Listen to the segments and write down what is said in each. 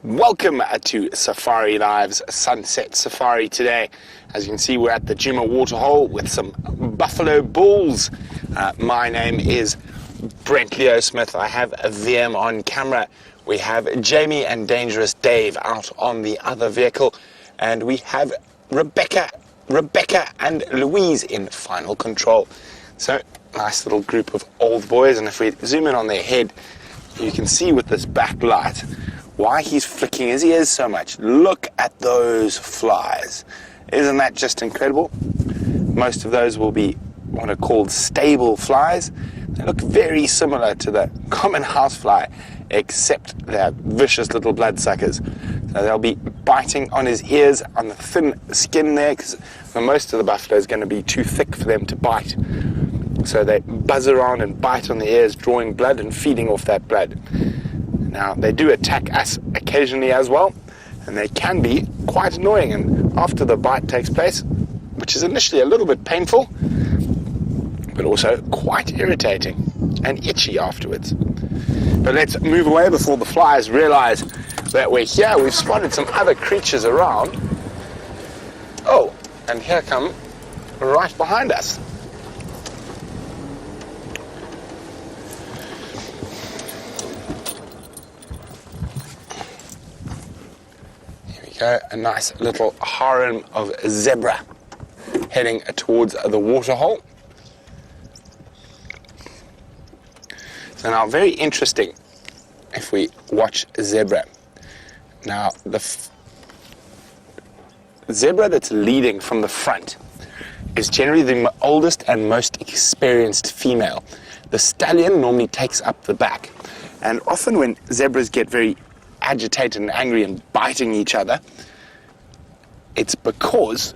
Welcome to Safari Live's Sunset Safari today. As you can see, we're at the Djuma waterhole with some buffalo bulls. My name is Brent Leo Smith. I have a VM on camera. We have Jamie and Dangerous Dave out on the other vehicle. And we have Rebecca and Louise in final control. So, nice little group of old boys. And if we zoom in on their head, you can see with this backlight why he's flicking his ears so much. Look at those flies. Isn't that just incredible? Most of those will be what are called stable flies. They look very similar to the common housefly, except they're vicious little bloodsuckers. So they'll be biting on his ears, on the thin skin there, because most of the buffalo is going to be too thick for them to bite. So they buzz around and bite on the ears, drawing blood and feeding off that blood. Now, they do attack us occasionally as well, and they can be quite annoying. And after the bite takes place, which is initially a little bit painful, but also quite irritating and itchy afterwards. But let's move away before the flies realize that we're here. We've spotted some other creatures around. Oh, and here come right behind us. A nice little harem of zebra heading towards the waterhole. So now, very interesting if we watch zebra. Now, the zebra that's leading from the front is generally the oldest and most experienced female. The stallion normally takes up the back. And often when zebras get very agitated and angry and biting each other, it's because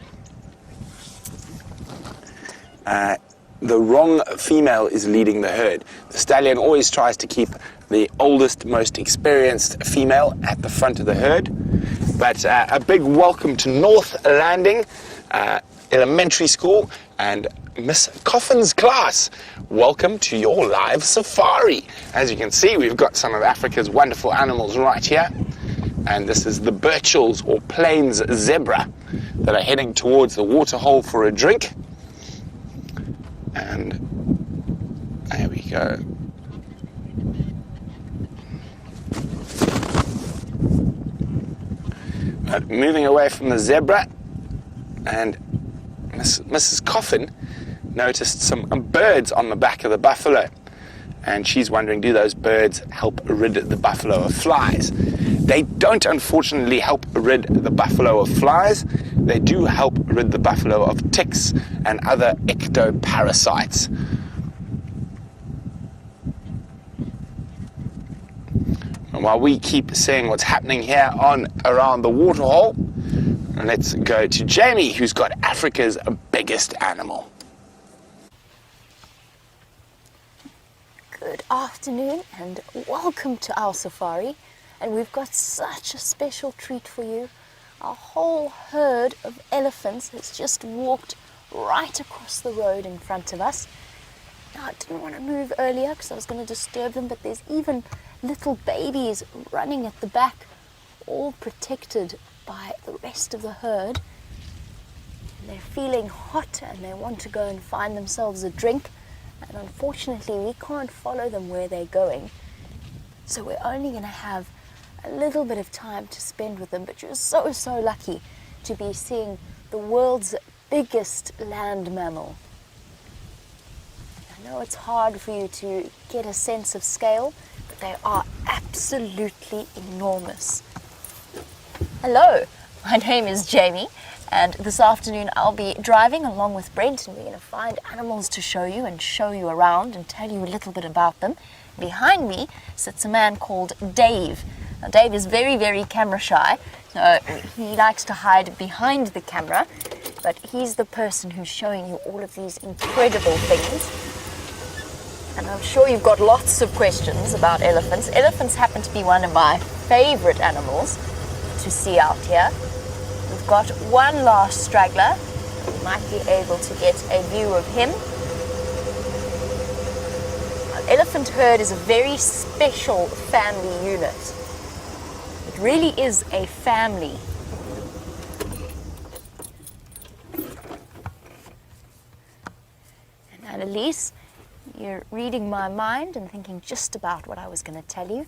the wrong female is leading the herd. The stallion always tries to keep the oldest, most experienced female at the front of the herd. But a big welcome to North Landing Elementary School and Miss Coffin's class. Welcome to your live safari. As you can see, we've got some of Africa's wonderful animals right here. And this is the Birchall's or Plains zebra that are heading towards the waterhole for a drink. And there we go. But moving away from the zebra, and Mrs. Coffin noticed some birds on the back of the buffalo, and she's wondering, do those birds help rid the buffalo of flies? They don't, unfortunately, help rid the buffalo of flies. They do help rid the buffalo of ticks and other ectoparasites. And while we keep seeing what's happening here around the waterhole, let's go to Jamie, who's got Africa's biggest animal. Good afternoon and welcome to our safari. And we've got such a special treat for you. A whole herd of elephants has just walked right across the road in front of us. Now, I didn't want to move earlier because I was going to disturb them, but there's even little babies running at the back, all protected by the rest of the herd. And they're feeling hot and they want to go and find themselves a drink. And unfortunately, we can't follow them where they're going. So we're only going to have a little bit of time to spend with them, but you're so lucky to be seeing the world's biggest land mammal. I know it's hard for you to get a sense of scale, but they are absolutely enormous. Hello, my name is Jamie, and this afternoon I'll be driving along with Brent, and we're going to find animals to show you and show you around and tell you a little bit about them. Behind me sits a man called Dave. Now, Dave is very camera shy, so he likes to hide behind the camera, but he's the person who's showing you all of these incredible things. And I'm sure you've got lots of questions about elephants. Elephants happen to be one of my favorite animals to see out here. We've got one last straggler. We might be able to get a view of him. An elephant herd is a very special family unit. It really is a family. And Annalise, you're reading my mind and thinking just about what I was going to tell you.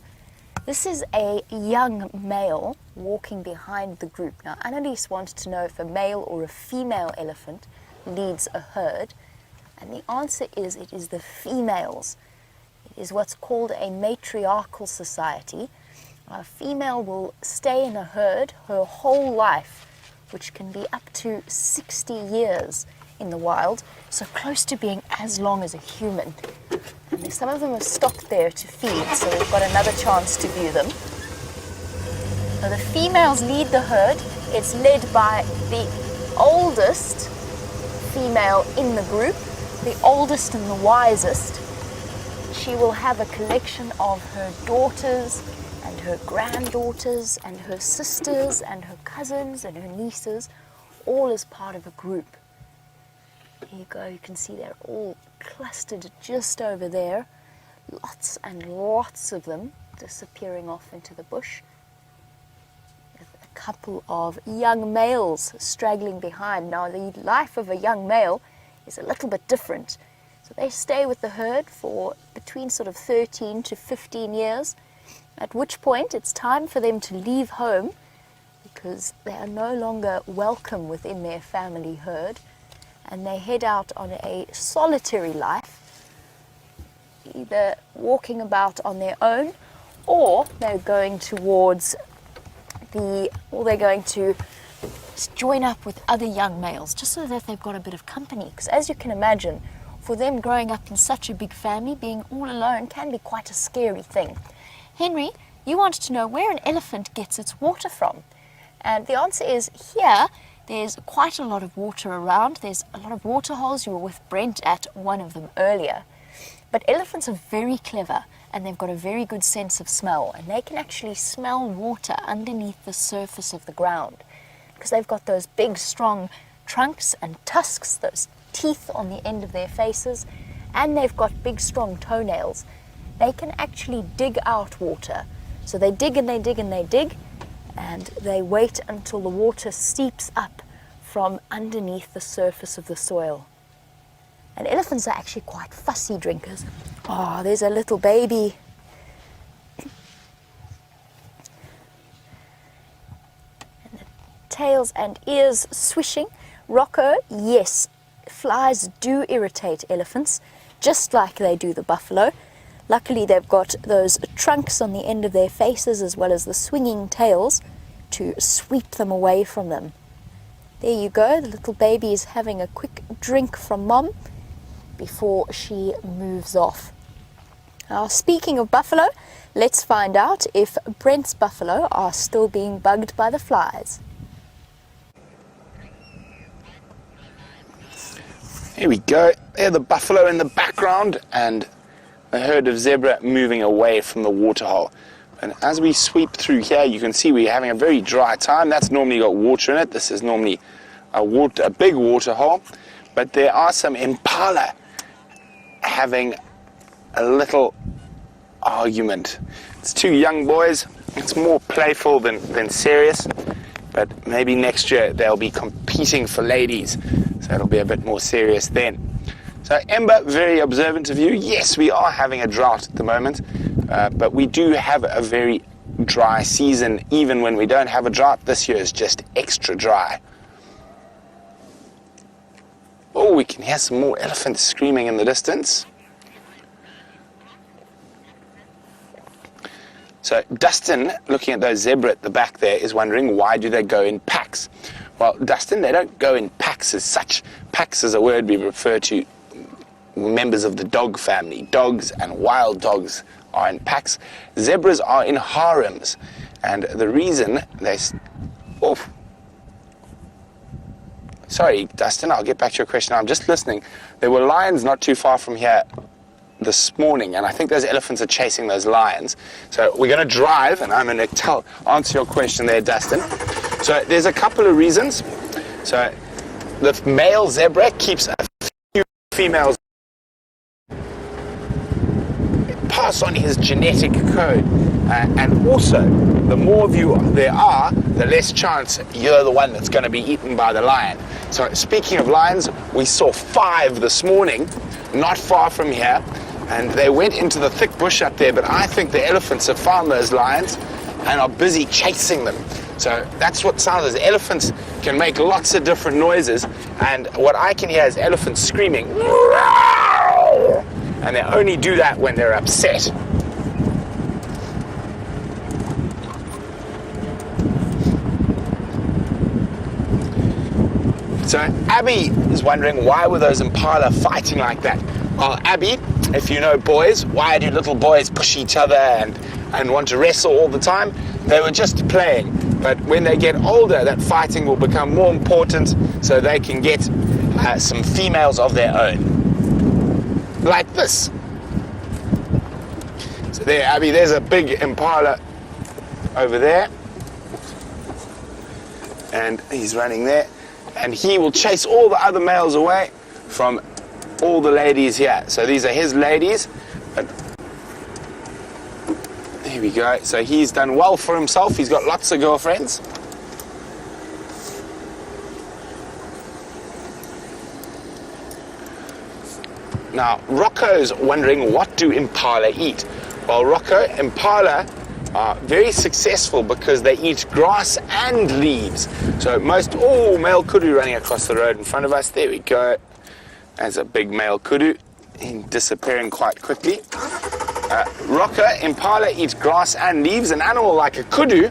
This is a young male walking behind the group. Now, Annalise wanted to know if a male or a female elephant leads a herd, and the answer is it is the females. It is what's called a matriarchal society. A female will stay in a herd her whole life, which can be up to 60 years in the wild, so close to being as long as a human. And some of them have stopped there to feed, so we've got another chance to view them. So the females lead the herd. It's led by the oldest female in the group, the oldest and the wisest. She will have a collection of her daughters and her granddaughters and her sisters and her cousins and her nieces, all as part of a group. There you go, you can see they're all clustered just over there. Lots and lots of them disappearing off into the bush. With a couple of young males straggling behind. Now, the life of a young male is a little bit different. So they stay with the herd for between sort of 13 to 15 years, at which point it's time for them to leave home because they are no longer welcome within their family herd, and they head out on a solitary life, either walking about on their own or they're going towards they're going to join up with other young males just so that they've got a bit of company. Because as you can imagine, for them growing up in such a big family, being all alone can be quite a scary thing. Henry, you wanted to know where an elephant gets its water from. And the answer is here. There's quite a lot of water around. There's a lot of water holes. You were with Brent at one of them earlier. But elephants are very clever, and they've got a very good sense of smell, and they can actually smell water underneath the surface of the ground because they've got those big, strong trunks and tusks, those teeth on the end of their faces, and they've got big, strong toenails. They can actually dig out water. So they dig and they dig and they dig, and they wait until the water seeps up from underneath the surface of the soil. And elephants are actually quite fussy drinkers. Oh, there's a little baby. And the tails and ears swishing. Rocco, yes, flies do irritate elephants, just like they do the buffalo. Luckily, they've got those trunks on the end of their faces as well as the swinging tails to sweep them away from them. There you go, the little baby is having a quick drink from mom before she moves off. Now, speaking of buffalo, let's find out if Brent's buffalo are still being bugged by the flies. Here we go. There, the buffalo in the background and a herd of zebra moving away from the waterhole. And as we sweep through here, you can see we're having a very dry time. That's normally got water in it. This is normally a big waterhole. But there are some impala having a little argument. It's two young boys. It's more playful than serious. But maybe next year they'll be competing for ladies. So it'll be a bit more serious then. So Ember, very observant of you. Yes, we are having a drought at the moment, but we do have a very dry season. Even when we don't have a drought, this year is just extra dry. Oh, we can hear some more elephants screaming in the distance. So Dustin, looking at those zebra at the back there, is wondering why do they go in packs? Well, Dustin, they don't go in packs as such. Packs is a word we refer to members of the dog family. Dogs and wild dogs are in packs. Zebras are in harems. And the reason they... Oh. Sorry, Dustin, I'll get back to your question. I'm just listening. There were lions not too far from here this morning, and I think those elephants are chasing those lions. So we're going to drive, and I'm going to answer your question there, Dustin. So there's a couple of reasons. So the male zebra keeps a few females pass on his genetic code. And also, the more of you there are, the less chance you're the one that's going to be eaten by the lion. So speaking of lions, we saw 5 this morning, not far from here, and they went into the thick bush up there, but I think the elephants have found those lions and are busy chasing them. So that's what sounds is elephants can make lots of different noises, and what I can hear is elephants screaming, and they only do that when they're upset. So Abby is wondering, why were those impala fighting like that? Well, Abby, if you know boys, why do little boys push each other and want to wrestle all the time? They were just playing. But when they get older, that fighting will become more important, so they can get some females of their own. Like this. So there, Abby, there's a big impala over there. And he's running there. And he will chase all the other males away from all the ladies here. So these are his ladies. But here we go. So he's done well for himself. He's got lots of girlfriends. Now, Rocco's wondering, what do impala eat? Well, Rocco, impala are very successful because they eat grass and leaves. So male kudu running across the road in front of us. There we go. There's a big male kudu, disappearing quite quickly. Rocco, impala eats grass and leaves. An animal like a kudu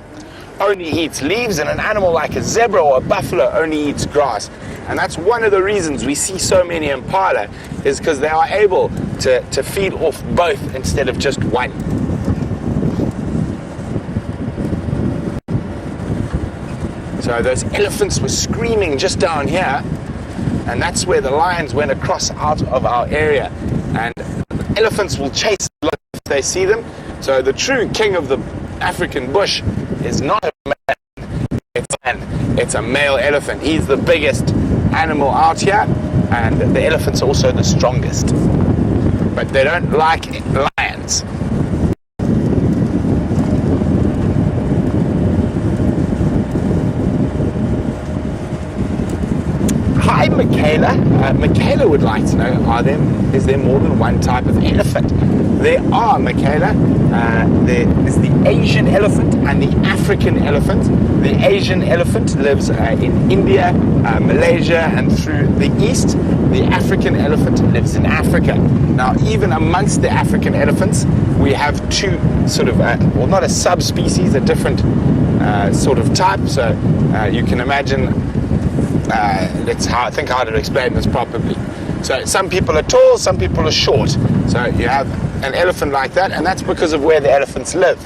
only eats leaves, and an animal like a zebra or a buffalo only eats grass. And that's one of the reasons we see so many impala, is because they are able to feed off both instead of just one. So those elephants were screaming just down here, and that's where the lions went across out of our area. And elephants will chase if they see them. So the true king of the African bush is not a man, it's a male elephant. He's the biggest animal out here, and the elephant's also the strongest. But they don't like lions. Hi, Michaela. Michaela would like to know, is there more than one type of elephant? There are, Michaela. There is the Asian elephant and the African elephant. The Asian elephant lives in India, Malaysia, and through the east. The African elephant lives in Africa. Now, even amongst the African elephants, we have two sort of, not a subspecies, a different sort of type. So you can imagine, think how to explain this properly. So some people are tall, some people are short. So you have an elephant like that, and that's because of where the elephants live.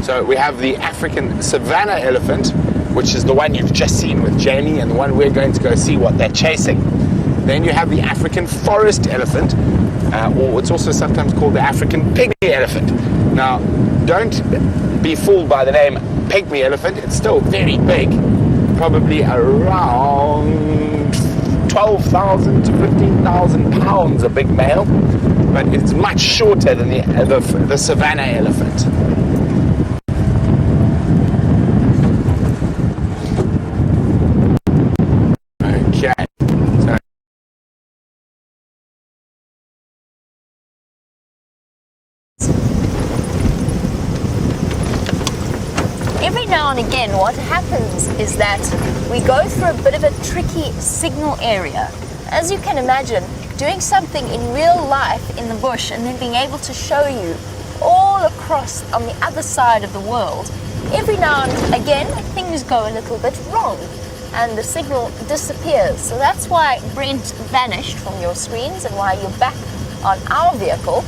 So we have the African savanna elephant, which is the one you've just seen with Jamie, and the one we're going to go see what they're chasing. Then you have the African forest elephant, or it's also sometimes called the African pygmy elephant. Now, don't be fooled by the name pygmy elephant. It's still very big, probably around 12,000 to 15,000 pounds, a big male, but it's much shorter than the savanna elephant. Okay. Every now and again, what happens is that we go through a bit of a tricky signal area. As you can imagine, doing something in real life in the bush and then being able to show you all across on the other side of the world, every now and again, things go a little bit wrong and the signal disappears. So that's why Brent vanished from your screens and why you're back on our vehicle.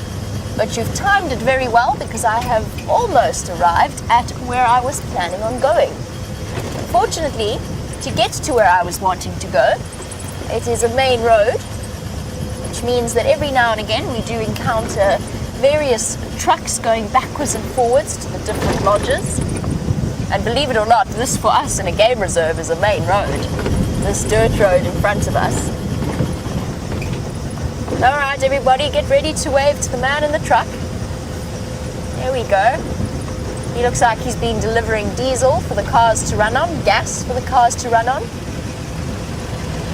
But you've timed it very well, because I have almost arrived at where I was planning on going. Fortunately, to get to where I was wanting to go, it is a main road, which means that every now and again we do encounter various trucks going backwards and forwards to the different lodges. And believe it or not, this for us in a game reserve is a main road. This dirt road in front of us. All right, everybody, get ready to wave to the man in the truck. There we go. He looks like he's been delivering diesel for the cars to run on, gas for the cars to run on.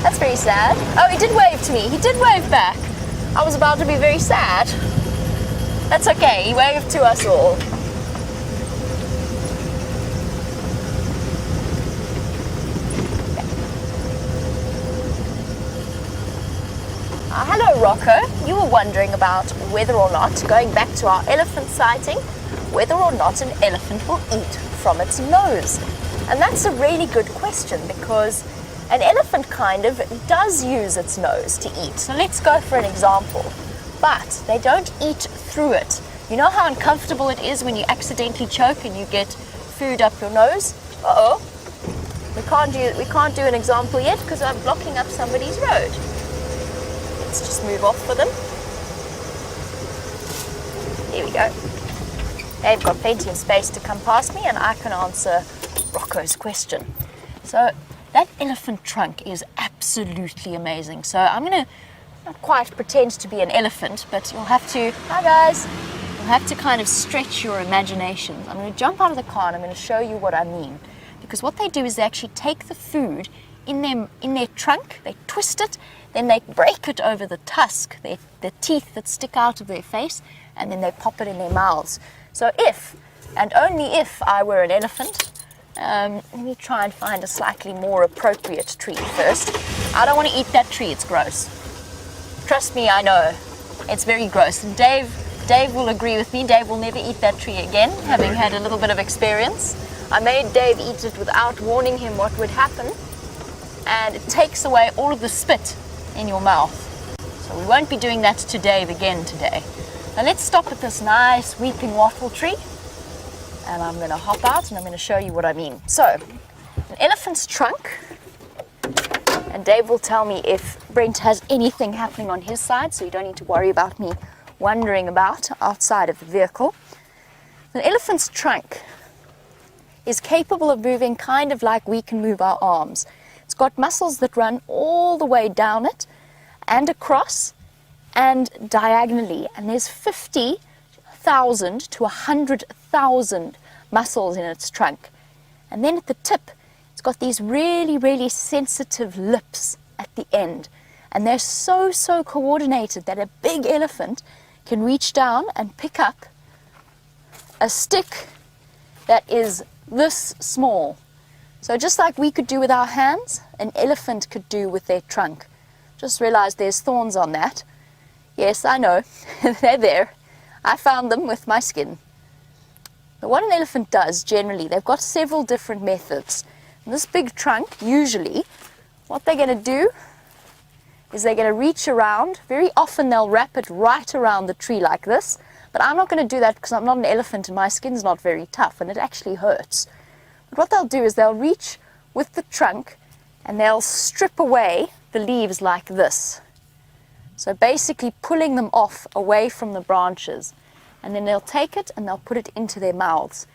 That's very sad. Oh, he did wave to me. He did wave back. I was about to be very sad. That's okay. He waved to us all. Hello, Rocco. You were wondering about whether or not, going back to our elephant sighting, whether or not an elephant will eat from its nose. And that's a really good question because an elephant kind of does use its nose to eat. So let's go for an example. But they don't eat through it. You know how uncomfortable it is when you accidentally choke and you get food up your nose? Uh-oh. We can't do an example yet because I'm blocking up somebody's road. Let's just move off for them. There we go. They've got plenty of space to come past me and I can answer Rocco's question. So that elephant trunk is absolutely amazing. So I'm going to not quite pretend to be an elephant, but you'll have to, hi guys, you'll have to kind of stretch your imagination. I'm going to jump out of the car and I'm going to show you what I mean. Because what they do is they actually take the food in their trunk, they twist it, then they break it over the tusk, the teeth that stick out of their face, and then they pop it in their mouths. So if, and only if I were an elephant, let me try and find a slightly more appropriate tree first. I don't want to eat that tree, it's gross. Trust me, I know. It's very gross. And Dave will agree with me. Dave will never eat that tree again, having had a little bit of experience. I made Dave eat it without warning him what would happen. And it takes away all of the spit in your mouth. So we won't be doing that to Dave again today. Now let's stop at this nice weeping wattle tree. And I'm going to hop out and I'm going to show you what I mean. So, an elephant's trunk, and Dave will tell me if Brent has anything happening on his side, so you don't need to worry about me wandering about outside of the vehicle. An elephant's trunk is capable of moving kind of like we can move our arms. It's got muscles that run all the way down it and across and diagonally, and there's 50,000 to 100,000 muscles in its trunk. And then at the tip, it's got these really, really sensitive lips at the end. And they're so coordinated that a big elephant can reach down and pick up a stick that is this small. So just like we could do with our hands, an elephant could do with their trunk. Just realized there's thorns on that. Yes, I know, they're there. I found them with my skin. But what an elephant does, generally, they've got several different methods. And this big trunk, usually, what they're going to do is they're going to reach around. Very often they'll wrap it right around the tree like this. But I'm not going to do that because I'm not an elephant and my skin's not very tough and it actually hurts. But what they'll do is they'll reach with the trunk and they'll strip away the leaves like this. So basically pulling them off away from the branches. And then they'll take it and they'll put it into their mouths.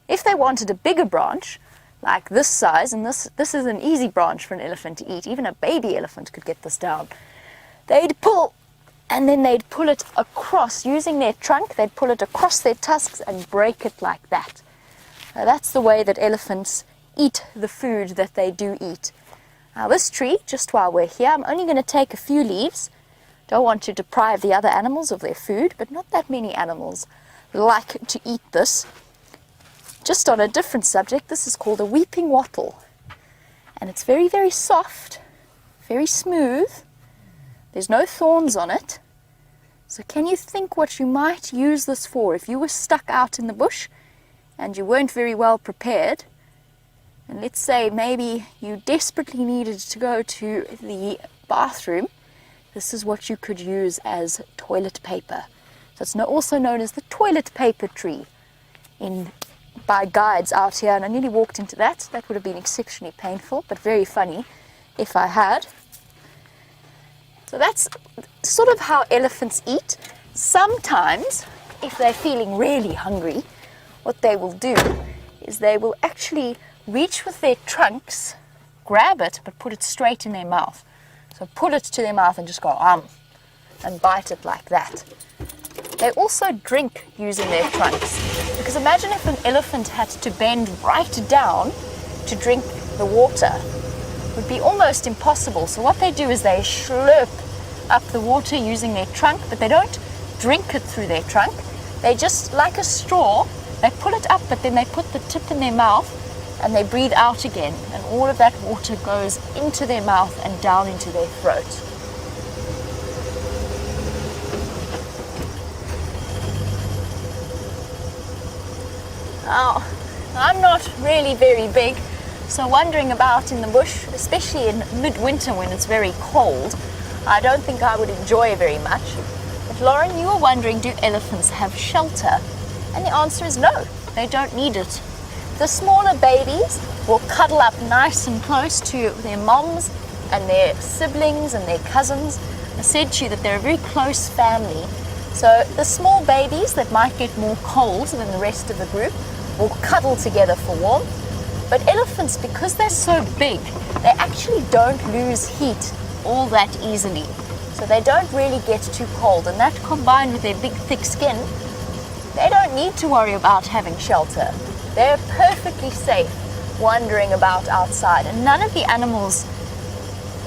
If they wanted a bigger branch, like this size, and this is an easy branch for an elephant to eat, even a baby elephant could get this down, they'd pull, and then they'd pull it across, using their trunk, they'd pull it across their tusks and break it like that. Now that's the way that elephants eat the food that they do eat. Now this tree, just while we're here, I'm only going to take a few leaves. Don't want to deprive the other animals of their food, but not that many animals like to eat this. Just on a different subject, this is called a weeping wattle. And it's very, very soft, very smooth. There's no thorns on it. So can you think what you might use this for if you were stuck out in the bush and you weren't very well prepared? And let's say maybe you desperately needed to go to the bathroom. This is what you could use as toilet paper. So it's also known as the toilet paper tree by guides out here. And I nearly walked into that. That would have been exceptionally painful, but very funny if I had. So that's sort of how elephants eat. Sometimes, if they're feeling really hungry, what they will do is they will actually reach with their trunks, grab it, but put it straight in their mouth. So put it to their mouth and just go and bite it like that. They also drink using their trunks. Because imagine if an elephant had to bend right down to drink the water. It would be almost impossible. So what they do is they slurp up the water using their trunk, but they don't drink it through their trunk. They just, like a straw, they pull it up, but then they put the tip in their mouth and they breathe out again. And all of that water goes into their mouth and down into their throat. Now, I'm not really very big, so wandering about in the bush, especially in midwinter when it's very cold, I don't think I would enjoy very much. But Lauren, you were wondering, do elephants have shelter? And the answer is no, they don't need it. The smaller babies will cuddle up nice and close to their moms and their siblings and their cousins. I said to you that they're a very close family. So the small babies that might get more cold than the rest of the group will cuddle together for warmth. But elephants, because they're so big, they actually don't lose heat all that easily. So they don't really get too cold, and that combined with their big thick skin, they don't need to worry about having shelter. They're perfectly safe wandering about outside, and none of the animals,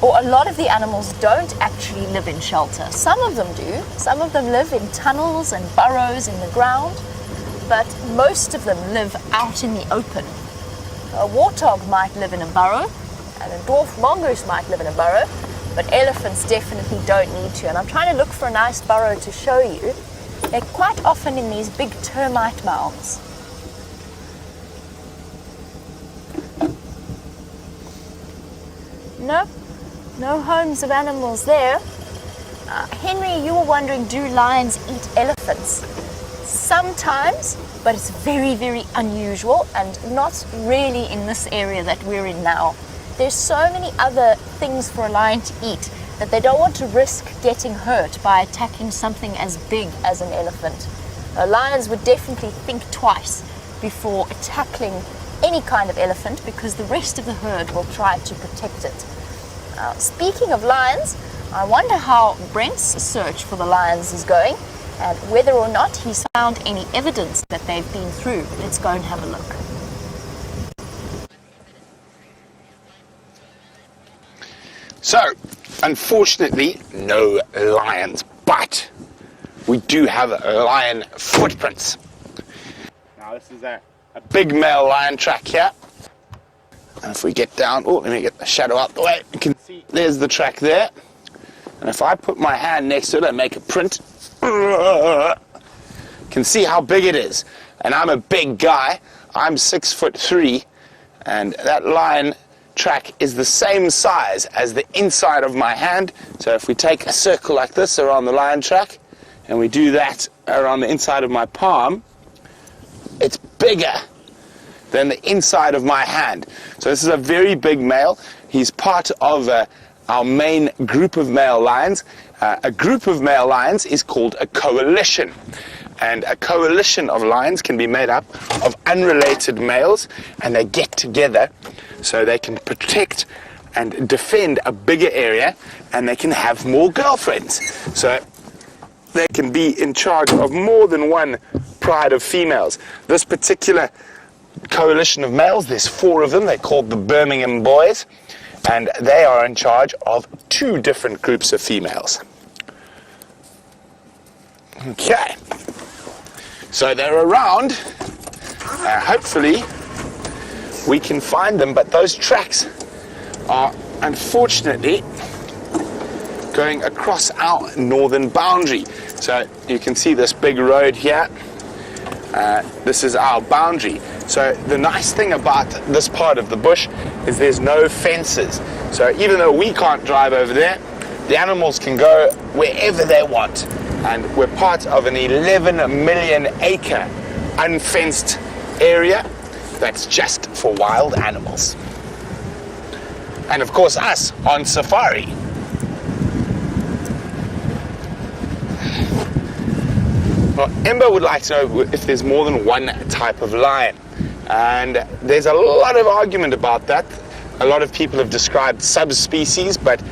or a lot of the animals, don't actually live in shelter. Some of them do. Some of them live in tunnels and burrows in the ground, but most of them live out in the open. A warthog might live in a burrow, and a dwarf mongoose might live in a burrow, but elephants definitely don't need to. And I'm trying to look for a nice burrow to show you. They're quite often in these big termite mounds. Nope, no homes of animals there. Henry, you were wondering, do lions eat elephants? Sometimes, but it's very, very unusual and not really in this area that we're in now. There's so many other things for a lion to eat that they don't want to risk getting hurt by attacking something as big as an elephant. Lions would definitely think twice before tackling any kind of elephant, because the rest of the herd will try to protect it. Speaking of lions, I wonder how Brent's search for the lions is going, and whether or not he's found any evidence that they've been through. Let's go and have a look. So, unfortunately, no lions, but we do have lion footprints. Now this is a big male lion track here. And if we get down, oh, let me get the shadow out the way. You can see there's the track there. And if I put my hand next to it and make a print, you can see how big it is. And I'm a big guy. I'm 6'3", and that lion track is the same size as the inside of my hand. So if we take a circle like this around the lion track, and we do that around the inside of my palm, it's bigger than the inside of my hand. So this is a very big male. He's part of our main group of male lions. A group of male lions is called a coalition. And a coalition of lions can be made up of unrelated males, and they get together so they can protect and defend a bigger area, and they can have more girlfriends. So they can be in charge of more than one pride of females. This particular coalition of males, there's 4 of them. They're called the Birmingham Boys, and they are in charge of 2 different groups of females. Okay, so they're around. Hopefully we can find them, but those tracks are unfortunately going across our northern boundary. So you can see this big road here. This is our boundary. So the nice thing about this part of the bush is there's no fences. So even though we can't drive over there, the animals can go wherever they want. And we're part of an 11 million acre unfenced area that's just for wild animals. And of course us on safari. Well, Ember would like to know if there's more than one type of lion. And there's a lot of argument about that. A lot of people have described subspecies, but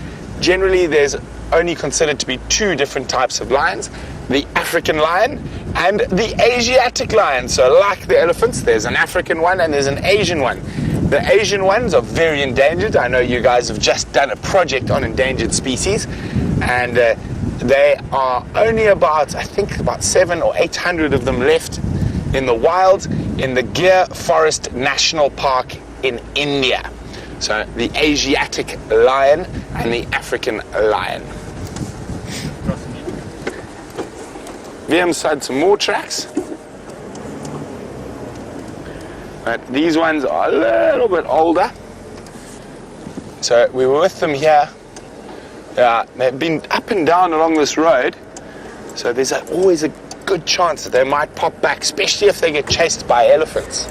generally there's only considered to be 2 different types of lions. the African lion, and the Asiatic lion. So like the elephants, there's an African one and there's an Asian one. The Asian ones are very endangered. I know you guys have just done a project on endangered species, and they are only about, I think, about 700 or 800 of them left in the wild in the Gir Forest National Park in India. So the Asiatic lion and the African lion. Weer inside some more tracks. But these ones are a little bit older. So we were with them here. They've been up and down along this road. So there's always a good chance that they might pop back, especially if they get chased by elephants.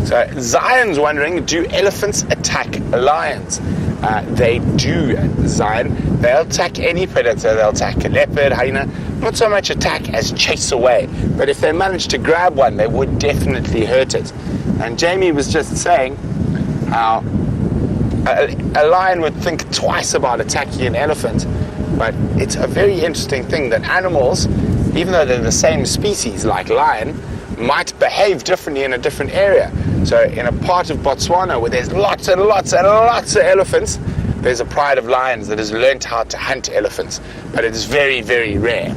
So Zion's wondering, do elephants attack lions? They do, Zion. They'll attack any predator. They'll attack a leopard, hyena. Not so much attack as chase away. But if they manage to grab one, they would definitely hurt it. And Jamie was just saying how a lion would think twice about attacking an elephant. But it's a very interesting thing that animals, even though they're the same species like lion, might behave differently in a different area. So in a part of Botswana where there's lots and lots and lots of elephants, there's a pride of lions that has learned how to hunt elephants, but it is very, very rare.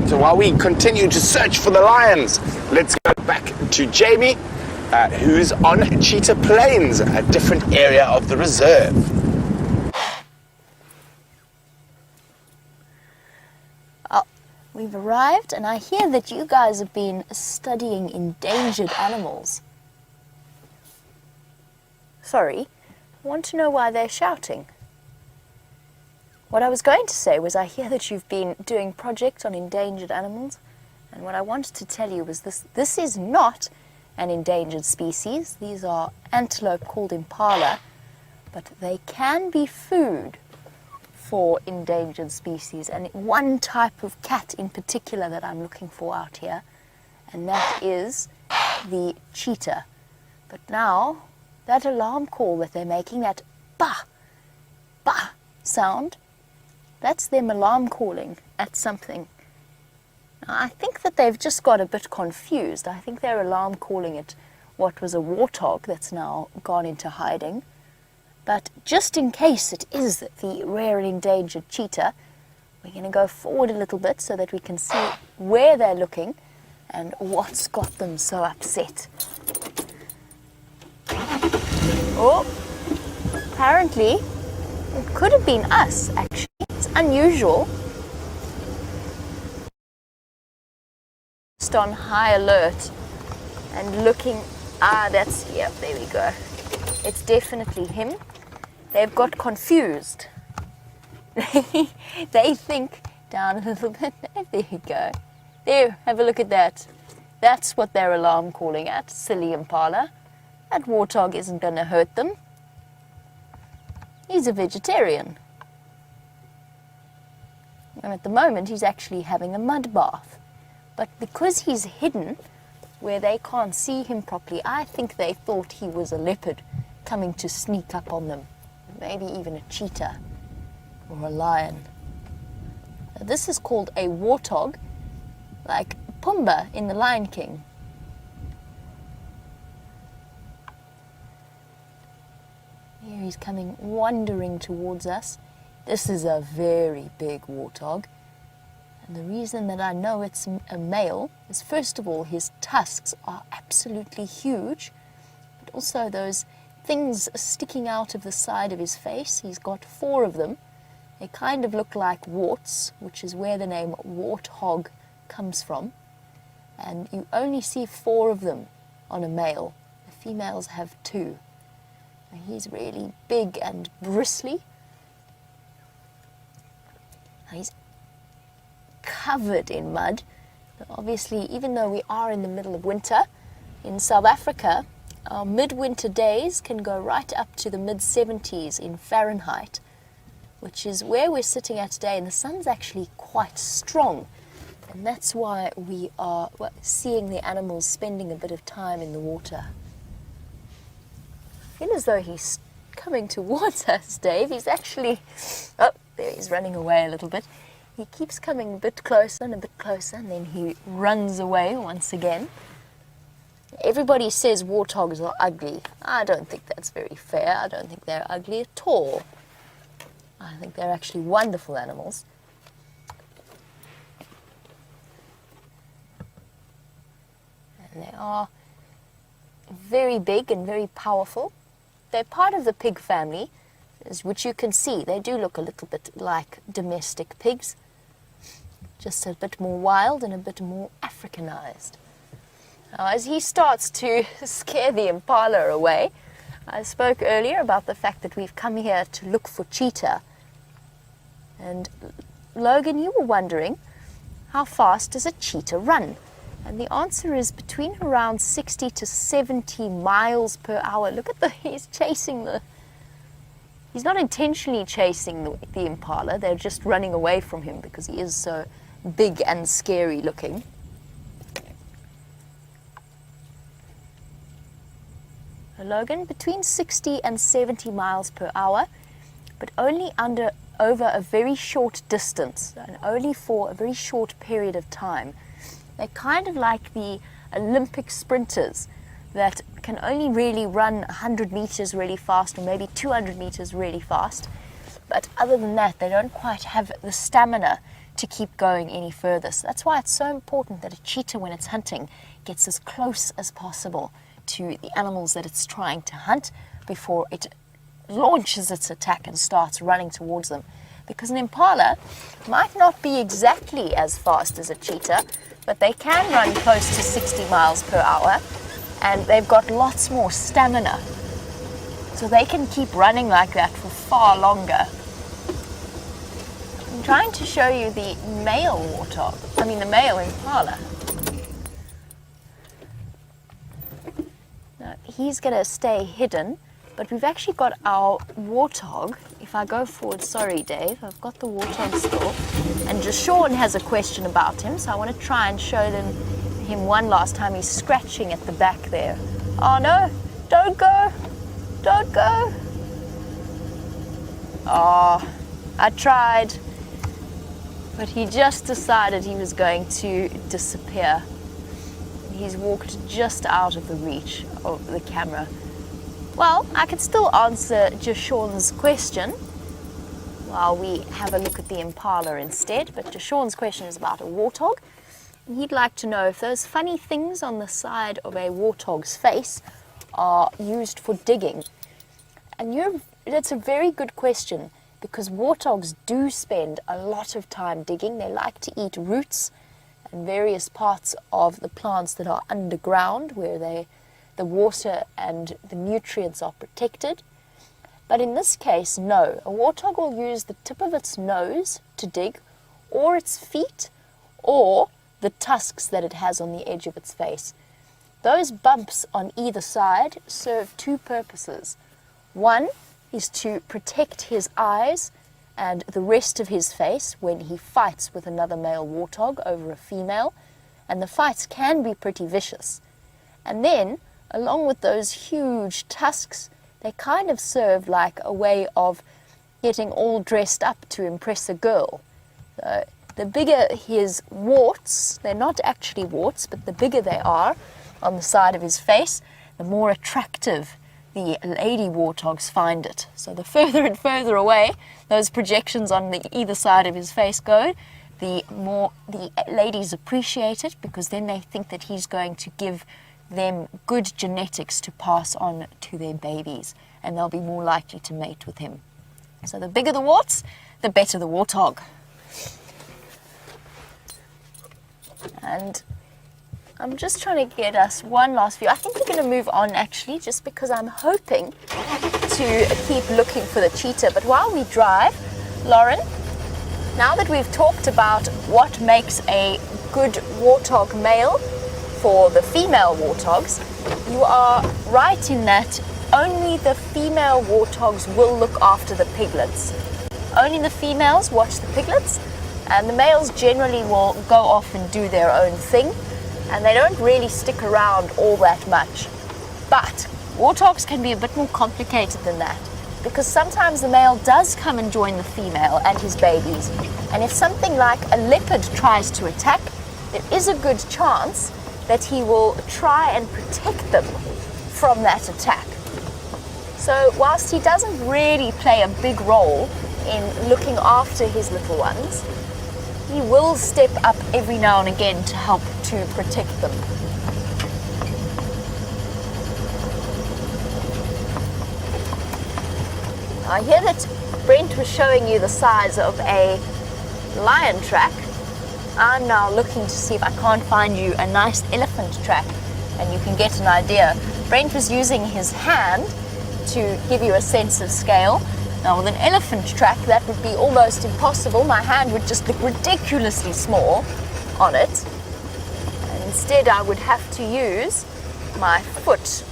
So while we continue to search for the lions, let's go back to Jamie, who's on Cheetah Plains, a different area of the reserve. We've arrived, and I hear that you guys have been studying endangered animals. Sorry, I want to know why they're shouting. What I was going to say was I hear that you've been doing projects on endangered animals, and what I wanted to tell you was this is not an endangered species. These are antelope called impala, but they can be food for endangered species, and one type of cat in particular that I'm looking for out here, and that is the cheetah. But now, that alarm call that they're making, that bah, bah sound, that's them alarm calling at something. Now, I think that they've just got a bit confused. I think they're alarm calling at what was a warthog that's now gone into hiding. But just in case it is the rare and endangered cheetah, we're going to go forward a little bit so that we can see where they're looking and what's got them so upset. Oh, apparently it could have been us, actually. It's unusual. Just on high alert and looking. That's, yeah, there we go. It's definitely him. They've got confused. They think down a little bit. There you go. There, have a look at that. That's what they're alarm calling at, silly impala. That warthog isn't going to hurt them. He's a vegetarian. And at the moment, he's actually having a mud bath. But because he's hidden where they can't see him properly, I think they thought he was a leopard coming to sneak up on them. Maybe even a cheetah or a lion. Now, this is called a warthog, like Pumbaa in The Lion King. Here he's coming wandering towards us. This is a very big warthog. And the reason that I know it's a male is, first of all, his tusks are absolutely huge, but also those things sticking out of the side of his face. He's got 4 of them. They kind of look like warts, which is where the name warthog comes from. And you only see 4 of them on a male. The females have 2. And he's really big and bristly. He's covered in mud. But obviously, even though we are in the middle of winter, in South Africa, our midwinter days can go right up to the mid-70s in Fahrenheit, which is where we're sitting at today, and the sun's actually quite strong. And that's why we are seeing the animals spending a bit of time in the water. I feel as though he's coming towards us, Dave. He's actually... Oh, there he's running away a little bit. He keeps coming a bit closer and a bit closer, and then he runs away once again. Everybody says warthogs are ugly. I don't think that's very fair. I don't think they're ugly at all. I think they're actually wonderful animals. And they are very big and very powerful. They're part of the pig family, which you can see. They do look a little bit like domestic pigs, just a bit more wild and a bit more Africanized. Now, as he starts to scare the impala away, I spoke earlier about the fact that we've come here to look for cheetah. And Logan, you were wondering, how fast does a cheetah run? And the answer is between around 60 to 70 miles per hour. Look at he's chasing he's not intentionally chasing the impala, they're just running away from him because he is so big and scary looking. Logan, between 60 and 70 miles per hour, but only over a very short distance, and only for a very short period of time. They're kind of like the Olympic sprinters that can only really run 100 meters really fast, or maybe 200 meters really fast. But other than that, they don't quite have the stamina to keep going any further. So that's why it's so important that a cheetah, when it's hunting, gets as close as possible to the animals that it's trying to hunt before it launches its attack and starts running towards them. Because an impala might not be exactly as fast as a cheetah, but they can run close to 60 miles per hour, and they've got lots more stamina. So they can keep running like that for far longer. I'm trying to show you the male the male impala. Now, he's going to stay hidden, but we've actually got our warthog. If I go forward, sorry Dave, I've got the warthog still. And Sean has a question about him, so I want to try and show him one last time. He's scratching at the back there. Oh no, don't go, don't go. Oh, I tried, but he just decided he was going to disappear. He's walked just out of the reach of the camera. Well, I could still answer Sean's question while we have a look at the impala instead, but Sean's question is about a warthog. And he'd like to know if those funny things on the side of a warthog's face are used for digging. And that's a very good question, because warthogs do spend a lot of time digging. They like to eat roots and various parts of the plants that are underground, where the water and the nutrients are protected. But in this case, no. A warthog will use the tip of its nose to dig, or its feet, or the tusks that it has on the edge of its face. Those bumps on either side serve two purposes. One is to protect his eyes and the rest of his face when he fights with another male warthog over a female, and the fights can be pretty vicious. And then, along with those huge tusks, they kind of serve like a way of getting all dressed up to impress a girl. So the bigger his warts, they're not actually warts, but the bigger they are on the side of his face, the more attractive the lady warthogs find it. So the further and further away those projections on either side of his face go, the more the ladies appreciate it, because then they think that he's going to give them good genetics to pass on to their babies, and they'll be more likely to mate with him. So the bigger the warts, the better the warthog. And I'm just trying to get us one last view. I think we're going to move on actually, just because I'm hoping to keep looking for the cheetah. But while we drive, Lauren, now that we've talked about what makes a good warthog male for the female warthogs, You are right in that only the female warthogs will look after the piglets. Only the females watch the piglets, and the males generally will go off and do their own thing, and they don't really stick around all that much. But warthogs can be a bit more complicated than that, because sometimes the male does come and join the female and his babies, and if something like a leopard tries to attack, there is a good chance that he will try and protect them from that attack. So whilst he doesn't really play a big role in looking after his little ones, he will step up every now and again to help to protect them. I hear that Brent was showing you the size of a lion track. I'm now looking to see if I can't find you a nice elephant track and you can get an idea. Brent was using his hand to give you a sense of scale. Now with an elephant track that would be almost impossible. My hand would just look ridiculously small on it. And instead I would have to use my foot.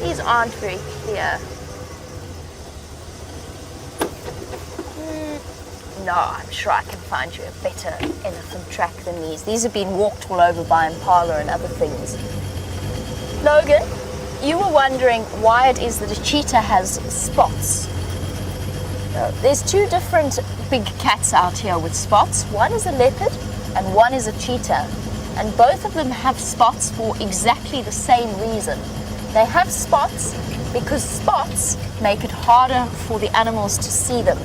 These aren't very clear. No, I'm sure I can find you a better elephant track than these. These have been walked all over by impala and other things. Logan, you were wondering why it is that a cheetah has spots. There's two different big cats out here with spots. One is a leopard and one is a cheetah. And both of them have spots for exactly the same reason. They have spots because spots make it harder for the animals to see them.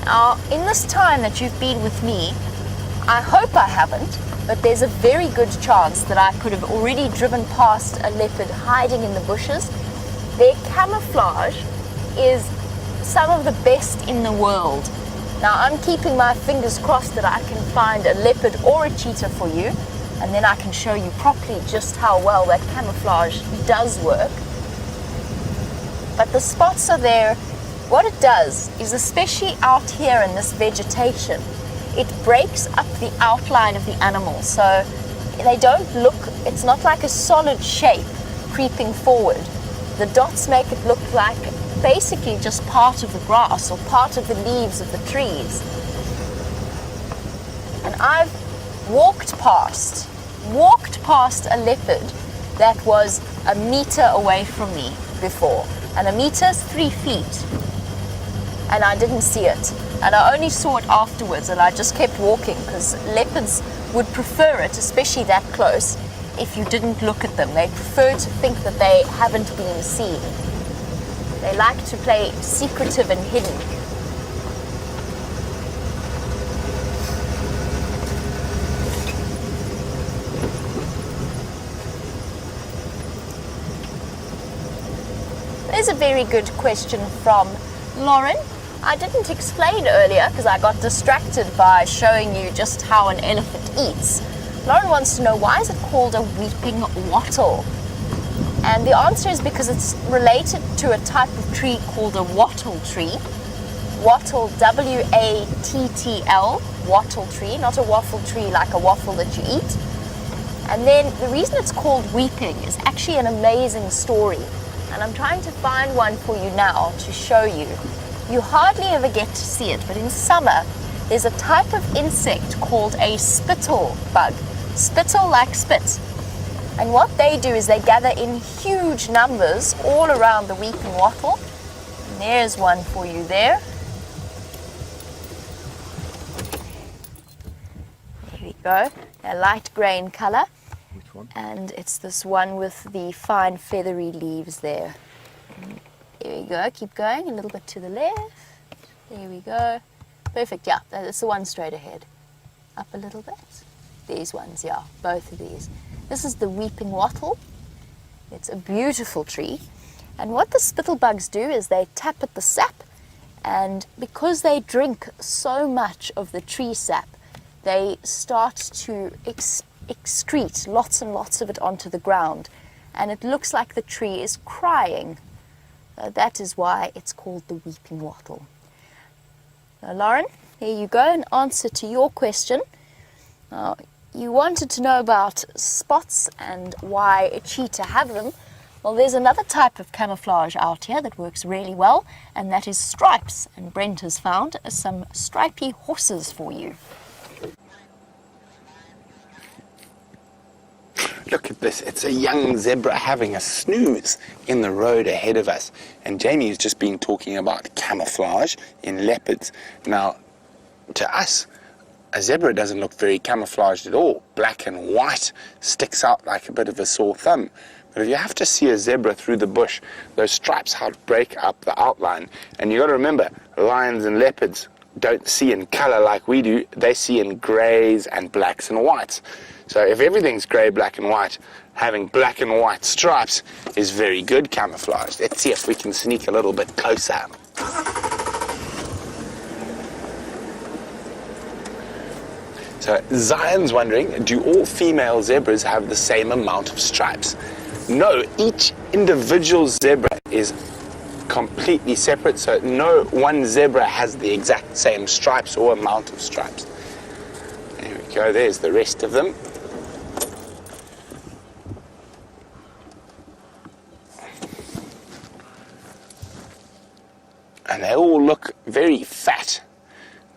Now, in this time that you've been with me, I hope I haven't, but there's a very good chance that I could have already driven past a leopard hiding in the bushes. Their camouflage is some of the best in the world. Now, I'm keeping my fingers crossed that I can find a leopard or a cheetah for you, and then I can show you properly just how well that camouflage does work. But the spots are there. What it does is, especially out here in this vegetation, it breaks up the outline of the animal. So they don't look, it's not like a solid shape creeping forward. The dots make it look like basically just part of the grass or part of the leaves of the trees. And I've walked past a leopard that was a meter away from me before. And a meter is 3 feet. And I didn't see it. And I only saw it afterwards, and I just kept walking because leopards would prefer it, especially that close, if you didn't look at them. They prefer to think that they haven't been seen. They like to play secretive and hidden. There's a very good question from Lauren. I didn't explain earlier because I got distracted by showing you just how an elephant eats. Lauren wants to know, why is it called a weeping wattle? And the answer is because it's related to a type of tree called a wattle tree. Wattle, W-A-T-T-L, wattle tree, not a waffle tree like a waffle that you eat. And then the reason it's called weeping is actually an amazing story. And I'm trying to find one for you now to show you. You hardly ever get to see it, but in summer, there's a type of insect called a spittle bug. Spittle like spit. And what they do is they gather in huge numbers all around the weeping wattle. And there's one for you there. There we go. A light grey in colour. Which one? And it's this one with the fine feathery leaves there. There we go, keep going, a little bit to the left. There we go. Perfect, yeah, that's the one straight ahead. Up a little bit. These ones, yeah, both of these. This is the weeping wattle. It's a beautiful tree. And what the spittlebugs do is they tap at the sap, and because they drink so much of the tree sap, they start to excrete lots and lots of it onto the ground. And it looks like the tree is crying. That is why it's called the weeping wattle. Now, Lauren, here you go, an answer to your question. Now, you wanted to know about spots and why a cheetah have them. Well, there's another type of camouflage out here that works really well, and that is stripes. And Brent has found some stripy horses for you. Look at this, it's a young zebra having a snooze in the road ahead of us. And Jamie's just been talking about camouflage in leopards. Now, to us, a zebra doesn't look very camouflaged at all. Black and white sticks out like a bit of a sore thumb. But if you have to see a zebra through the bush, those stripes help break up the outline. And you got to remember, lions and leopards don't see in color like we do. They see in grays and blacks and whites. So if everything's grey, black and white, having black and white stripes is very good camouflage. Let's see if we can sneak a little bit closer. So Zion's wondering, do all female zebras have the same amount of stripes? No, each individual zebra is completely separate, so no one zebra has the exact same stripes or amount of stripes. There we go, there's the rest of them. And they all look very fat.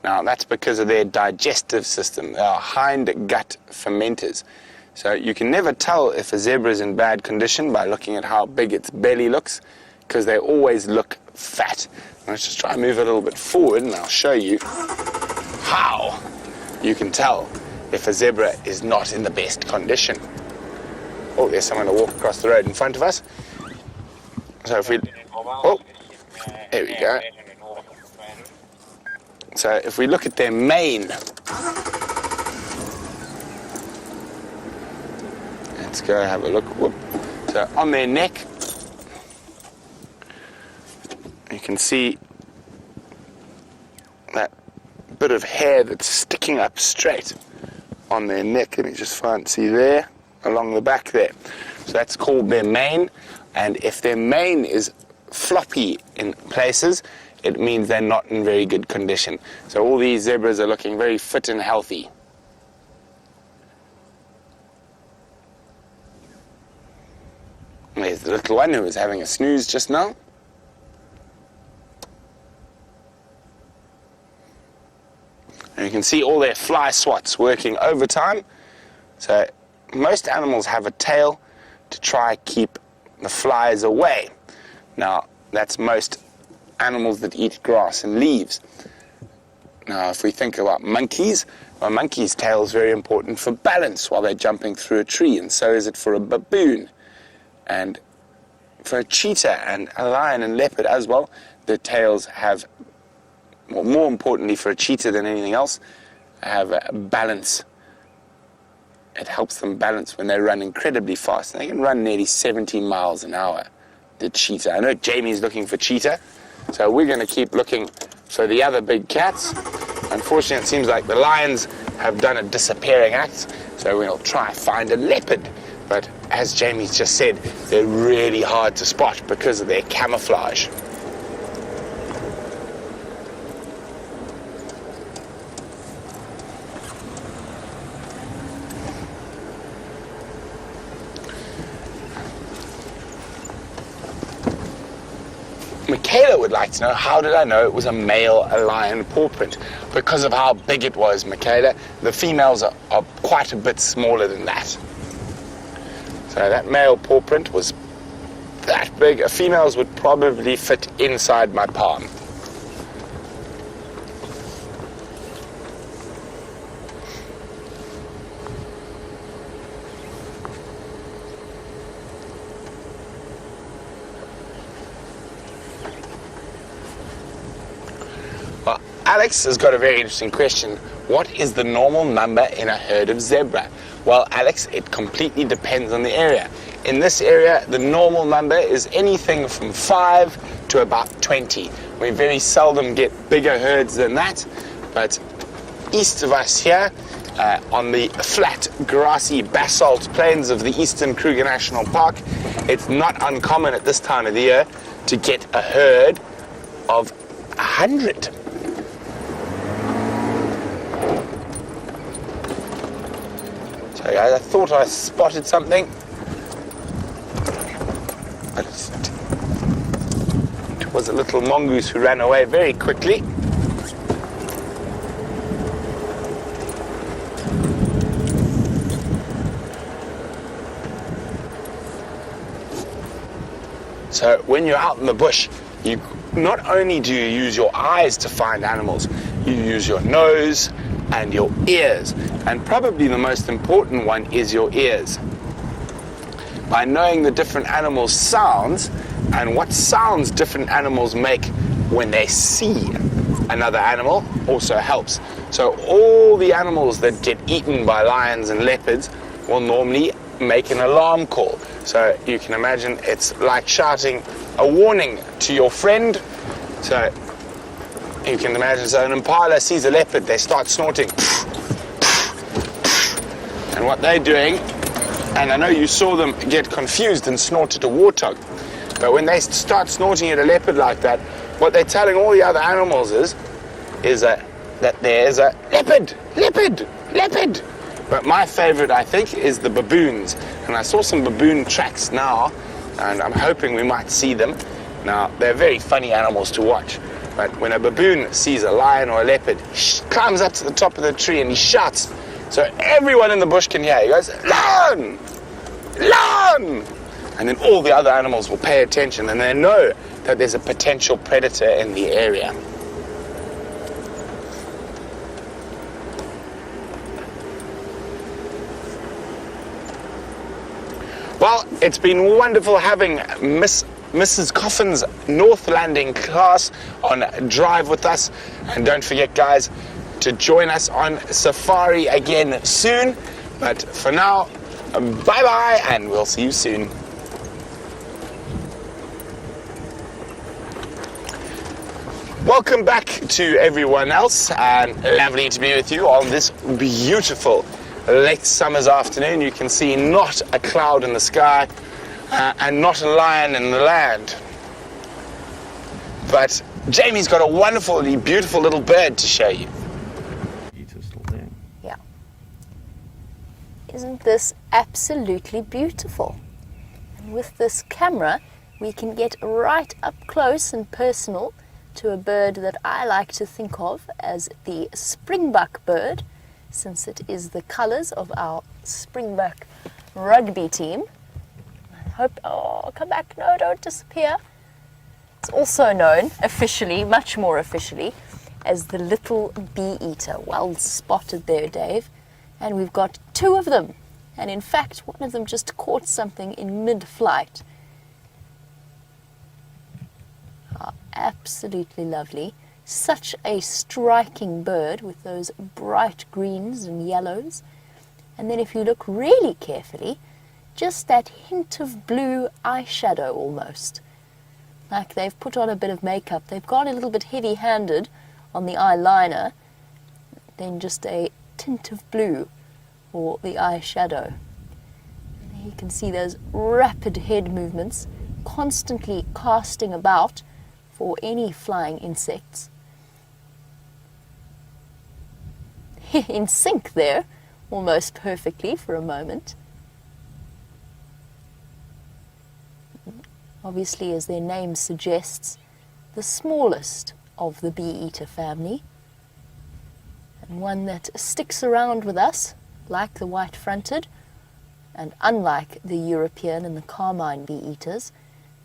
Now that's because of their digestive system. They are hind gut fermenters. So you can never tell if a zebra is in bad condition by looking at how big its belly looks, because they always look fat. Let's just try and move it a little bit forward and I'll show you how you can tell if a zebra is not in the best condition. Oh, there's someone to walk across the road in front of us. So if we... Oh, there we go. So if we look at their mane, let's go have a look. Whoop. So on their neck, you can see that bit of hair that's sticking up straight on their neck. Let me just see there, along the back there. So that's called their mane, and if their mane is floppy in places, it means they're not in very good condition. So all these zebras are looking very fit and healthy. There's the little one who was having a snooze just now. And you can see all their fly swats working overtime. So most animals have a tail to try keep the flies away. Now, that's most animals that eat grass and leaves. Now, if we think about monkeys, a monkey's tail is very important for balance while they're jumping through a tree, and so is it for a baboon. And for a cheetah and a lion and leopard as well, the tails have, well, more importantly for a cheetah than anything else, have a balance. It helps them balance when they run incredibly fast. And they can run nearly 70 miles an hour, the cheetah. I know Jamie's looking for cheetah, so we're going to keep looking for the other big cats. Unfortunately, it seems like the lions have done a disappearing act, so we'll try find a leopard. But as Jamie's just said, they're really hard to spot because of their camouflage. Michaela would like to know, how did I know it was a male lion paw print? Because of how big it was, Michaela. The females are quite a bit smaller than that. So that male paw print was that big. A female's would probably fit inside my palm. Well, Alex has got a very interesting question. What is the normal number in a herd of zebra? Well, Alex, it completely depends on the area. In this area, the normal number is anything from 5 to about 20. We very seldom get bigger herds than that, but east of us here, on the flat, grassy basalt plains of the Eastern Kruger National Park, it's not uncommon at this time of the year to get a herd of 100. So guys, I thought I spotted something. But it was a little mongoose who ran away very quickly. So when you're out in the bush, you not only do you use your eyes to find animals, you use your nose and your ears. And probably the most important one is your ears. By knowing the different animals' sounds and what sounds different animals make when they see another animal also helps. So all the animals that get eaten by lions and leopards will normally make an alarm call. So you can imagine it's like shouting a warning to your friend. So you can imagine, so an impala sees a leopard, they start snorting. And what they're doing, and I know you saw them get confused and snort at a warthog, but when they start snorting at a leopard like that, what they're telling all the other animals is that there's a leopard. But my favorite, I think, is the baboons. And I saw some baboon tracks now, and I'm hoping we might see them. Now, they're very funny animals to watch. But when a baboon sees a lion or a leopard, he climbs up to the top of the tree and he shouts. So everyone in the bush can hear. He goes, "Lion! Lion!" And then all the other animals will pay attention and they know that there's a potential predator in the area. Well, it's been wonderful having Mrs. Coffin's North Landing class on Drive with us. And don't forget, guys, to join us on safari again soon. But for now, bye-bye, and we'll see you soon. Welcome back to everyone else, and lovely to be with you on this beautiful late summer's afternoon. You can see not a cloud in the sky and not a lion in the land. But Jamie's got a wonderfully beautiful little bird to show you. Yeah. Isn't this absolutely beautiful? And with this camera, we can get right up close and personal to a bird that I like to think of as the springbuck bird, since it is the colours of our Springbok rugby team. I hope, oh, come back, no, don't disappear. It's also known officially, much more officially, as the little bee-eater. Well spotted there, Dave. And we've got two of them. And in fact, one of them just caught something in mid-flight. Oh, absolutely lovely. Such a striking bird with those bright greens and yellows. And then if you look really carefully, just that hint of blue eyeshadow almost. Like they've put on a bit of makeup. They've gone a little bit heavy-handed on the eyeliner, then just a tint of blue for the eyeshadow. And you can see those rapid head movements, constantly casting about for any flying insects. In sync there, almost perfectly for a moment. Obviously, as their name suggests, the smallest of the bee-eater family, and one that sticks around with us, like the white-fronted, and unlike the European and the carmine bee-eaters.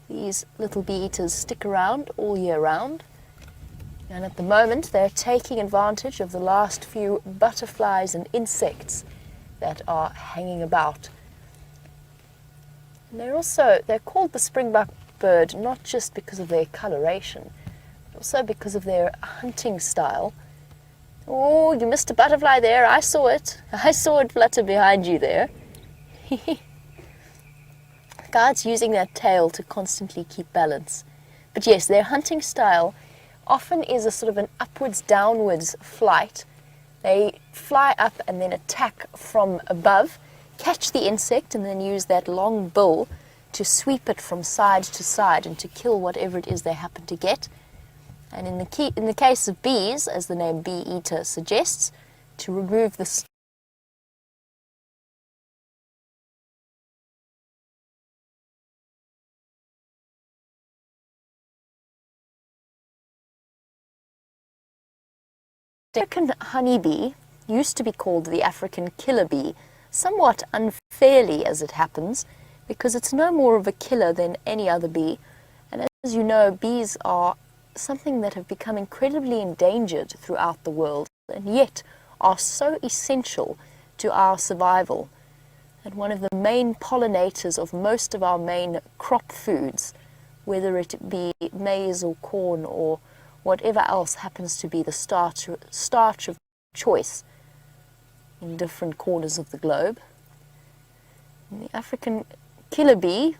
These little bee-eaters stick around all year round. And at the moment, they're taking advantage of the last few butterflies and insects that are hanging about. And they're called the springbuck bird not just because of their coloration, but also because of their hunting style. Oh, you missed a butterfly there. I saw it. I saw it flutter behind you there. The guard's using that tail to constantly keep balance. But yes, their hunting style often is a sort of an upwards-downwards flight. They fly up and then attack from above, catch the insect, and then use that long bill to sweep it from side to side and to kill whatever it is they happen to get. And in the case of bees, as the name bee-eater suggests, to remove the African honeybee used to be called the African killer bee, somewhat unfairly as it happens, because it's no more of a killer than any other bee. And as you know, bees are something that have become incredibly endangered throughout the world, and yet are so essential to our survival. And one of the main pollinators of most of our main crop foods, whether it be maize or corn or whatever else happens to be the starch of choice in different corners of the globe. And the African killer bee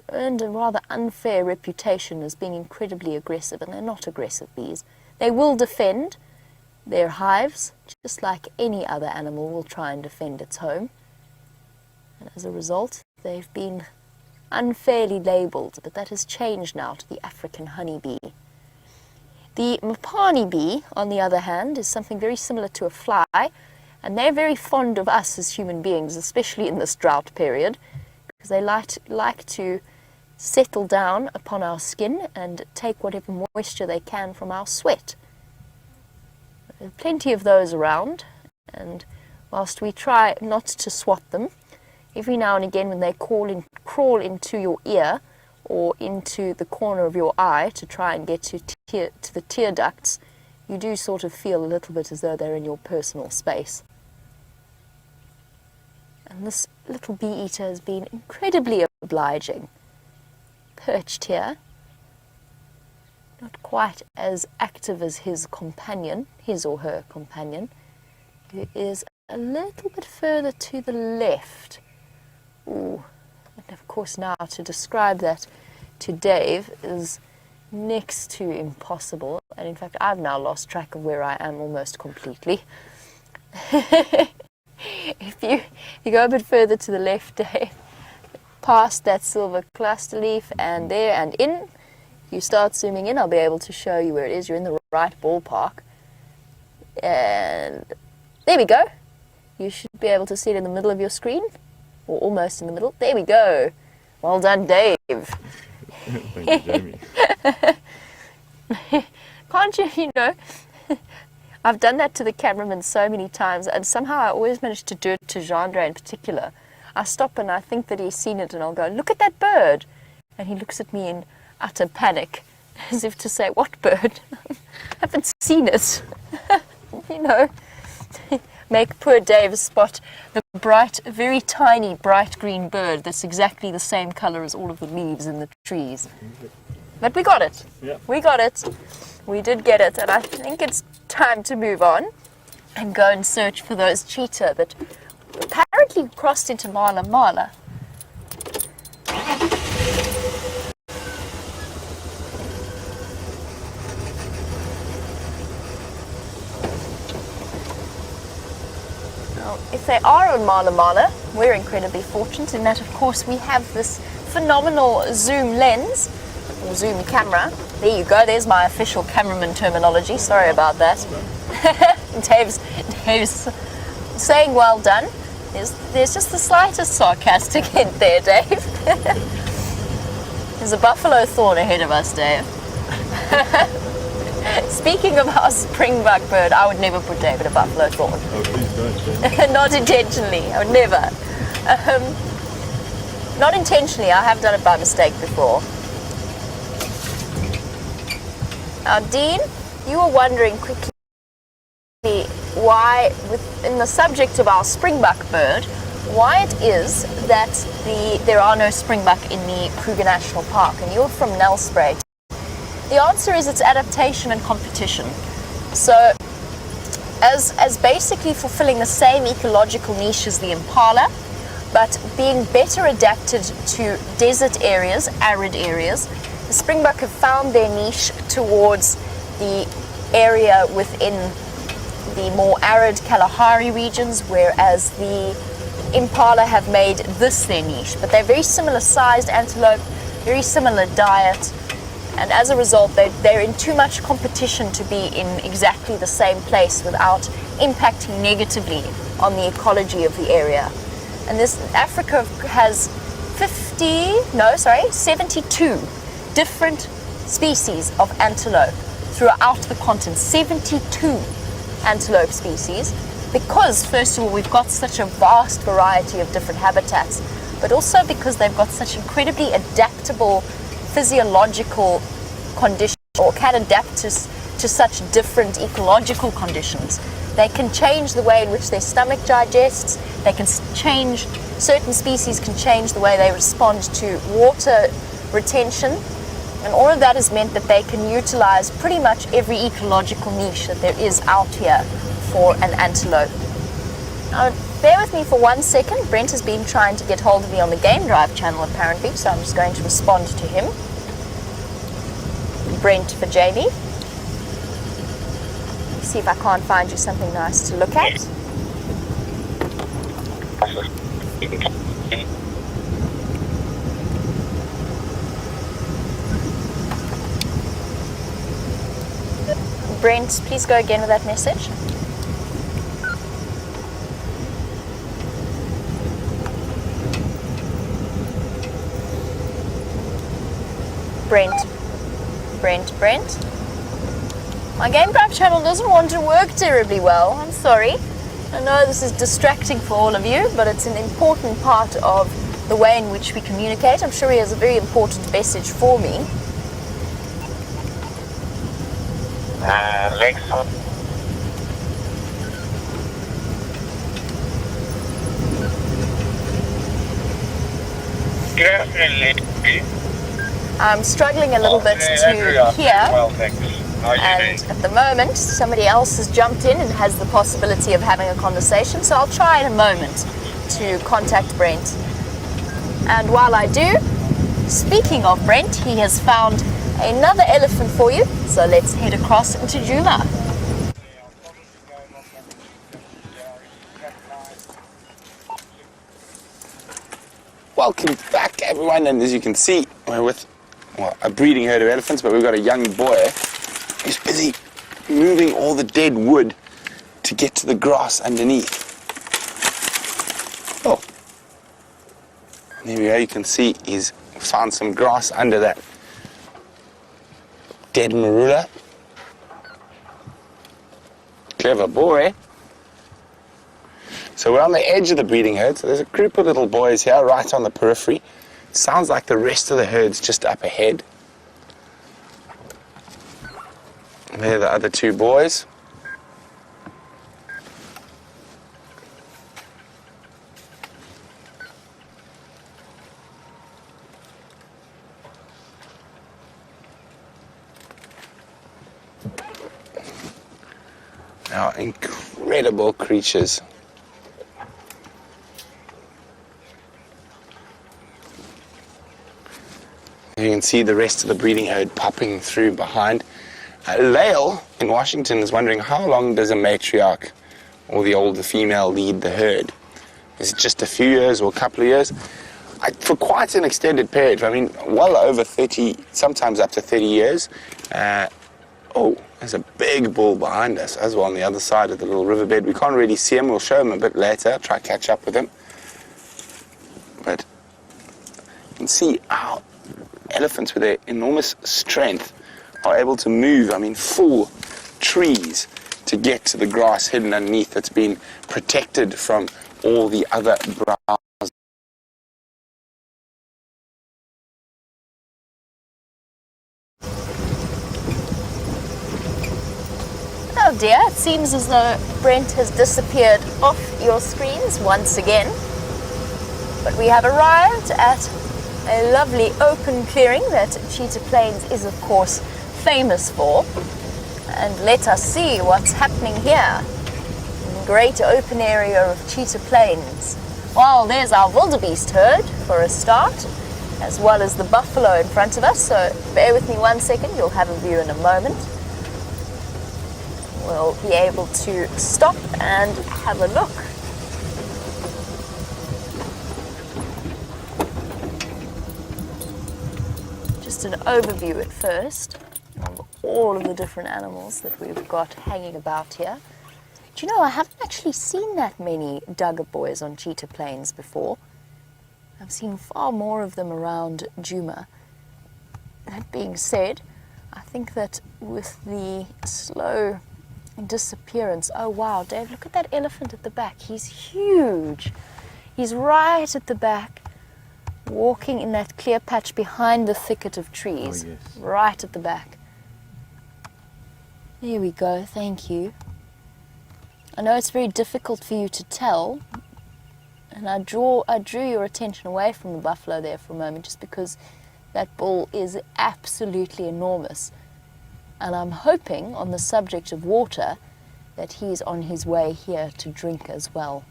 earned a rather unfair reputation as being incredibly aggressive, and they're not aggressive bees. They will defend their hives, just like any other animal will try and defend its home. And as a result, they've been unfairly labelled, but that has changed now to the African honeybee. The Mopani bee, on the other hand, is something very similar to a fly, and they're very fond of us as human beings, especially in this drought period, because they like to settle down upon our skin and take whatever moisture they can from our sweat. There are plenty of those around, and whilst we try not to swat them, every now and again when they crawl into your ear or into the corner of your eye to try and get to the tear ducts, you do sort of feel a little bit as though they're in your personal space. And this little bee eater has been incredibly obliging. Perched here, not quite as active as his companion, his or her companion, who is a little bit further to the left. Ooh, and of course now to describe that to Dave is next to impossible, and in fact I've now lost track of where I am almost completely. If you go a bit further to the left, Dave, past that silver cluster leaf and there and in, you start zooming in, I'll be able to show you where it is. You're in the right ballpark. And there we go. You should be able to see it in the middle of your screen, or almost in the middle. There we go. Well done, Dave. Thank you, Jamie. Can't you know, I've done that to the cameraman so many times, and somehow I always manage to do it to Jeandre in particular. I stop and I think that he's seen it, and I'll go, look at that bird. And he looks at me in utter panic, as if to say, what bird? I haven't seen it. You know, make poor Dave spot the bright, very tiny, bright green bird that's exactly the same color as all of the leaves in the trees. But we got it. Yeah. We got it. We did get it, and I think it's time to move on and go and search for those cheetah that apparently crossed into Mala Mala. Now, if they are on Mala Mala, we're incredibly fortunate in that, of course, we have this phenomenal zoom lens, or zoom camera. There you go, there's my official cameraman terminology, sorry about that. Dave's saying well done. There's just the slightest sarcastic hint there, Dave. There's a buffalo thorn ahead of us, Dave. Speaking of our springbuck bird, I would never put Dave in a buffalo thorn. Oh, please don't, Jamie. Not intentionally, I would never. Not intentionally, I have done it by mistake before. Now, Dean, you were wondering quickly why, within the subject of our springbuck bird, why it is that there are no springbuck in the Kruger National Park, and you're from Nelspruit. The answer is it's adaptation and competition. So, as basically fulfilling the same ecological niche as the impala, but being better adapted to desert areas, arid areas, the springbuck have found their niche towards the area within the more arid Kalahari regions, whereas the impala have made this their niche. But they're very similar sized antelope, very similar diet, and as a result they're in too much competition to be in exactly the same place without impacting negatively on the ecology of the area. And this Africa has 72 different species of antelope throughout the continent. 72. antelope species, because first of all we've got such a vast variety of different habitats, but also because they've got such incredibly adaptable physiological conditions, or can adapt to such different ecological conditions. They can change the way in which their stomach digests. They can change, certain species can change the way they respond to water retention, and all of that has meant that they can utilize pretty much every ecological niche that there is out here for an antelope. Now, bear with me for 1 second. Brent has been trying to get hold of me on the Game Drive channel apparently, so I'm just going to respond to him. Brent for Jamie. See if I can't find you something nice to look at. Brent, please go again with that message. Brent. My Game Drive channel doesn't want to work terribly well. I'm sorry. I know this is distracting for all of you, but it's an important part of the way in which we communicate. I'm sure he has a very important message for me. Alexa. Good afternoon, lady. I'm struggling a little bit to hear, Well, thanks. How are you and doing? at the moment somebody else has jumped in and has the possibility of having a conversation, so I'll try in a moment to contact Brent. And while I do, speaking of Brent, he has found another elephant for you, so let's head across into Djuma. Welcome back, everyone, and as you can see, we're with a breeding herd of elephants, but we've got a young boy who's busy moving all the dead wood to get to the grass underneath. Oh, there we go. You can see he's found some grass under that dead marula. Clever boy. So we're on the edge of the breeding herd, so there's a group of little boys here right on the periphery. Sounds like the rest of the herd's just up ahead. And there are the other two boys. Now, incredible creatures. You can see the rest of the breeding herd popping through behind. Lael in Washington is wondering, how long does a matriarch or the older female lead the herd? Is it just a few years or a couple of years? For quite an extended period, I mean, well over 30, sometimes up to 30 years. Oh, there's a big bull behind us as well on the other side of the little riverbed. We can't really see him. We'll show him a bit later, try to catch up with him. But you can see how elephants with their enormous strength are able to move, I mean, full trees to get to the grass hidden underneath that's been protected from all the other browse. Oh dear, it seems as though Brent has disappeared off your screens once again. But we have arrived at a lovely open clearing that Cheetah Plains is, of course, famous for. And let us see what's happening here in the great open area of Cheetah Plains. Well, there's our wildebeest herd for a start, as well as the buffalo in front of us. So bear with me 1 second, you'll have a view in a moment. We'll be able to stop and have a look. Just an overview at first of all of the different animals that we've got hanging about here. Do you know, I haven't actually seen that many duggar boys on Cheetah Plains before. I've seen far more of them around Djuma. That being said, I think that with the slow disappearance. Oh wow, Dave, look at that elephant at the back. He's huge. He's right at the back, walking in that clear patch behind the thicket of trees. Oh, yes. Right at the back. There we go, thank you. I know it's very difficult for you to tell, and I drew your attention away from the buffalo there for a moment just because that bull is absolutely enormous. And I'm hoping, on the subject of water, that he's on his way here to drink as well.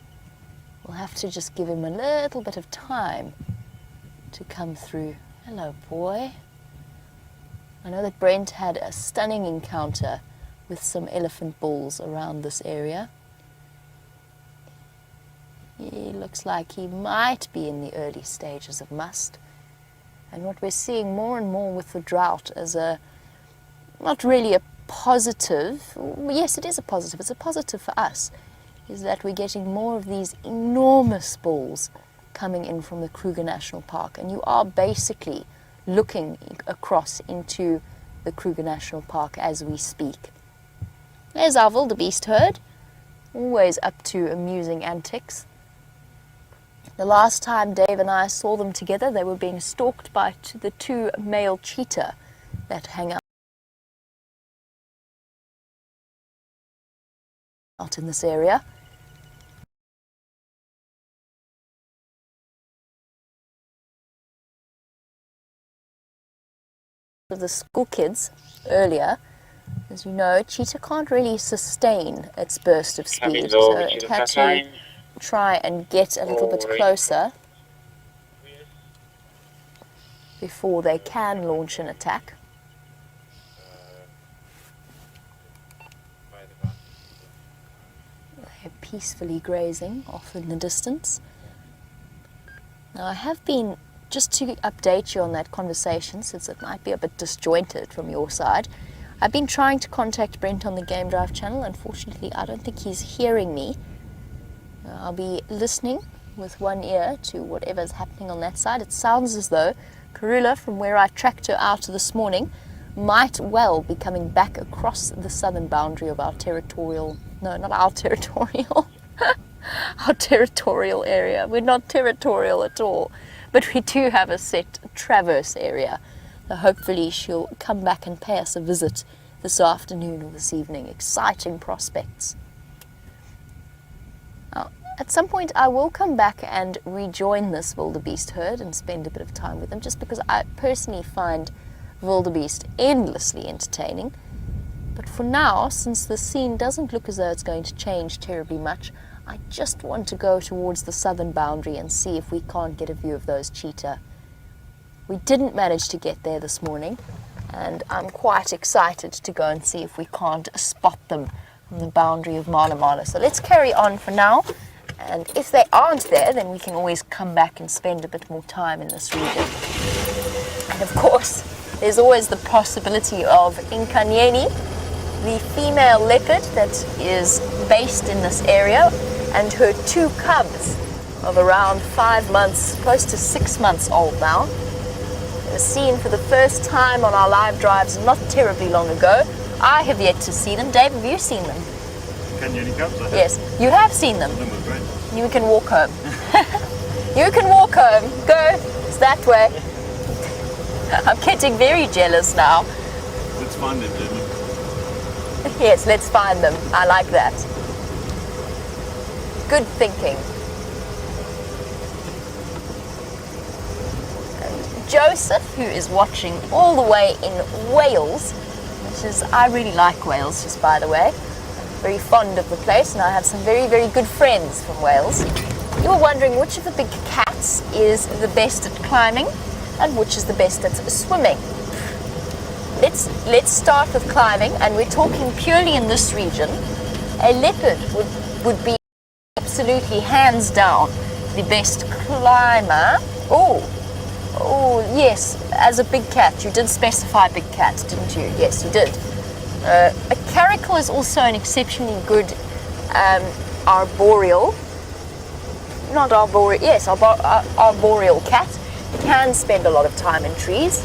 We'll have to just give him a little bit of time to come through. Hello, boy. I know that Brent had a stunning encounter with some elephant bulls around this area. He looks like he might be in the early stages of must. And what we're seeing more and more with the drought as not really a positive, yes it is a positive, it's a positive for us, is that we're getting more of these enormous bulls coming in from the Kruger National Park. And you are basically looking across into the Kruger National Park as we speak. There's our wildebeest herd, always up to amusing antics. The last time Dave and I saw them together, they were being stalked by the two male cheetah that hang out in this area. The school kids earlier, as you know, cheetah can't really sustain its burst of speed, so it had to try and get a little bit closer before they can launch an attack. They're peacefully grazing off in the distance. Now I have been, just to update you on that conversation, since it might be a bit disjointed from your side, I've been trying to contact Brent on the Game Drive channel. Unfortunately, I don't think he's hearing me. I'll be listening with one ear to whatever's happening on that side. It sounds as though Karula, from where I tracked her out this morning, might well be coming back across the southern boundary of our territorial, no, not our territorial, our territorial area. We're not territorial at all, but we do have a set traverse area. So hopefully she'll come back and pay us a visit this afternoon or this evening. Exciting prospects. Now, at some point I will come back and rejoin this wildebeest herd and spend a bit of time with them, just because I personally find wildebeest endlessly entertaining. But for now, since the scene doesn't look as though it's going to change terribly much, I just want to go towards the southern boundary and see if we can't get a view of those cheetah. We didn't manage to get there this morning, and I'm quite excited to go and see if we can't spot them from the boundary of Mana Mana. So let's carry on for now, and if they aren't there, then we can always come back and spend a bit more time in this region. And of course, there's always the possibility of Inkanyeni, the female leopard that is based in this area, and her two cubs of around 5 months, close to 6 months old now. They were seen for the first time on our live drives not terribly long ago. I have yet to see them. Dave, have you seen them? Canyon cubs, I have. Yes, you have seen them. Them were great. You can walk home. You can walk home. Go. It's that way. I'm getting very jealous now. Let's find them, Djuma. Yes, let's find them. I like that. Good thinking. And Joseph, who is watching all the way in Wales, which is, I really like Wales, just by the way. I'm very fond of the place, and I have some very, very good friends from Wales. You were wondering which of the big cats is the best at climbing and which is the best at swimming. Let's start with climbing, and we're talking purely in this region. A leopard would be absolutely hands down the best climber. Oh yes, as a big cat. You did specify big cat, didn't you? Yes, you did. A caracal is also an exceptionally good arboreal. Not arboreal, yes, arboreal cat. Can spend a lot of time in trees.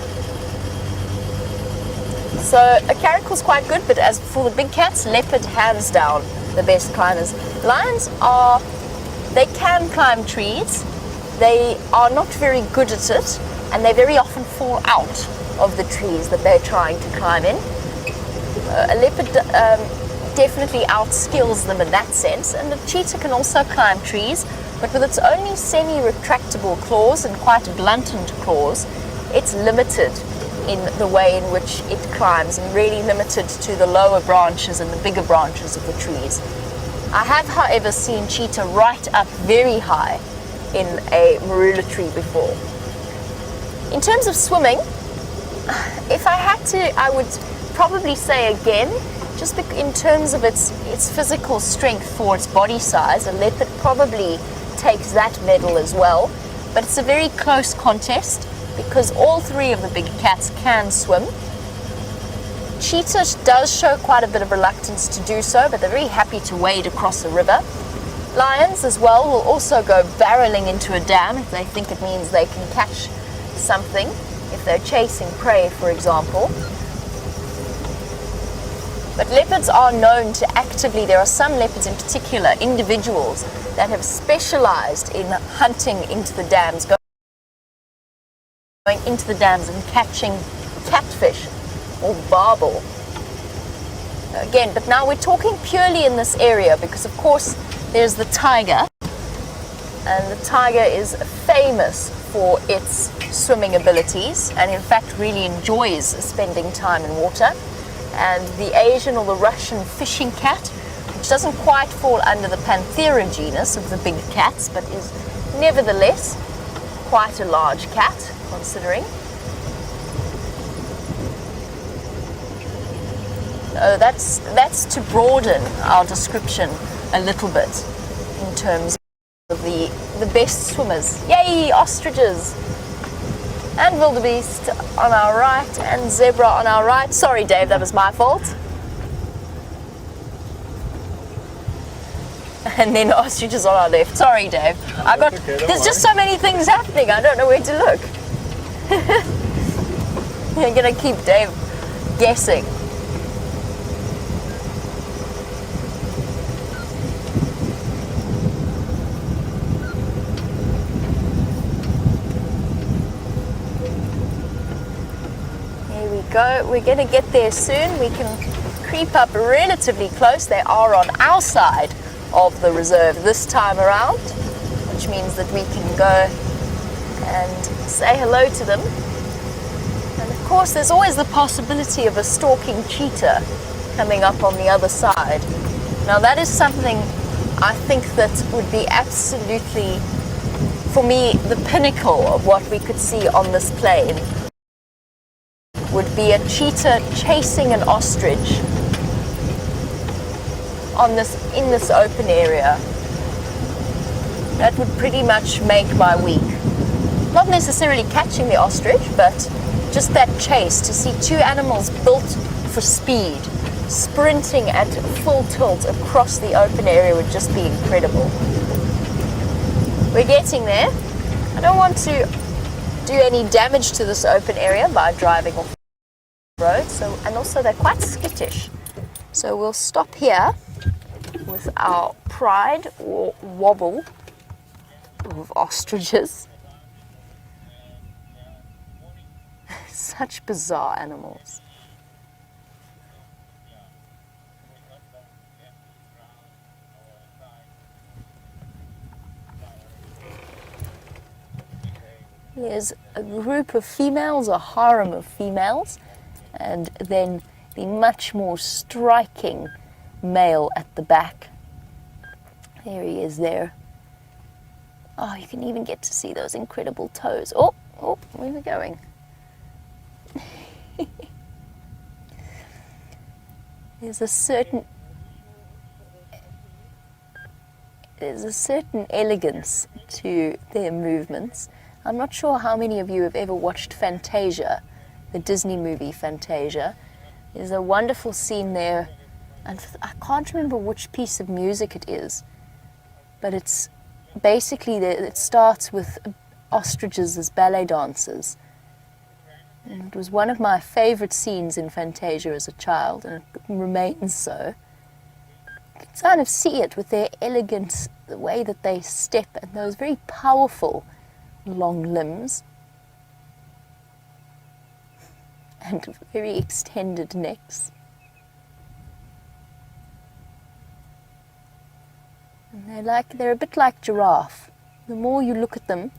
So a caracal's quite good, but as for the big cats, leopard hands down the best climbers. Lions they can climb trees. They are not very good at it, and they very often fall out of the trees that they're trying to climb in. A leopard definitely outskills them in that sense, and a cheetah can also climb trees, but with its only semi-retractable claws and quite blunted claws, it's limited in the way in which it climbs, and really limited to the lower branches and the bigger branches of the trees. I have, however, seen cheetah right up very high in a marula tree before. In terms of swimming, if I had to, I would probably say again, just in terms of its physical strength for its body size, a leopard probably takes that medal as well. But it's a very close contest because all three of the big cats can swim. Cheetah does show quite a bit of reluctance to do so, but they're very happy to wade across a river. Lions as well will also go barreling into a dam if they think it means they can catch something, if they're chasing prey, for example. But leopards are known to actively, there are some leopards in particular, individuals that have specialized in hunting into the dams, going into the dams and catching catfish or barbel. Again, but now we're talking purely in this area because of course there's the tiger, and the tiger is famous for its swimming abilities and in fact really enjoys spending time in water. And the Asian or the Russian fishing cat, which doesn't quite fall under the Panthera genus of the big cats, but is nevertheless quite a large cat, considering. That's to broaden our description a little bit in terms of the best swimmers. Yay, ostriches! And wildebeest on our right, and zebra on our right. Sorry, Dave, that was my fault. And then ostriches on our left. Sorry, Dave. There's just so many things happening. I don't know where to look. You're gonna keep Dave guessing. We're going to get there soon. We can creep up relatively close. They are on our side of the reserve this time around, which means that we can go and say hello to them. And of course there's always the possibility of a stalking cheetah coming up on the other side. Now that is something I think that would be absolutely, for me, the pinnacle of what we could see on this plain. Would be a cheetah chasing an ostrich in this open area. That would pretty much make my week. Not necessarily catching the ostrich, but just that chase, to see two animals built for speed, sprinting at full tilt across the open area would just be incredible. We're getting there. I don't want to do any damage to this open area by driving off road, and also they're quite skittish, so we'll stop here with our pride or wobble of ostriches. Such bizarre animals. There's a group of females, a harem of females, and then the much more striking male at the back. There he is there. Oh, you can even get to see those incredible toes. Oh, where are we going? There's a certain elegance to their movements. I'm not sure how many of you have ever watched Fantasia, the Disney movie Fantasia. There's a wonderful scene there, and I can't remember which piece of music it is, but it's basically, it starts with ostriches as ballet dancers, And it was one of my favorite scenes in Fantasia as a child, and it remains so. You can kind of see it with their elegance, the way that they step, and those very powerful long limbs and very extended necks. And they're a bit like giraffe. The more you look at them,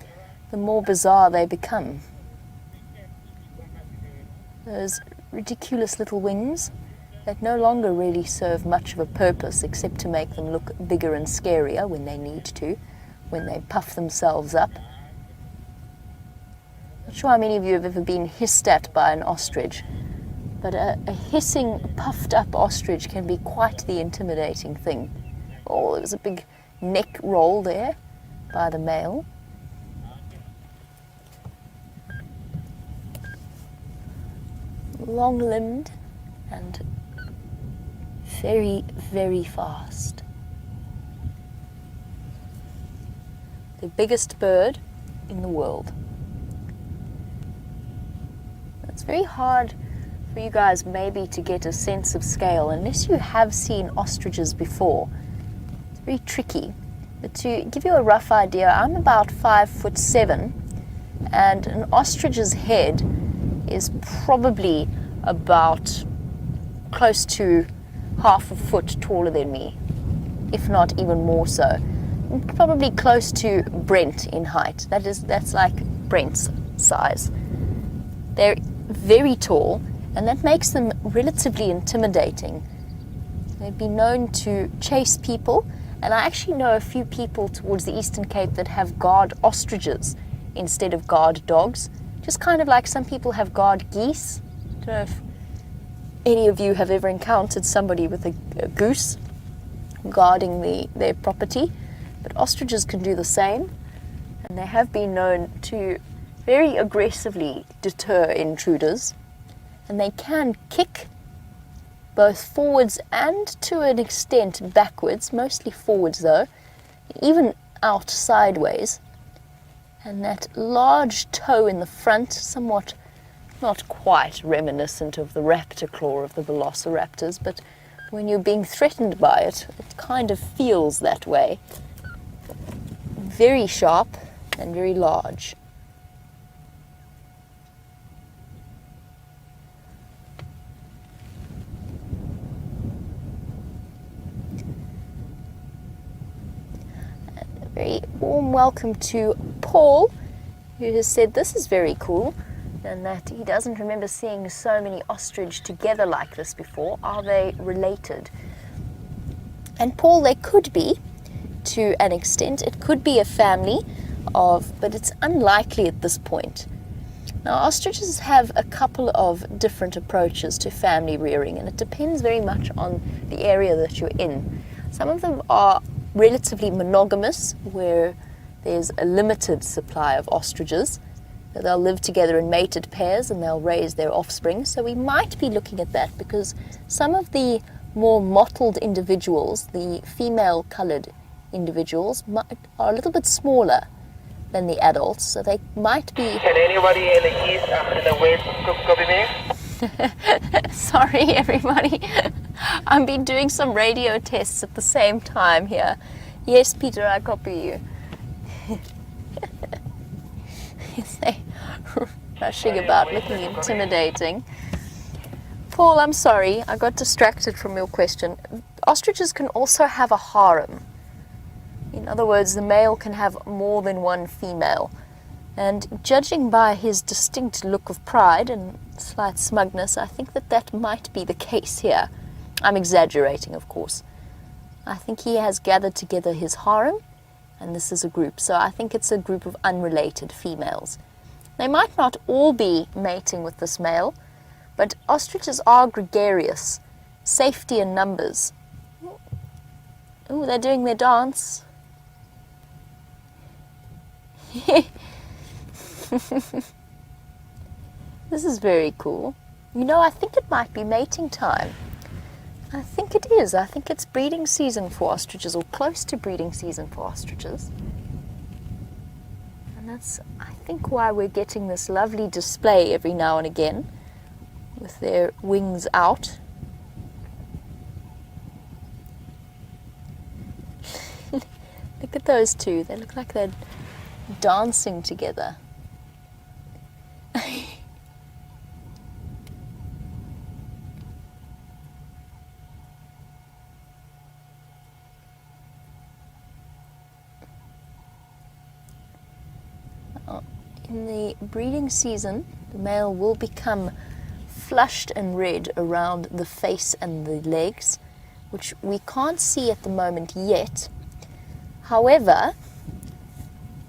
the more bizarre they become. Those ridiculous little wings that no longer really serve much of a purpose except to make them look bigger and scarier when they need to, when they puff themselves up. Not sure how many of you have ever been hissed at by an ostrich, but a hissing, puffed up ostrich can be quite the intimidating thing. Oh, there was a big neck roll there by the male. Long-limbed and very, very fast. The biggest bird in the world. It's very hard for you guys maybe to get a sense of scale unless you have seen ostriches before. It's very tricky. But to give you a rough idea, I'm about 5'7", and an ostrich's head is probably about close to half a foot taller than me, if not even more so. Probably close to Brent in height. That's like Brent's size. They're very tall, and that makes them relatively intimidating. They've been known to chase people, and I actually know a few people towards the Eastern Cape that have guard ostriches instead of guard dogs. Just kind of like some people have guard geese. I don't know if any of you have ever encountered somebody with a goose guarding their property, but ostriches can do the same, and they have been known to very aggressively deter intruders, and they can kick both forwards and to an extent backwards, mostly forwards though, even out sideways. And that large toe in the front, somewhat not quite reminiscent of the raptor claw of the velociraptors, but when you're being threatened by it, it kind of feels that way. Very sharp and very large. A very warm welcome to Paul, who has said this is very cool, and that he doesn't remember seeing so many ostrich together like this before. Are they related? And Paul, they could be, to an extent. It could be a family but it's unlikely at this point. Now, ostriches have a couple of different approaches to family rearing, and it depends very much on the area that you're in. Some of them are relatively monogamous, where there's a limited supply of ostriches. They'll live together in mated pairs and they'll raise their offspring. So we might be looking at that because some of the more mottled individuals, the female-coloured individuals, are a little bit smaller than the adults, so they might be... Can anybody in the east and the west copy me? Sorry, everybody. I've been doing some radio tests at the same time here. Yes, Peter, I copy you. They're rushing about, looking intimidating. Paul, I'm sorry, I got distracted from your question. Ostriches can also have a harem. In other words, the male can have more than one female. And judging by his distinct look of pride and slight smugness, I think that might be the case here. I'm exaggerating, of course. I think he has gathered together his harem, and this is a group. So I think it's a group of unrelated females. They might not all be mating with this male, but ostriches are gregarious. Safety in numbers. Oh, they're doing their dance. This is very cool. You know, I think it might be mating time. I think it is. I think it's breeding season for ostriches, or close to breeding season for ostriches. And That's, I think, why we're getting this lovely display every now and again with their wings out. Look at those two. They look like they're dancing together. In the breeding season, the male will become flushed and red around the face and the legs, which we can't see at the moment yet. However,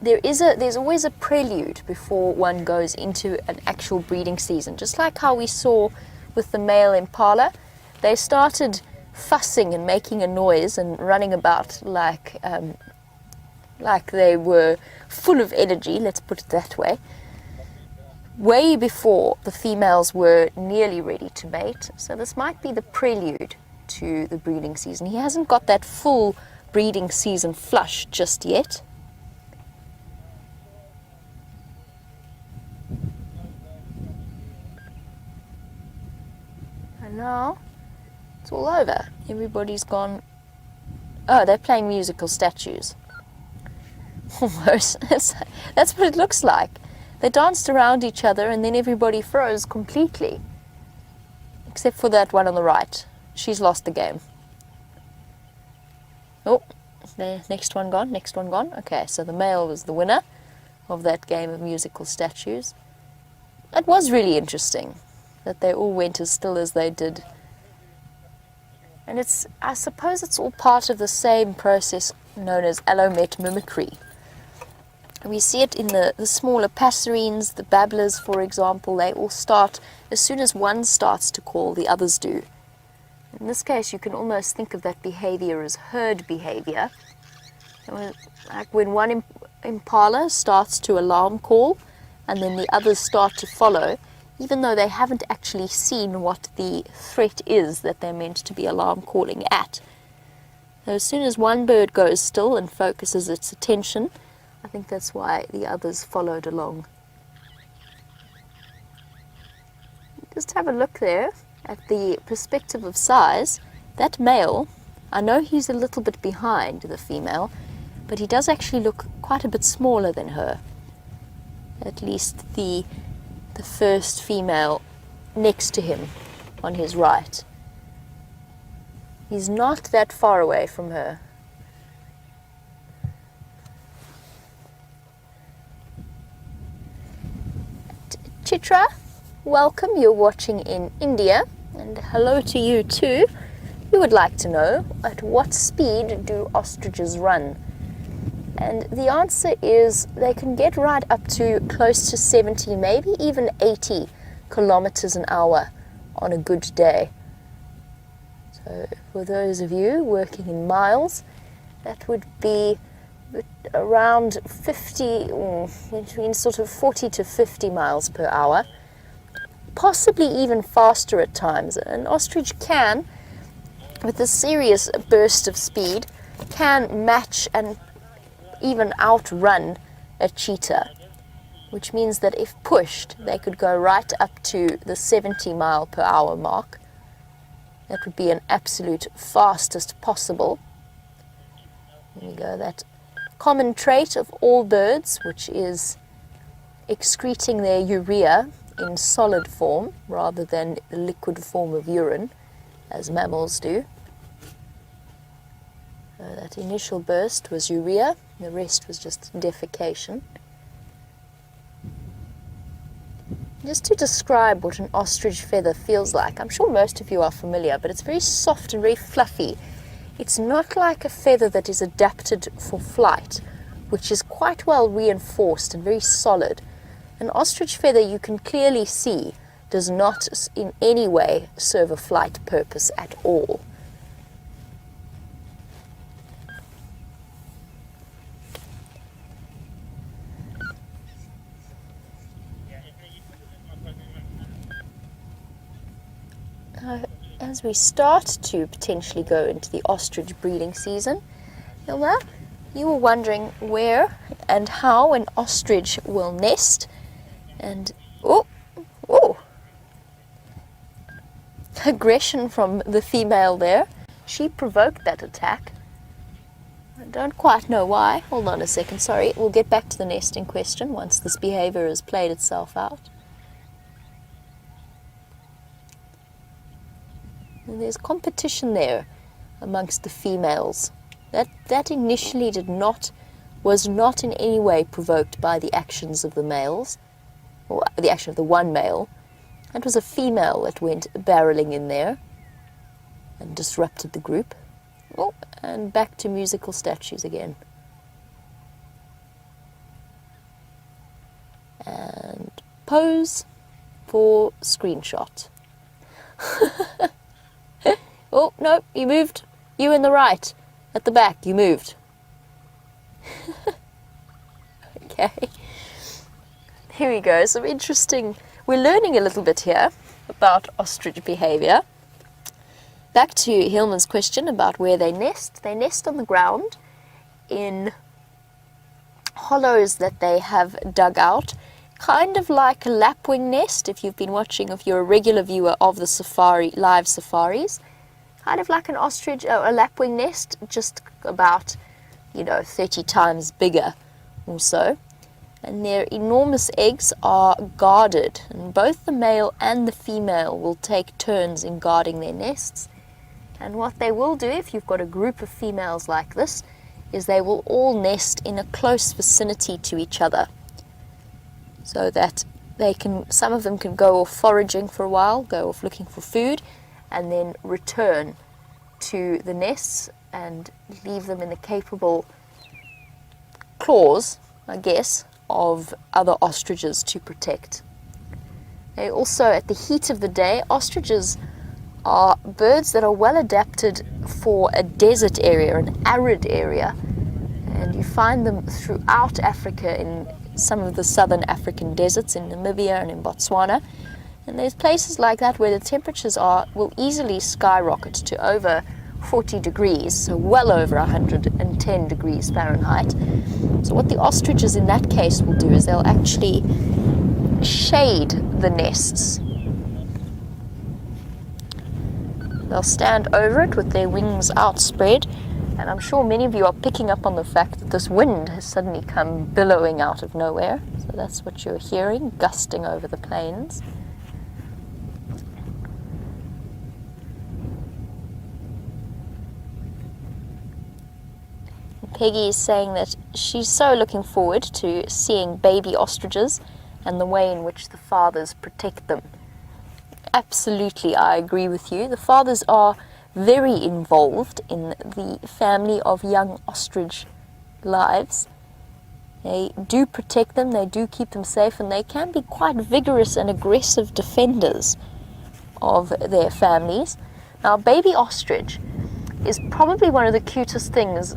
there's always a prelude before one goes into an actual breeding season. Just like how we saw with the male impala, they started fussing and making a noise and running about like they were full of energy, let's put it that way before the females were nearly ready to mate. So this might be the prelude to the breeding season. He hasn't got that full breeding season flush just yet. And now it's all over. Everybody's gone. Oh, they're playing musical statues. Almost. That's what it looks like. They danced around each other and then everybody froze completely. Except for that one on the right. She's lost the game. Oh, the next one gone, next one gone. Okay, so the male was the winner of that game of musical statues. It was really interesting that they all went as still as they did. And I suppose it's all part of the same process known as allomet mimicry. We see it in the smaller passerines, the babblers, for example. They all start, as soon as one starts to call, the others do. In this case, you can almost think of that behavior as herd behavior. Like when one impala starts to alarm call, and then the others start to follow, even though they haven't actually seen what the threat is that they're meant to be alarm calling at. So as soon as one bird goes still and focuses its attention, I think that's why the others followed along. Just have a look there at the perspective of size. That male, I know he's a little bit behind the female, but he does actually look quite a bit smaller than her. At least the first female next to him on his right. He's not that far away from her. Chitra, welcome. You're watching in India, and hello to you too. You would like to know, at what speed do ostriches run? And the answer is they can get right up to close to 70, maybe even 80 kilometers an hour on a good day. So for those of you working in miles, that would be around 50, between sort of 40 to 50 miles per hour, possibly even faster at times. An ostrich can, with a serious burst of speed, can match and even outrun a cheetah, which means that if pushed, they could go right up to the 70 mile per hour mark. That would be an absolute fastest possible. There you go, that common trait of all birds, which is excreting their urea in solid form rather than the liquid form of urine, as mammals do. That initial burst was urea, the rest was just defecation. Just to describe what an ostrich feather feels like, I'm sure most of you are familiar, but it's very soft and very fluffy. It's not like a feather that is adapted for flight, which is quite well reinforced and very solid. An ostrich feather, you can clearly see, does not in any way serve a flight purpose at all. As we start to potentially go into the ostrich breeding season, Ilma, you were wondering where and how an ostrich will nest. And aggression from the female there. She provoked that attack. I don't quite know why. Hold on a second, sorry. We'll get back to the nest in question once this behavior has played itself out. And there's competition there amongst the females. That initially was not in any way provoked by the actions of the males, or the action of the one male. It was a female that went barreling in there and disrupted the group. Oh, and back to musical statues again. And pose for screenshot. Oh, no, you moved. You in the right. At the back, you moved. Okay. Here we go. Some interesting... We're learning a little bit here about ostrich behavior. Back to Hillman's question about where they nest. They nest on the ground in hollows that they have dug out, kind of like a lapwing nest, if you've been watching, if you're a regular viewer of the live safaris. Kind of like an ostrich, a lapwing nest, just about, 30 times bigger or so. And their enormous eggs are guarded, and both the male and the female will take turns in guarding their nests. And what they will do, if you've got a group of females like this, is they will all nest in a close vicinity to each other, so that some of them can go off foraging for a while, go off looking for food, and then return to the nests and leave them in the capable claws, I guess, of other ostriches to protect. They also, at the heat of the day, ostriches are birds that are well adapted for a desert area, an arid area, and you find them throughout Africa in some of the southern African deserts, in Namibia and in Botswana. And there's places like that where the temperatures will easily skyrocket to over 40 degrees, so well over 110 degrees Fahrenheit. So what the ostriches in that case will do is they'll actually shade the nests. They'll stand over it with their wings outspread, and I'm sure many of you are picking up on the fact that this wind has suddenly come billowing out of nowhere. So that's what you're hearing, gusting over the plains. Peggy is saying that she's so looking forward to seeing baby ostriches and the way in which the fathers protect them. Absolutely, I agree with you. The fathers are very involved in the family of young ostrich lives. They do protect them, they do keep them safe, and they can be quite vigorous and aggressive defenders of their families. Now, baby ostrich is probably one of the cutest things,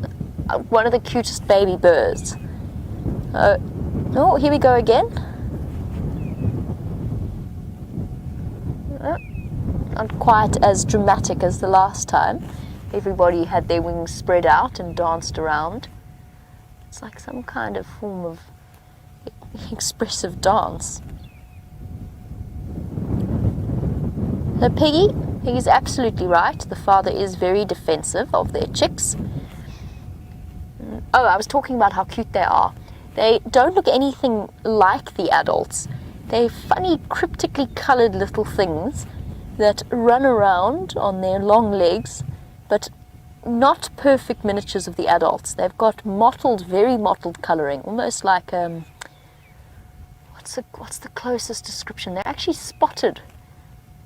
one of the cutest baby birds. Oh, here we go again. Not quite as dramatic as the last time. Everybody had their wings spread out and danced around. It's like some kind of form of expressive dance. So Peggy's absolutely right. The father is very defensive of their chicks. Oh, I was talking about how cute they are. They don't look anything like the adults. They're funny, cryptically colored little things that run around on their long legs, but not perfect miniatures of the adults. They've got very mottled coloring, almost like, what's the closest description? They're actually spotted,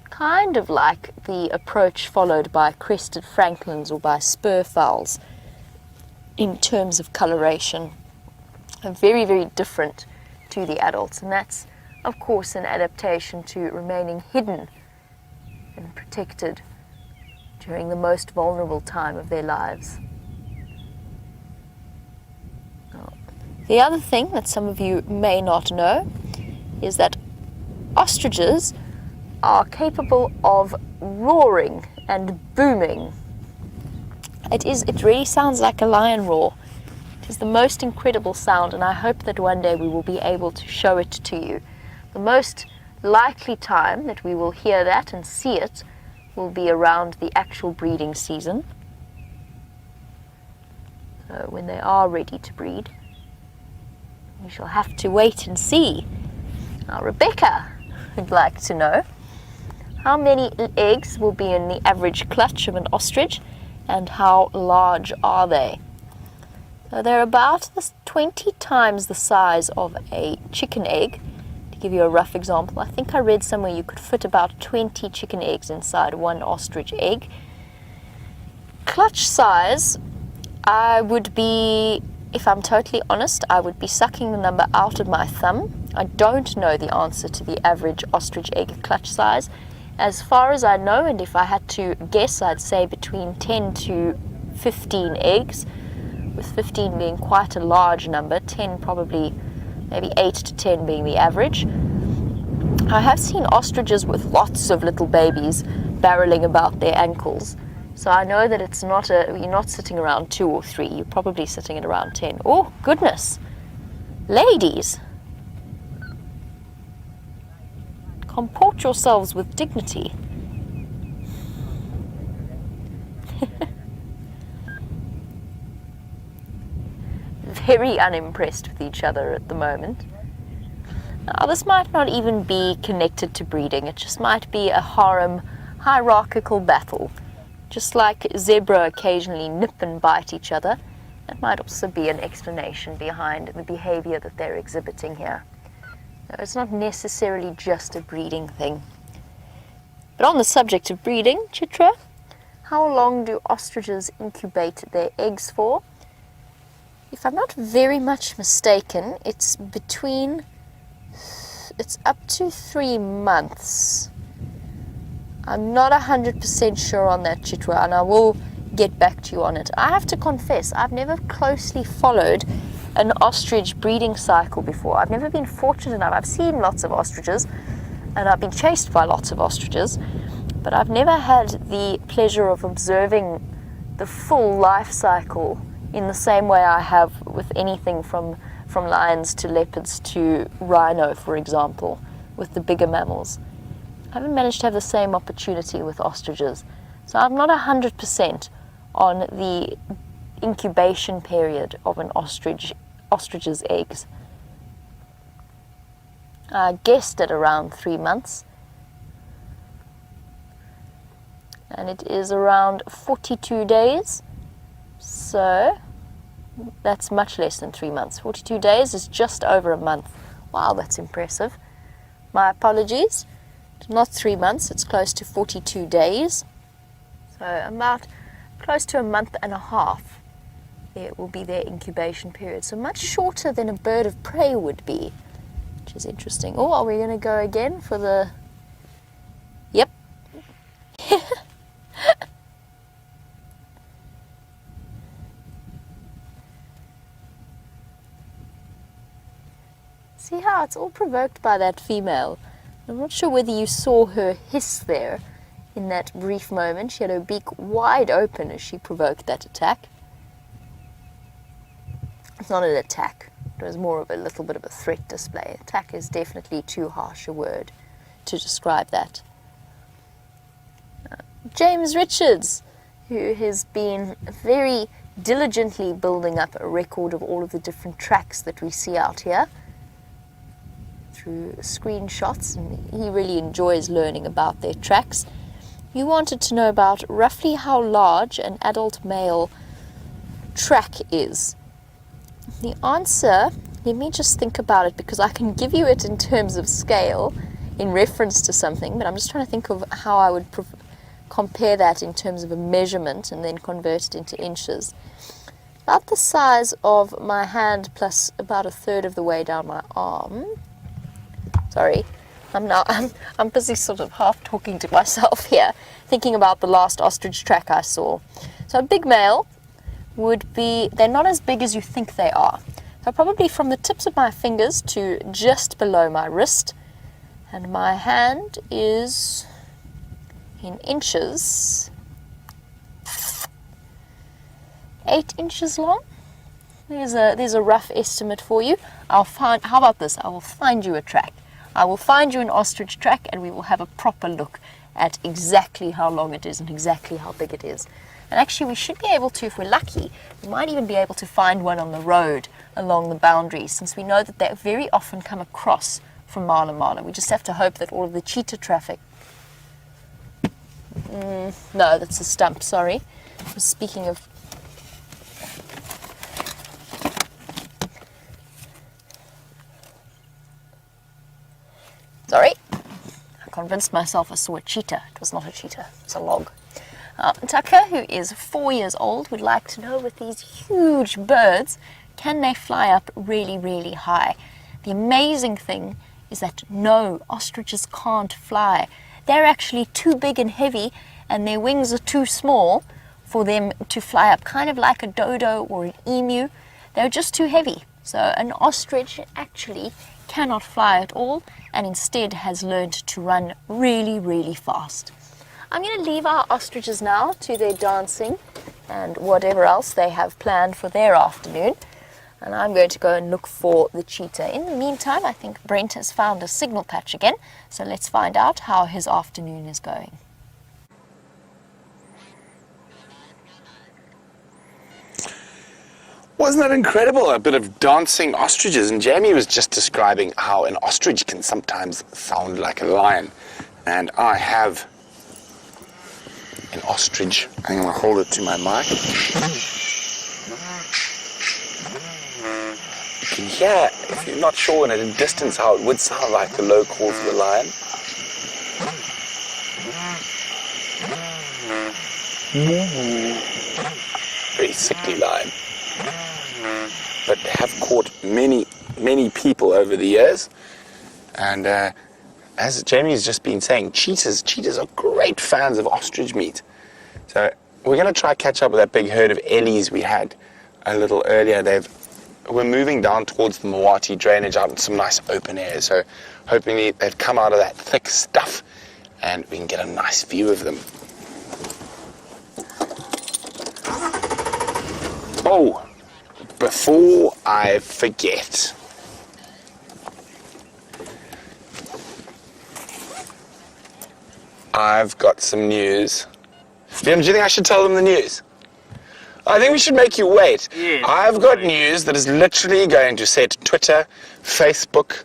kind of like the approach followed by crested francolins or by spurfowls in terms of coloration. Very, very different to the adults, and that's, of course, an adaptation to remaining hidden and protected during the most vulnerable time of their lives. The other thing that some of you may not know is that ostriches are capable of roaring and booming. It really sounds like a lion roar, It is the most incredible sound, and I hope that one day we will be able to show it to you. The most likely time that we will hear that and see it will be around the actual breeding season. So when they are ready to breed, we shall have to wait and see. Now, Rebecca would like to know how many eggs will be in the average clutch of an ostrich, and how large are they? So they're about 20 times the size of a chicken egg. To give you a rough example, I think I read somewhere you could fit about 20 chicken eggs inside one ostrich egg. Clutch size, I would be, if I'm totally honest, I would be sucking the number out of my thumb. I don't know the answer to the average ostrich egg clutch size. As far as I know, and if I had to guess, I'd say between 10 to 15 eggs, with 15 being quite a large number, 10 probably, maybe 8 to 10 being the average. I have seen ostriches with lots of little babies barreling about their ankles, so I know that it's not you're not sitting around 2 or 3, you're probably sitting at around 10. Oh, goodness! Ladies! Comport yourselves with dignity. Very unimpressed with each other at the moment. Now, this might not even be connected to breeding. It just might be a harem hierarchical battle. Just like zebra occasionally nip and bite each other, that might also be an explanation behind the behavior that they're exhibiting here. No, it's not necessarily just a breeding thing. But on the subject of breeding, Chitra, how long do ostriches incubate their eggs for? If I'm not very much mistaken, it's up to 3 months. I'm not 100% sure on that, Chitra, and I will get back to you on it. I have to confess, I've never closely followed an ostrich breeding cycle before. I've never been fortunate enough. I've seen lots of ostriches, and I've been chased by lots of ostriches, but I've never had the pleasure of observing the full life cycle in the same way I have with anything from lions to leopards to rhino, for example, with the bigger mammals. I haven't managed to have the same opportunity with ostriches. So I'm not 100% on the incubation period of an ostrich's eggs. I guessed at around 3 months. And it is around 42 days. So that's much less than 3 months. 42 days is just over a month. Wow, that's impressive. My apologies. It's not 3 months, it's close to 42 days. So about close to a month and a half. It will be their incubation period. So much shorter than a bird of prey would be, which is interesting. Oh, are we going to go again for the... Yep. See how it's all provoked by that female. I'm not sure whether you saw her hiss there in that brief moment. She had her beak wide open as she provoked that attack. It's not an attack. It was more of a little bit of a threat display. Attack is definitely too harsh a word to describe that. James Richards, who has been very diligently building up a record of all of the different tracks that we see out here through screenshots, and he really enjoys learning about their tracks. You wanted to know about roughly how large an adult male track is. The answer, let me just think about it, because I can give you it in terms of scale in reference to something, but I'm just trying to think of how I would compare that in terms of a measurement and then convert it into inches. About the size of my hand plus about a third of the way down my arm. Sorry, I'm busy sort of half talking to myself here, thinking about the last ostrich track I saw. So a big male would be, they're not as big as you think they are. So probably from the tips of my fingers to just below my wrist, and my hand is in inches, 8 inches long. There's a rough estimate for you. How about this? I will find you a track. I will find you an ostrich track, and we will have a proper look at exactly how long it is and exactly how big it is. And actually, we should be able to, if we're lucky, we might even be able to find one on the road along the boundaries, since we know that they very often come across from mile and mile. We just have to hope that all of the cheetah traffic... no, that's a stump, sorry. I was speaking of... Sorry. I convinced myself I saw a cheetah. It was not a cheetah, it's a log. Tucker, who is 4 years old, would like to know, with these huge birds, can they fly up really, really high? The amazing thing is that no, ostriches can't fly. They're actually too big and heavy, and their wings are too small for them to fly up, kind of like a dodo or an emu. They're just too heavy. So an ostrich actually cannot fly at all, and instead has learned to run really, really fast. I'm going to leave our ostriches now to their dancing and whatever else they have planned for their afternoon. And I'm going to go and look for the cheetah. In the meantime, I think Brent has found a signal patch again. So let's find out how his afternoon is going. Wasn't that incredible? A bit of dancing ostriches. And Jamie was just describing how an ostrich can sometimes sound like a lion. And I have an ostrich. I'm going to hold it to my mic. You can hear, if you're not sure at a distance, how it would sound like the low calls of a lion. Very sickly lion. But they have caught many, many people over the years. And as Jamie's just been saying, cheetahs are great fans of ostrich meat. So we're going to try catch up with that big herd of ellies we had a little earlier. We're moving down towards the Mawati drainage out in some nice open air. So hoping they've come out of that thick stuff and we can get a nice view of them. Oh, before I forget, I've got some news. Liam, do you think I should tell them the news? I think we should make you wait. Yes, I've got news that is literally going to set Twitter, Facebook,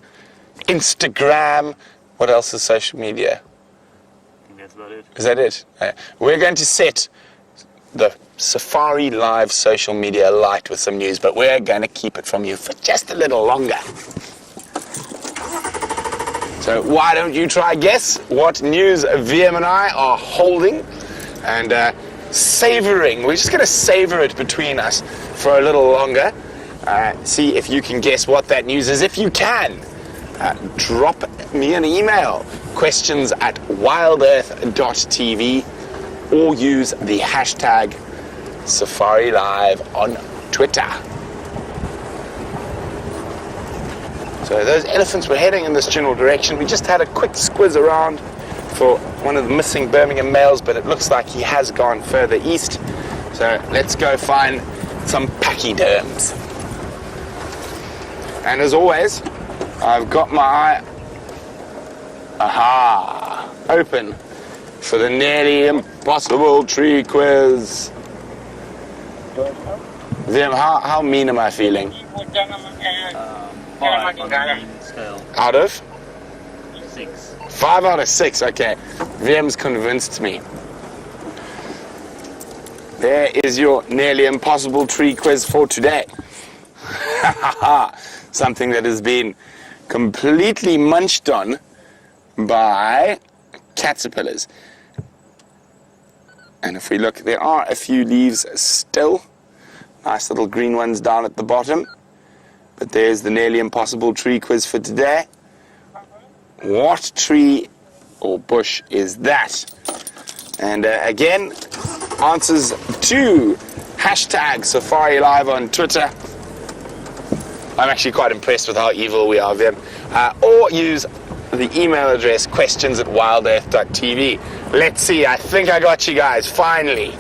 Instagram, what else is social media? That's about it. Is that it? We're going to set the Safari Live social media alight with some news, but we're going to keep it from you for just a little longer. So why don't you try guess what news VM and I are holding and savoring. We're just going to savor it between us for a little longer. See if you can guess what that news is. If you can, drop me an email, questions@wildearth.tv, or use the hashtag Safari Live on Twitter. So those elephants were heading in this general direction. We just had a quick squiz around for one of the missing Birmingham males, but it looks like he has gone further east. So let's go find some pachyderms. And as always, I've got my eye open for the nearly impossible tree quiz. Vim, how mean am I feeling? 5 on the scale. Out of? 6. 5 out of 6, okay. Vim's convinced me. There is your nearly impossible tree quiz for today. Something that has been completely munched on by caterpillars. And if we look, there are a few leaves still. Nice little green ones down at the bottom. But there's the nearly impossible tree quiz for today. What tree or bush is that? And again, answers to hashtag Safari Live on Twitter. I'm actually quite impressed with how evil we are, Vim. Or use the email address questions@wildearth.tv. Let's see, I think I got you guys, finally.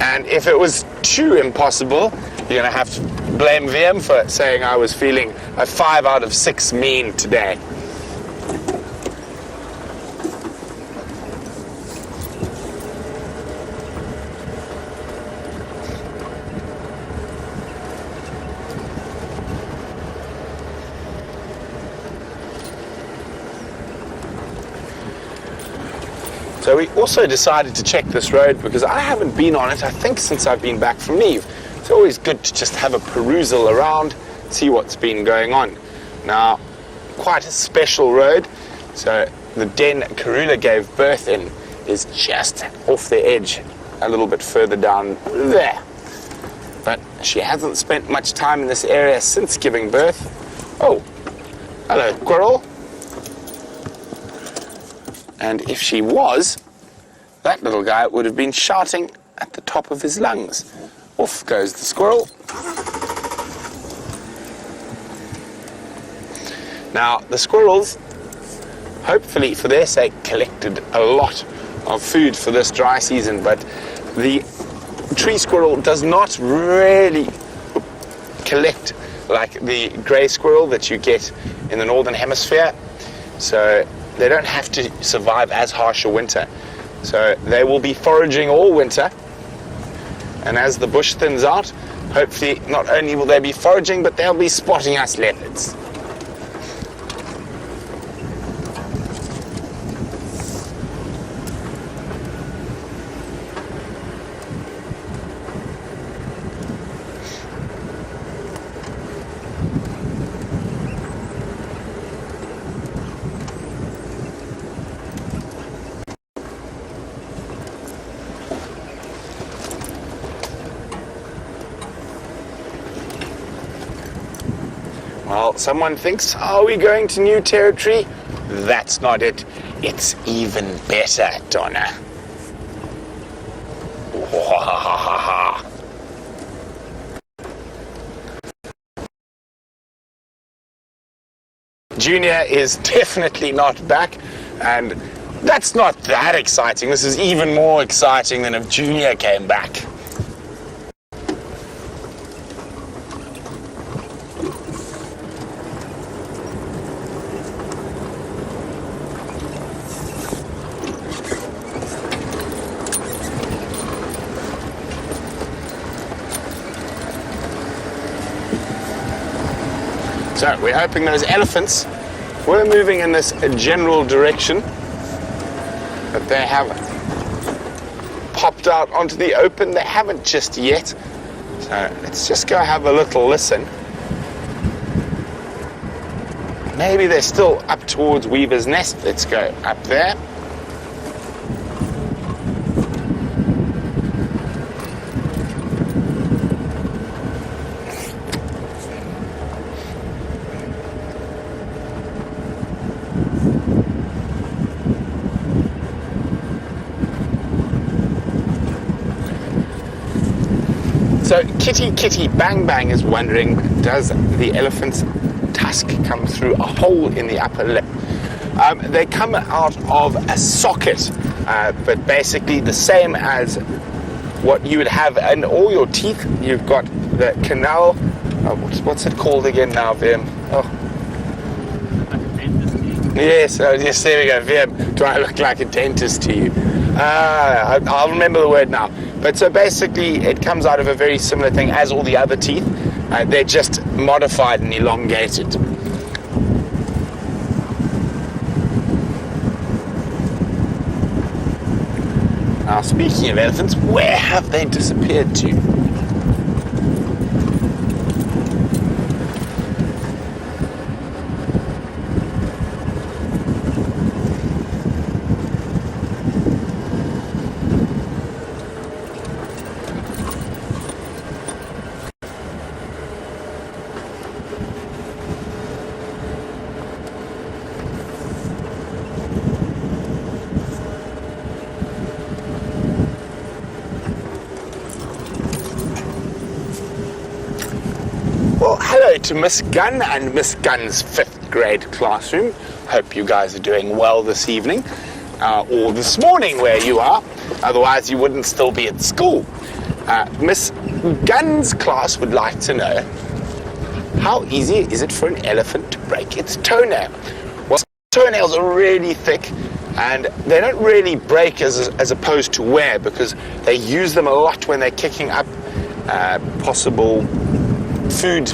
And if it was too impossible, you're going to have to blame VM for saying I was feeling a 5 out of 6 mean today. So we also decided to check this road because I haven't been on it, I think, since I've been back from leave. It's always good to just have a perusal around, see what's been going on. Now, quite a special road. So the den Karula gave birth in is just off the edge, a little bit further down there. But she hasn't spent much time in this area since giving birth. Oh, hello, squirrel. And if she was, that little guy would have been shouting at the top of his lungs. Off goes the squirrel. Now, the squirrels, hopefully for their sake, collected a lot of food for this dry season, but the tree squirrel does not really collect like the grey squirrel that you get in the northern hemisphere. So they don't have to survive as harsh a winter. So they will be foraging all winter. And as the bush thins out, hopefully not only will they be foraging, but they'll be spotting us leopards. Well, someone thinks, are we going to new territory? That's not it. It's even better, Donna. Junior is definitely not back, and that's not that exciting. This is even more exciting than if Junior came back. So we're hoping those elephants were moving in this general direction, but they haven't popped out onto the open. They haven't just yet. So let's just go have a little listen. Maybe they're still up towards Weaver's Nest. Let's go up there. So Kitty Bang Bang is wondering, does the elephant's tusk come through a hole in the upper lip? They come out of a socket, but basically the same as what you would have in all your teeth. You've got the canal, what's it called again now, Vim? Oh. Yes, yes, there we go, Vim. Do I look like a dentist to you? I'll remember the word now. But so basically it comes out of a very similar thing as all the other teeth. They're just modified and elongated. Now, speaking of elephants, where have they disappeared to? Well, hello to Miss Gunn and Miss Gunn's 5th grade classroom. Hope you guys are doing well this evening, or this morning where you are. Otherwise, you wouldn't still be at school. Miss guns class would like to know, how easy is it for an elephant to break its toenail? Well, toenails are really thick and they don't really break as opposed to wear, because they use them a lot when they're kicking up possible food,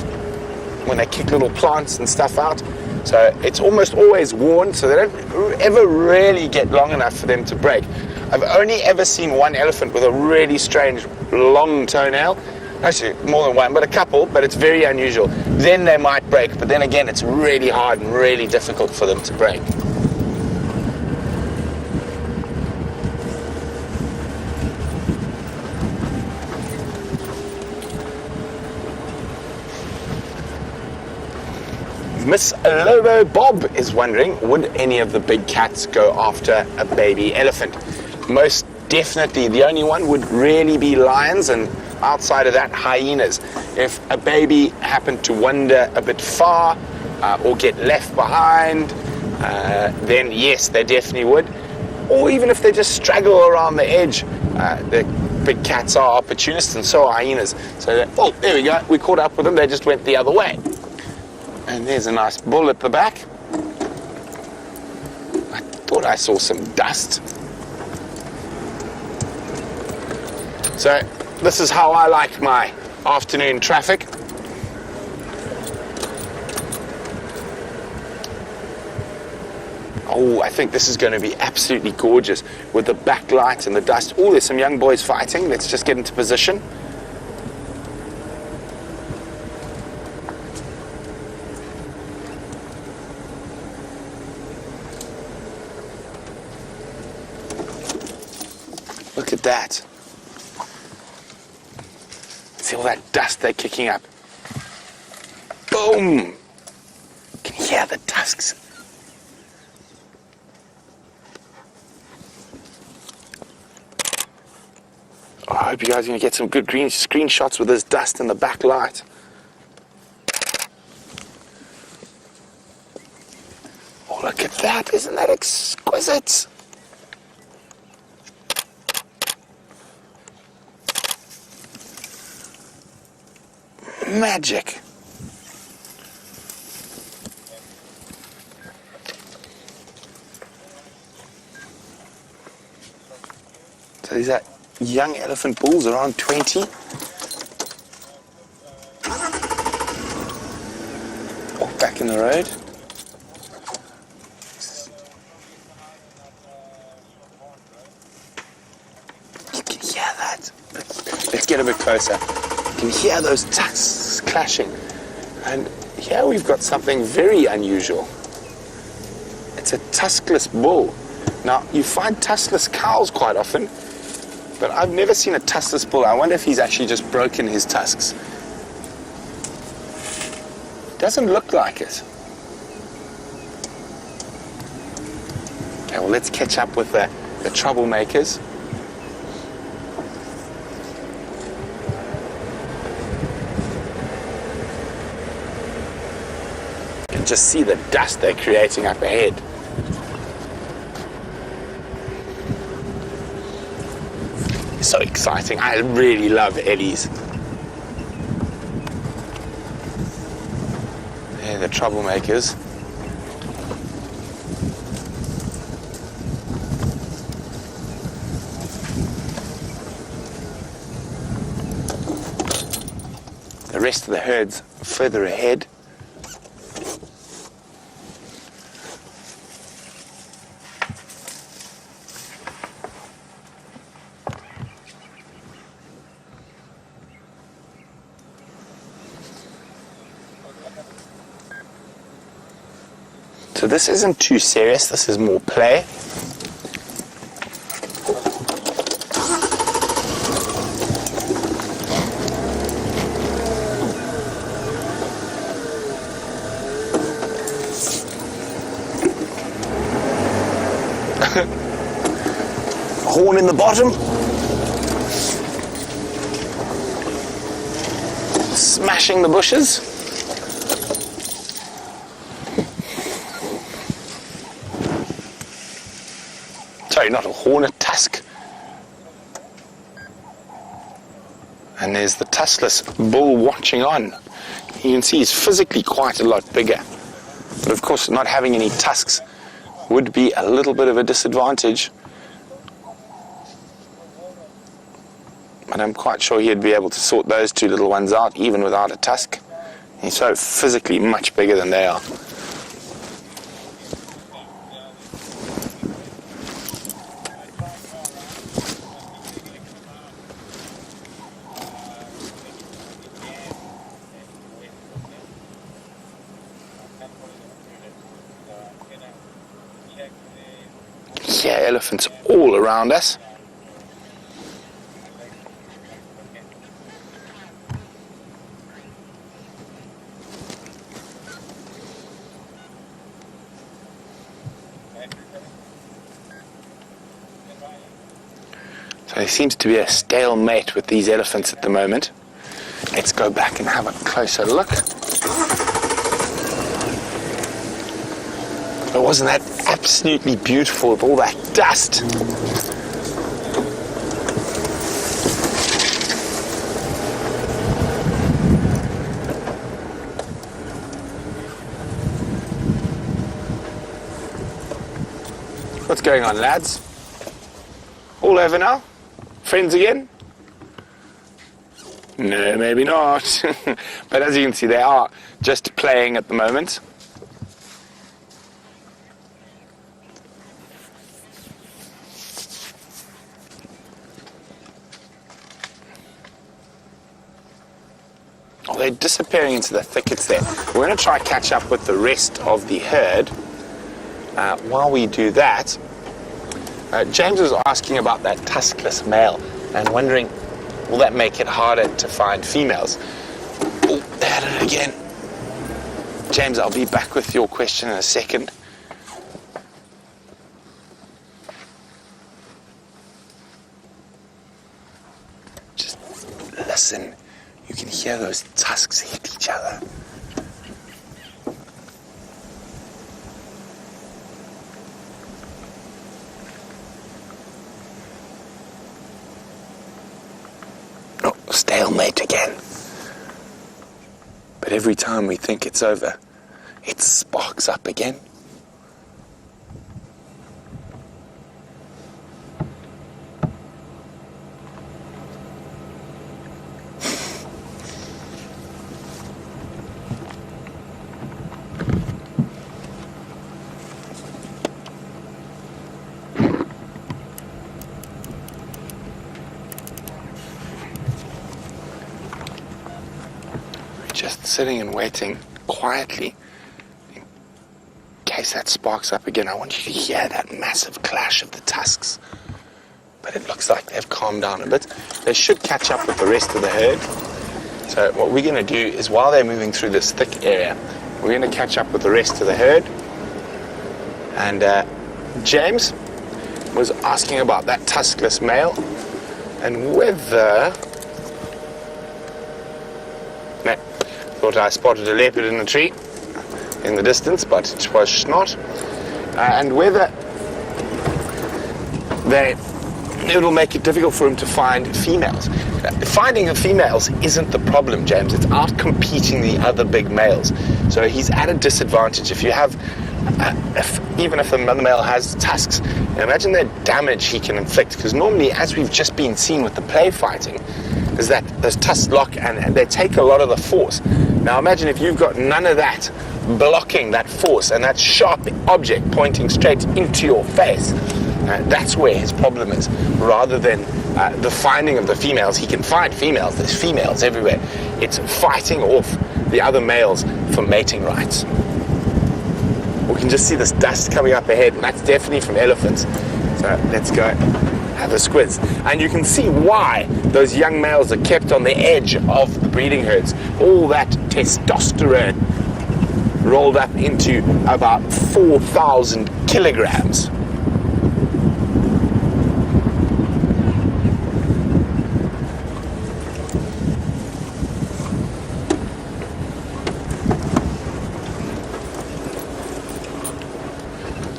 when they kick little plants and stuff out. So it's almost always worn, so they don't ever really get long enough for them to break. I've only ever seen one elephant with a really strange long toenail. Actually, more than one, but a couple, but it's very unusual. Then they might break, but then again, it's really hard and really difficult for them to break. Miss Lobo Bob is wondering, would any of the big cats go after a baby elephant? Most definitely. The only one would really be lions, and outside of that, hyenas. If a baby happened to wander a bit far or get left behind, then yes, they definitely would. Or even if they just straggle around the edge, the big cats are opportunists, and so are hyenas. So, oh, there we go, we caught up with them, they just went the other way. And there's a nice bull at the back. I thought I saw some dust. So this is how I like my afternoon traffic. Oh, I think this is going to be absolutely gorgeous with the backlight and the dust. Oh, there's some young boys fighting. Let's just get into position. Look at that. See all that dust they're kicking up. Boom! Can you hear the tusks? Oh, I hope you guys are going to get some good green screenshots with this dust in the backlight. Oh, look at that. Isn't that exquisite? Magic. So these are young elephant bulls, around 20. Oh, back in the road. You can hear that. Let's get a bit closer. You can hear those tusks clashing. And here we've got something very unusual. It's a tuskless bull. Now, you find tuskless cows quite often, but I've never seen a tuskless bull. I wonder if he's actually just broken his tusks. Doesn't look like it. Okay, well, let's catch up with the troublemakers. You can just see the dust they're creating up ahead. So exciting. I really love eddies. They're the troublemakers. The rest of the herd's further ahead. So this isn't too serious, this is more play. Horn in the bottom. Smashing the bushes. Sorry, not a horn, a tusk. And there's the tuskless bull watching on. You can see he's physically quite a lot bigger. But of course, not having any tusks would be a little bit of a disadvantage. But I'm quite sure he'd be able to sort those two little ones out even without a tusk. He's so physically much bigger than they are. Yeah, elephants all around us. So there seems to be a stalemate with these elephants at the moment. Let's go back and have a closer look. But wasn't that absolutely beautiful with all that dust? What's going on, lads? All over now? Friends again? No, maybe not. But as you can see, they are just playing at the moment. Oh, they're disappearing into the thickets there. We're going to try catch up with the rest of the herd. While we do that, James was asking about that tuskless male and wondering, will that make it harder to find females? Oh, they had it again. James, I'll be back with your question in a second. Just listen. You can hear those tusks hit each other. Oh, stalemate again. But every time we think it's over, it sparks up again. Just sitting and waiting quietly in case that sparks up again. I want you to hear that massive clash of the tusks. But it looks like they've calmed down a bit. They should catch up with the rest of the herd. So what we're going to do is, while they're moving through this thick area, we're going to catch up with the rest of the herd. And James was asking about that tuskless male and whether... No, thought I spotted a leopard in a tree in the distance, but it was not. And whether it'll make it difficult for him to find females. Finding the females isn't the problem, James. It's out competing the other big males. So he's at a disadvantage. If you have, even if the mother male has tusks, imagine the damage he can inflict. Because normally, as we've just been seeing with the play fighting, is that those tusks lock and they take a lot of the force. Now imagine if you've got none of that blocking that force and that sharp object pointing straight into your face. That's where his problem is, rather than the finding of the females. He can find females. There's females everywhere. It's fighting off the other males for mating rights. We can just see this dust coming up ahead, and that's definitely from elephants. So let's go have a squiz. And you can see why those young males are kept on the edge of the breeding herds. All that testosterone rolled up into about 4,000 kilograms.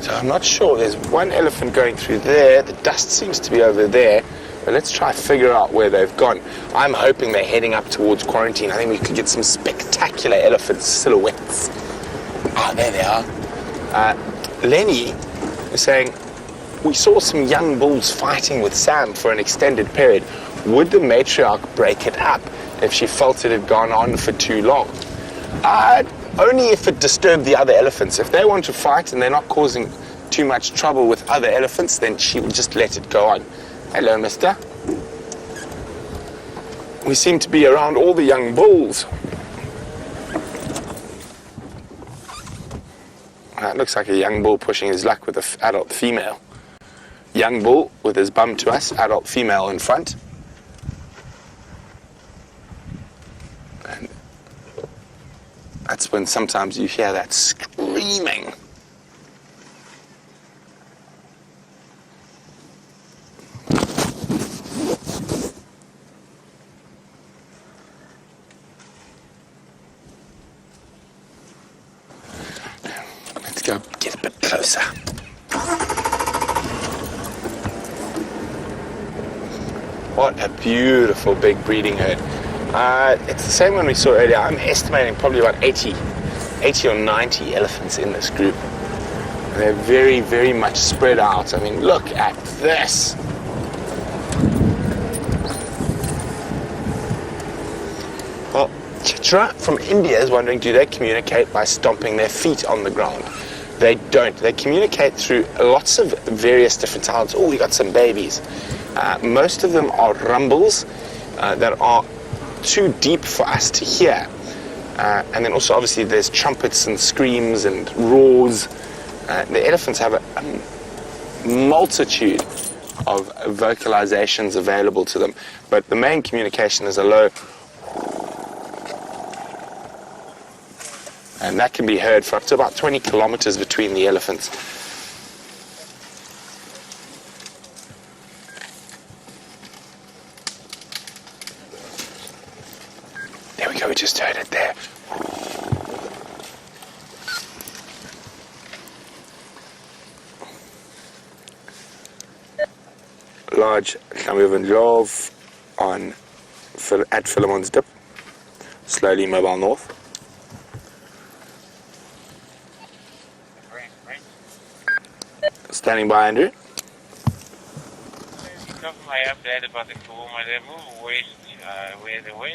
I'm not sure. There's one elephant going through there. The dust seems to be over there. But let's try figure out where they've gone. I'm hoping they're heading up towards quarantine. I think we could get some spectacular elephant silhouettes. Ah, there they are. Lenny was saying, we saw some young bulls fighting with Sam for an extended period. Would the matriarch break it up if she felt it had gone on for too long? Only if it disturbed the other elephants. If they want to fight and they're not causing too much trouble with other elephants, then she will just let it go on. Hello, mister. We seem to be around all the young bulls. It looks like a young bull pushing his luck with an adult female. Young bull with his bum to us, adult female in front. And that's when sometimes you hear that screaming. Let's go get a bit closer. What a beautiful big breeding herd. It's the same one we saw earlier. I'm estimating probably about 80 or 90 elephants in this group. And they're very, very much spread out. I mean, look at this. Well, Chitra from India is wondering, do they communicate by stomping their feet on the ground? They don't. They communicate through lots of various different sounds. Oh, we got some babies. Most of them are rumbles that are too deep for us to hear. And then also, obviously, there's trumpets and screams and roars. The elephants have a multitude of vocalizations available to them. But the main communication is a low. And that can be heard for up to about 20 kilometers between the elephants. There we go, we just heard it there. Large Llamivan Love at Philemon's Dip. Slowly mobile north. Standing by, Andrew. Got my update about the Djuma. They move west where they were,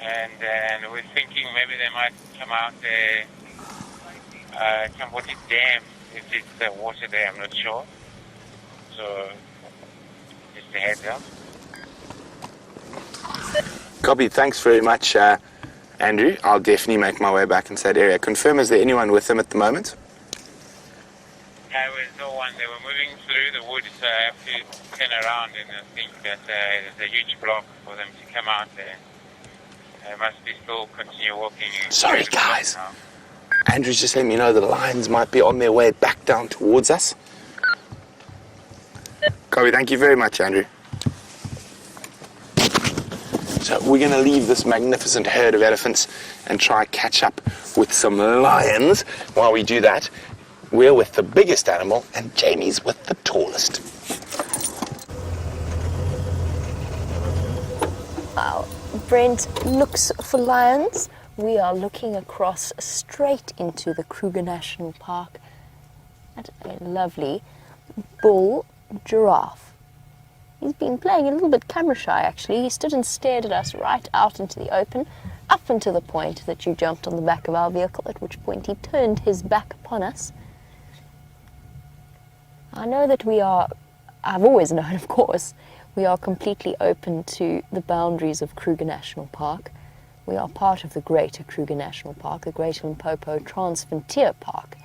and we're thinking maybe they might come out there, Cambodia Dam, if it's the water there, I'm not sure. So, just a heads up. Copy, thanks very much, Andrew. I'll definitely make my way back into that area. Confirm, is there anyone with them at the moment? There was no one. They were moving through the woods, so I have to turn around and I think that there's a huge block for them to come out there. They must be still continue walking. Sorry, guys. Andrew's just letting me know the lions might be on their way back down towards us. Copy, thank you very much, Andrew. So we're going to leave this magnificent herd of elephants and try catch up with some lions. While we do that, we're with the biggest animal, and Jamie's with the tallest. Wow. Brent looks for lions. We are looking across straight into the Kruger National Park at a lovely bull giraffe. He's been playing a little bit camera shy, actually. He stood and stared at us right out into the open, up until the point that you jumped on the back of our vehicle, at which point he turned his back upon us. I know that I've always known, of course, we are completely open to the boundaries of Kruger National Park. We are part of the greater Kruger National Park, the Greater Limpopo Transfrontier Park,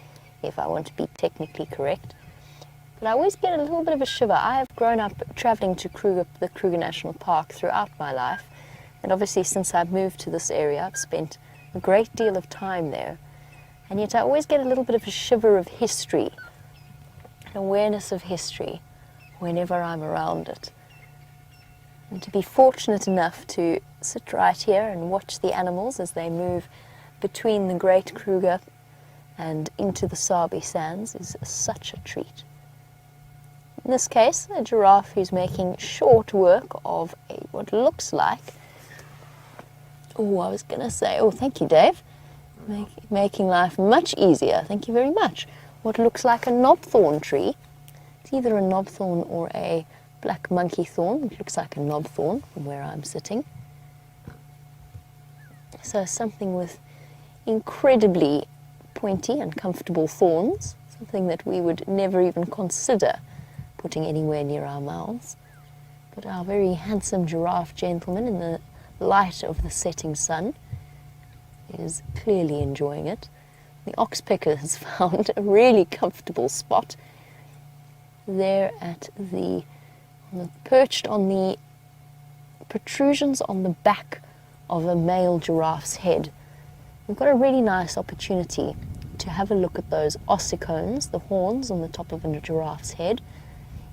if I want to be technically correct. But I always get a little bit of a shiver. I have grown up traveling to the Kruger National Park throughout my life, and obviously since I've moved to this area, I've spent a great deal of time there. And yet I always get a little bit of a shiver of history, an awareness of history, whenever I'm around it. And to be fortunate enough to sit right here and watch the animals as they move between the Great Kruger and into the Sabi Sands is such a treat. this case, a giraffe who's making short work of what looks like, I was going to say, thank you, Dave, making life much easier. Thank you very much. What looks like a knobthorn tree. It's either a knobthorn or a black monkey thorn. It looks like a knobthorn from where I'm sitting. So something with incredibly pointy and comfortable thorns, something that we would never even consider putting anywhere near our mouths. But our very handsome giraffe gentleman, in the light of the setting sun, is clearly enjoying it. The oxpecker has found a really comfortable spot there perched on the protrusions on the back of a male giraffe's head. We've got a really nice opportunity to have a look at those ossicones, the horns on the top of a giraffe's head.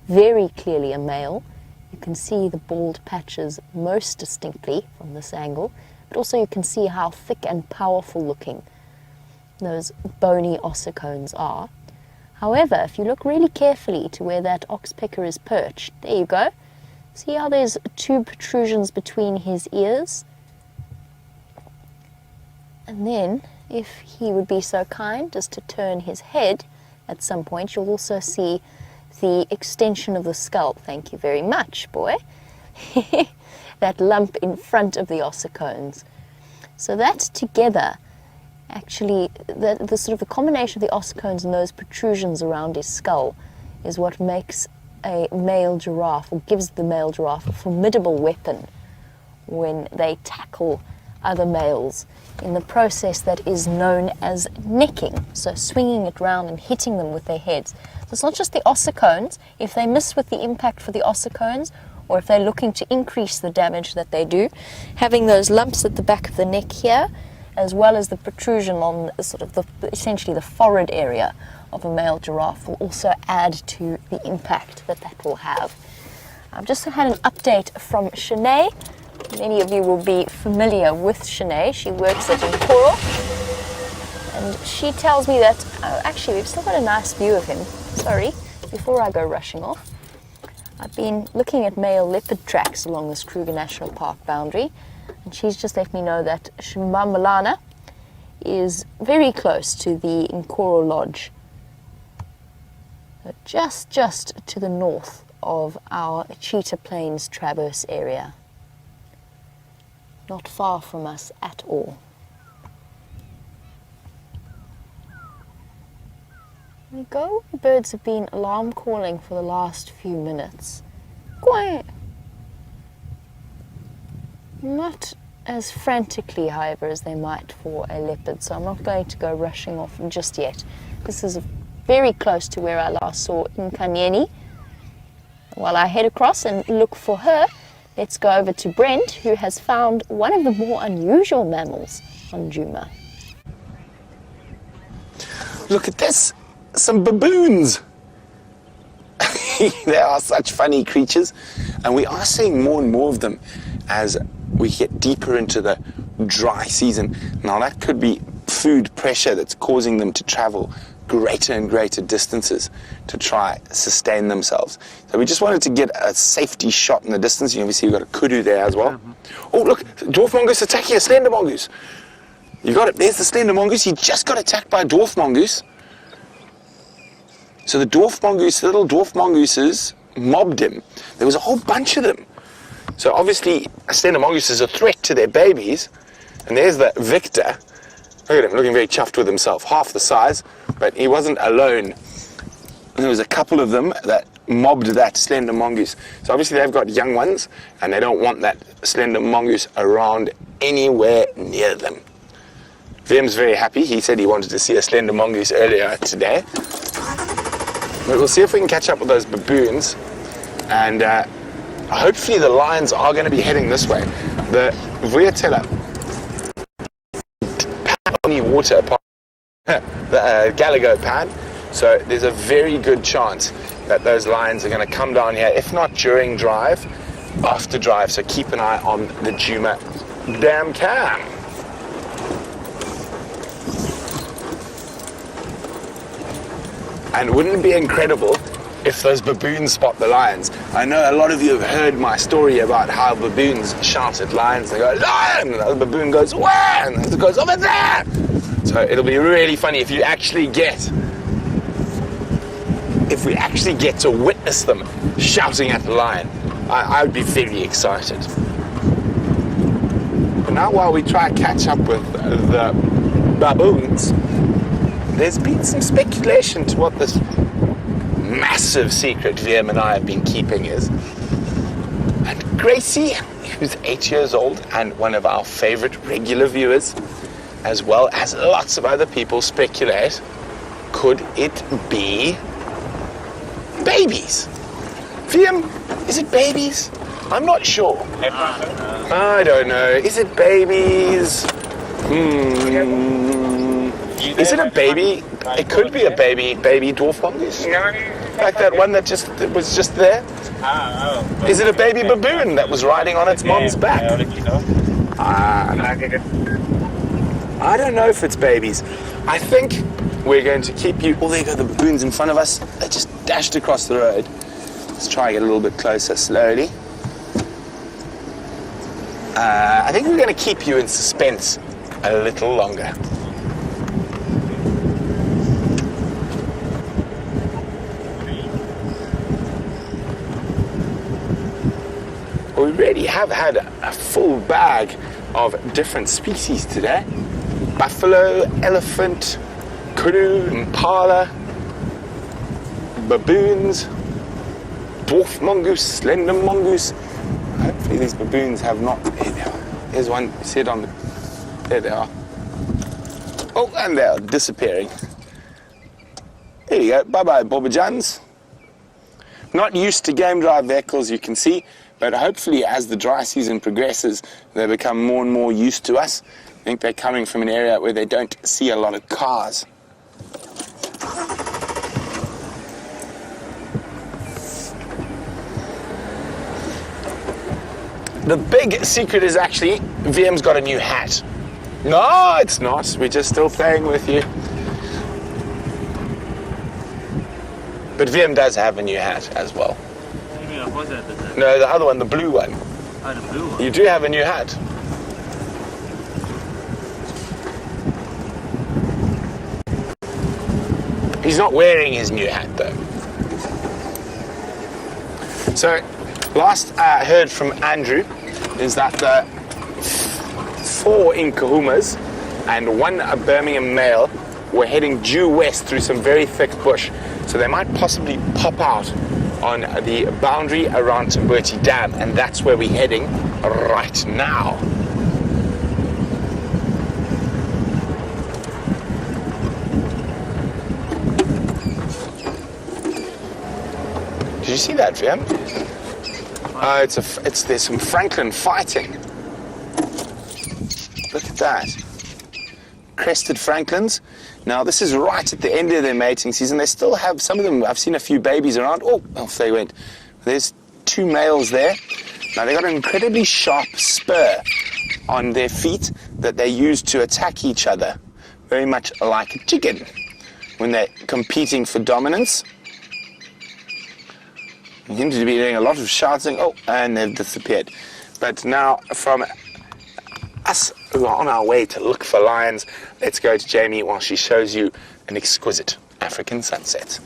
Very clearly a male. You can see the bald patches most distinctly from this angle, but also you can see how thick and powerful looking those bony ossicones are. However, if you look really carefully to where that oxpecker is perched, there you go. See how there's two protrusions between his ears? And then, if he would be so kind as to turn his head at some point, you'll also see the extension of the skull. Thank you very much, boy. That lump in front of the ossicones. So that together, actually, the sort of the combination of the ossicones and those protrusions around his skull is what makes a male giraffe, or gives the male giraffe, a formidable weapon when they tackle other males in the process that is known as necking, so swinging it round and hitting them with their heads. So it's not just the ossicones. If they miss with the impact for the ossicones, or if they're looking to increase the damage that they do, having those lumps at the back of the neck here, as well as the protrusion on sort of essentially the forehead area of a male giraffe, will also add to the impact that will have. I've just had an update from Shanae. Many of you will be familiar with Shanae. She works at Coral, and she tells me that, actually we've still got a nice view of him. Sorry, before I go rushing off. I've been looking at male leopard tracks along this Kruger National Park boundary, and she's just let me know that Shimambalana is very close to the Nkoro Lodge, just to the north of our Cheetah Plains Traverse area. Not far from us at all. There we go. The birds have been alarm calling for the last few minutes. Quiet. Not as frantically, however, as they might for a leopard, so I'm not going to go rushing off just yet. This is very close to where I last saw Nkanyeni. While I head across and look for her, let's go over to Brent, who has found one of the more unusual mammals on Djuma. Look at this, some baboons. They are such funny creatures, and we are seeing more and more of them as we get deeper into the dry season. Now that could be food pressure that's causing them to travel greater and greater distances to try sustain themselves. So we just wanted to get a safety shot in the distance. You obviously we've got a kudu there as well. Oh look, dwarf mongoose attacking a slender mongoose. You got it, there's the slender mongoose. He just got attacked by a dwarf mongoose. So the dwarf mongoose, the little dwarf mongooses mobbed him. There was a whole bunch of them. So obviously a slender mongoose is a threat to their babies. And there's the victor. Look at him, looking very chuffed with himself, half the size, but he wasn't alone. There was a couple of them that mobbed that slender mongoose. So obviously they've got young ones, and they don't want that slender mongoose around anywhere near them. Vim's very happy. He said he wanted to see a slender mongoose earlier today. But we'll see if we can catch up with those baboons, and hopefully the lions are going to be heading this way. The Vuyatela water part, the Galago pad, so there's a very good chance that those lions are going to come down here, if not during drive, after drive. So keep an eye on the Djuma Dam Cam. And wouldn't it be incredible if those baboons spot the lions. I know a lot of you have heard my story about how baboons shout at lions. They go, lion! And the baboon goes, where? And it goes, over there! So it'll be really funny if we actually get to witness them shouting at the lion. I would be very excited. But now while we try to catch up with the baboons, there's been some speculation to what this massive secret VM and I have been keeping is. And Gracie, who's 8 years old and one of our favorite regular viewers, as well as lots of other people, speculate, could it be babies? VM, is it babies? I'm not sure. I don't know. Is it babies? Is it a baby? It could be a baby dwarf mongoose. Like that one that was just there. Is it a baby baboon that was riding on its mom's back? I don't know if it's babies. I think we're going to keep you... Oh, there go the baboons in front of us. They just dashed across the road. Let's try and get a little bit closer slowly. I think we're going to keep you in suspense a little longer. We really have had a full bag of different species today. Buffalo, elephant, kudu, impala, baboons, dwarf mongoose, slender mongoose. Hopefully these baboons have not... Here's one, see it on the... There they are. Oh, and they're disappearing. There you go, bye-bye, Bobbajans. Not used to game drive vehicles, you can see, but hopefully as the dry season progresses, they become more and more used to us. I think they're coming from an area where they don't see a lot of cars. The big secret is actually VM's got a new hat. No, it's not. We're just still playing with you. But VM does have a new hat as well. No, the other one, the blue one. Oh, the blue one. You do have a new hat. He's not wearing his new hat though. So, last I heard from Andrew is that the 4 Nkuhumas and 1 Birmingham male were heading due west through some very thick bush. So they might possibly pop out on the boundary around Timberti Dam, and that's where we're heading right now. Did you see that, VM? There's some Franklin fighting. Look at that. Crested Franklins. Now this is right at the end of their mating season. They still have some of them. I've seen a few babies around. Oh, off they went. There's 2 males there. Now they got an incredibly sharp spur on their feet that they use to attack each other, very much like a chicken when they're competing for dominance. They seem to be doing a lot of shouting. Oh, and they've disappeared. But now from us who are on our way to look for lions, let's go to Jamie while she shows you an exquisite African sunset.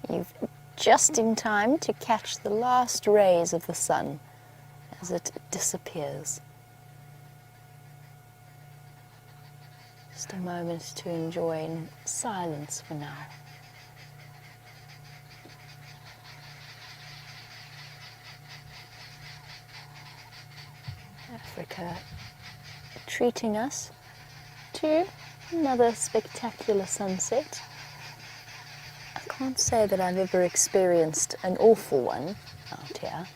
You've just in time to catch the last rays of the sun as it disappears. Just a moment to enjoy in silence for now. Africa treating us to another spectacular sunset. I can't say that I've ever experienced an awful one out here.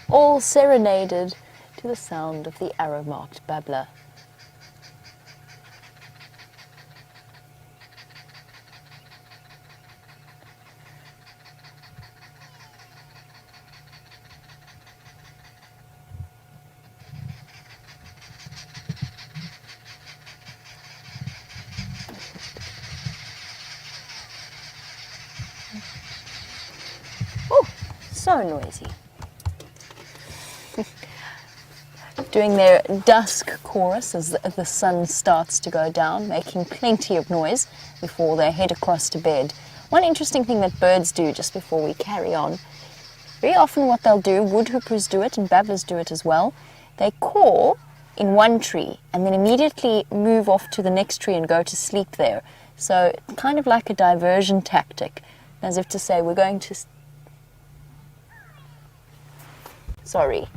All serenaded to the sound of the arrow-marked babbler. so noisy. Doing their dusk chorus as the sun starts to go down, making plenty of noise before they head across to bed. One interesting thing that birds do, just before we carry on, very often what they'll do, woodhoopers do it and babblers do it as well, they call in one tree and then immediately move off to the next tree and go to sleep there. So kind of like a diversion tactic, as if to say, we're going to... Sorry.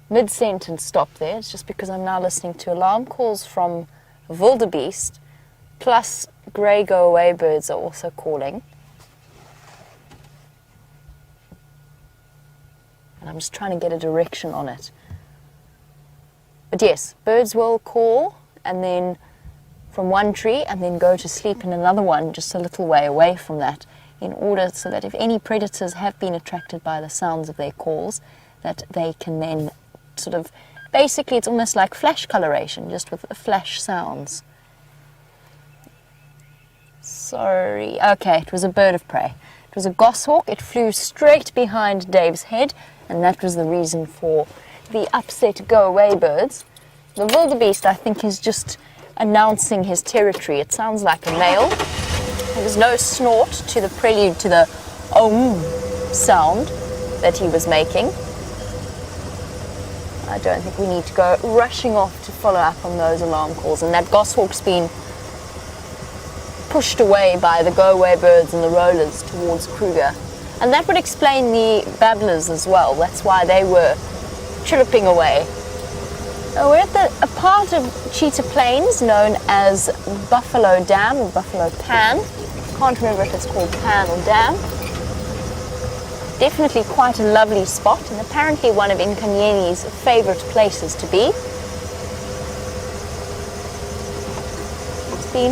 Mid-sentence stop there. It's just because I'm now listening to alarm calls from wildebeest, plus grey go-away birds are also calling. And I'm just trying to get a direction on it. But yes, birds will call and then from one tree and then go to sleep in another one just a little way away from that, in order so that if any predators have been attracted by the sounds of their calls, that they can then sort of, basically it's almost like flash coloration, just with flash sounds. Sorry, okay, it was a bird of prey. It was a goshawk. It flew straight behind Dave's head, and that was the reason for the upset go-away birds. The wildebeest, I think, is just announcing his territory. It sounds like a male. There's no snort to the prelude to the sound that he was making. I don't think we need to go rushing off to follow up on those alarm calls. And that goshawk's been pushed away by the go-away birds and the rollers towards Kruger. And that would explain the babblers as well. That's why they were chirruping away. We're at a part of Cheetah Plains known as Buffalo Dam or Buffalo Pan. Can't remember if it's called Pan or Dam. Definitely quite a lovely spot, and apparently one of Nkanyeni's favourite places to be. It's been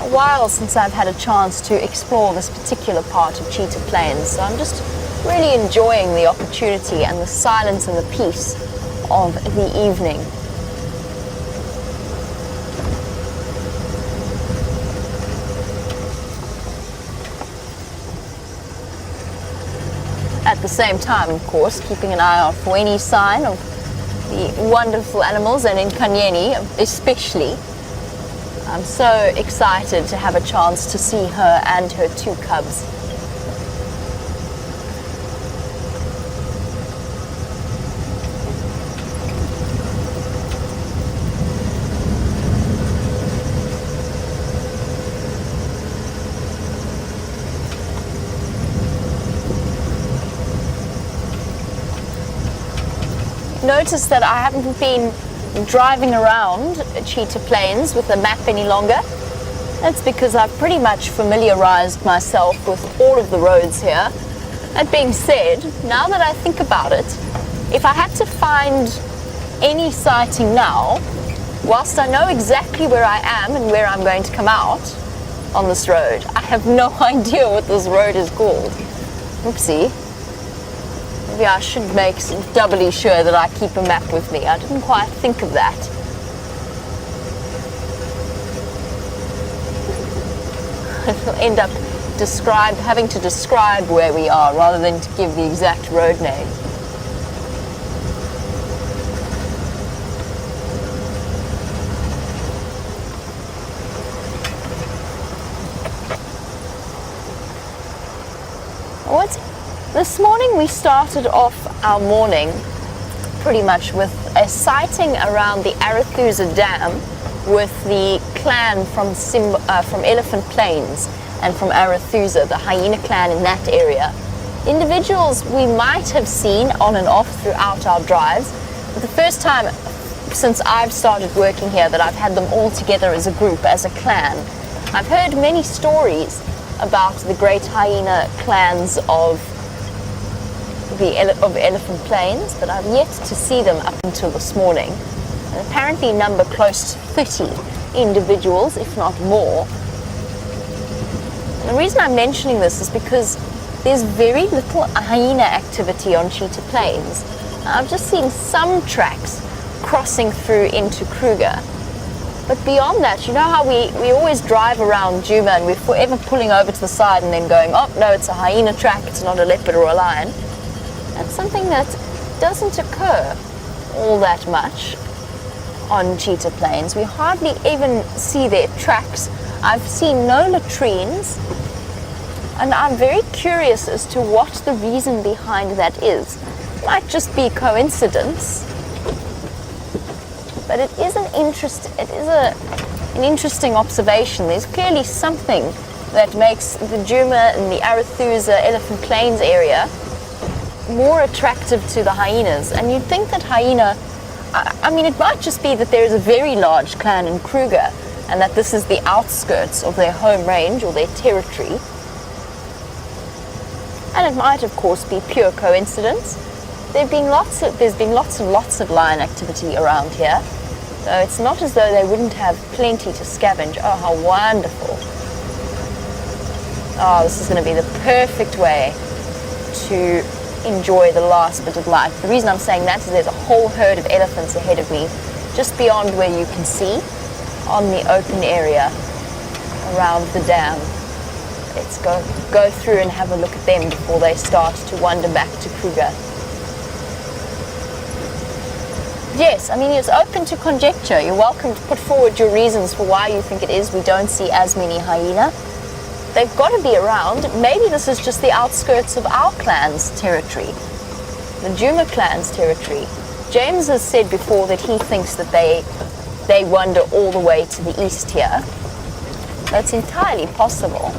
a while since I've had a chance to explore this particular part of Cheetah Plains, so I'm just really enjoying the opportunity and the silence and the peace of the evening. At the same time, of course, keeping an eye out for any sign of the wonderful animals, and in Nkanyeni especially. I'm so excited to have a chance to see her and her two cubs. Notice that I haven't been driving around Cheetah Plains with a map any longer. That's because I've pretty much familiarized myself with all of the roads here. That being said, now that I think about it, if I had to find any sighting now, whilst I know exactly where I am and where I'm going to come out on this road, I have no idea what this road is called. Oopsie. Maybe I should make doubly sure that I keep a map with me. I didn't quite think of that. It'll end up having to describe where we are rather than to give the exact road name. This morning we started off our morning pretty much with a sighting around the Arathusa Dam with the clan from Elephant Plains and from Arathusa, the hyena clan in that area. Individuals we might have seen on and off throughout our drives, but the first time since I've started working here that I've had them all together as a group, as a clan. I've heard many stories about the great hyena clans of Elephant Plains, but I've yet to see them up until this morning. And apparently number close to 30 individuals, if not more. And the reason I'm mentioning this is because there's very little hyena activity on Cheetah Plains. I've just seen some tracks crossing through into Kruger, But beyond that, you know how we always drive around Djuma and we're forever pulling over to the side and then going, oh no, it's a hyena track, it's not a leopard or a lion. That's something that doesn't occur all that much on cheetah plains. We hardly even see their tracks. I've seen no latrines, and I'm very curious as to what the reason behind that is. It might just be coincidence, but it is an interesting observation. There's clearly something that makes the Djuma and the Arathusa Elephant Plains area more attractive to the hyenas. And you'd think that hyena, I mean, it might just be that there is a very large clan in Kruger and that this is the outskirts of their home range or their territory. And it might, of course, be pure coincidence. There's been lots of lion activity around here. So it's not as though they wouldn't have plenty to scavenge. Oh, how wonderful. Oh, this is going to be the perfect way to enjoy the last bit of life. The reason I'm saying that is there's a whole herd of elephants ahead of me, just beyond where you can see, on the open area around the dam. Let's go through and have a look at them before they start to wander back to Kruger. Yes, I mean, it's open to conjecture. You're welcome to put forward your reasons for why you think it is we don't see as many hyena. They've got to be around. Maybe this is just the outskirts of our clan's territory, the Djuma clan's territory. James has said before that he thinks that they wander all the way to the east here. That's entirely possible.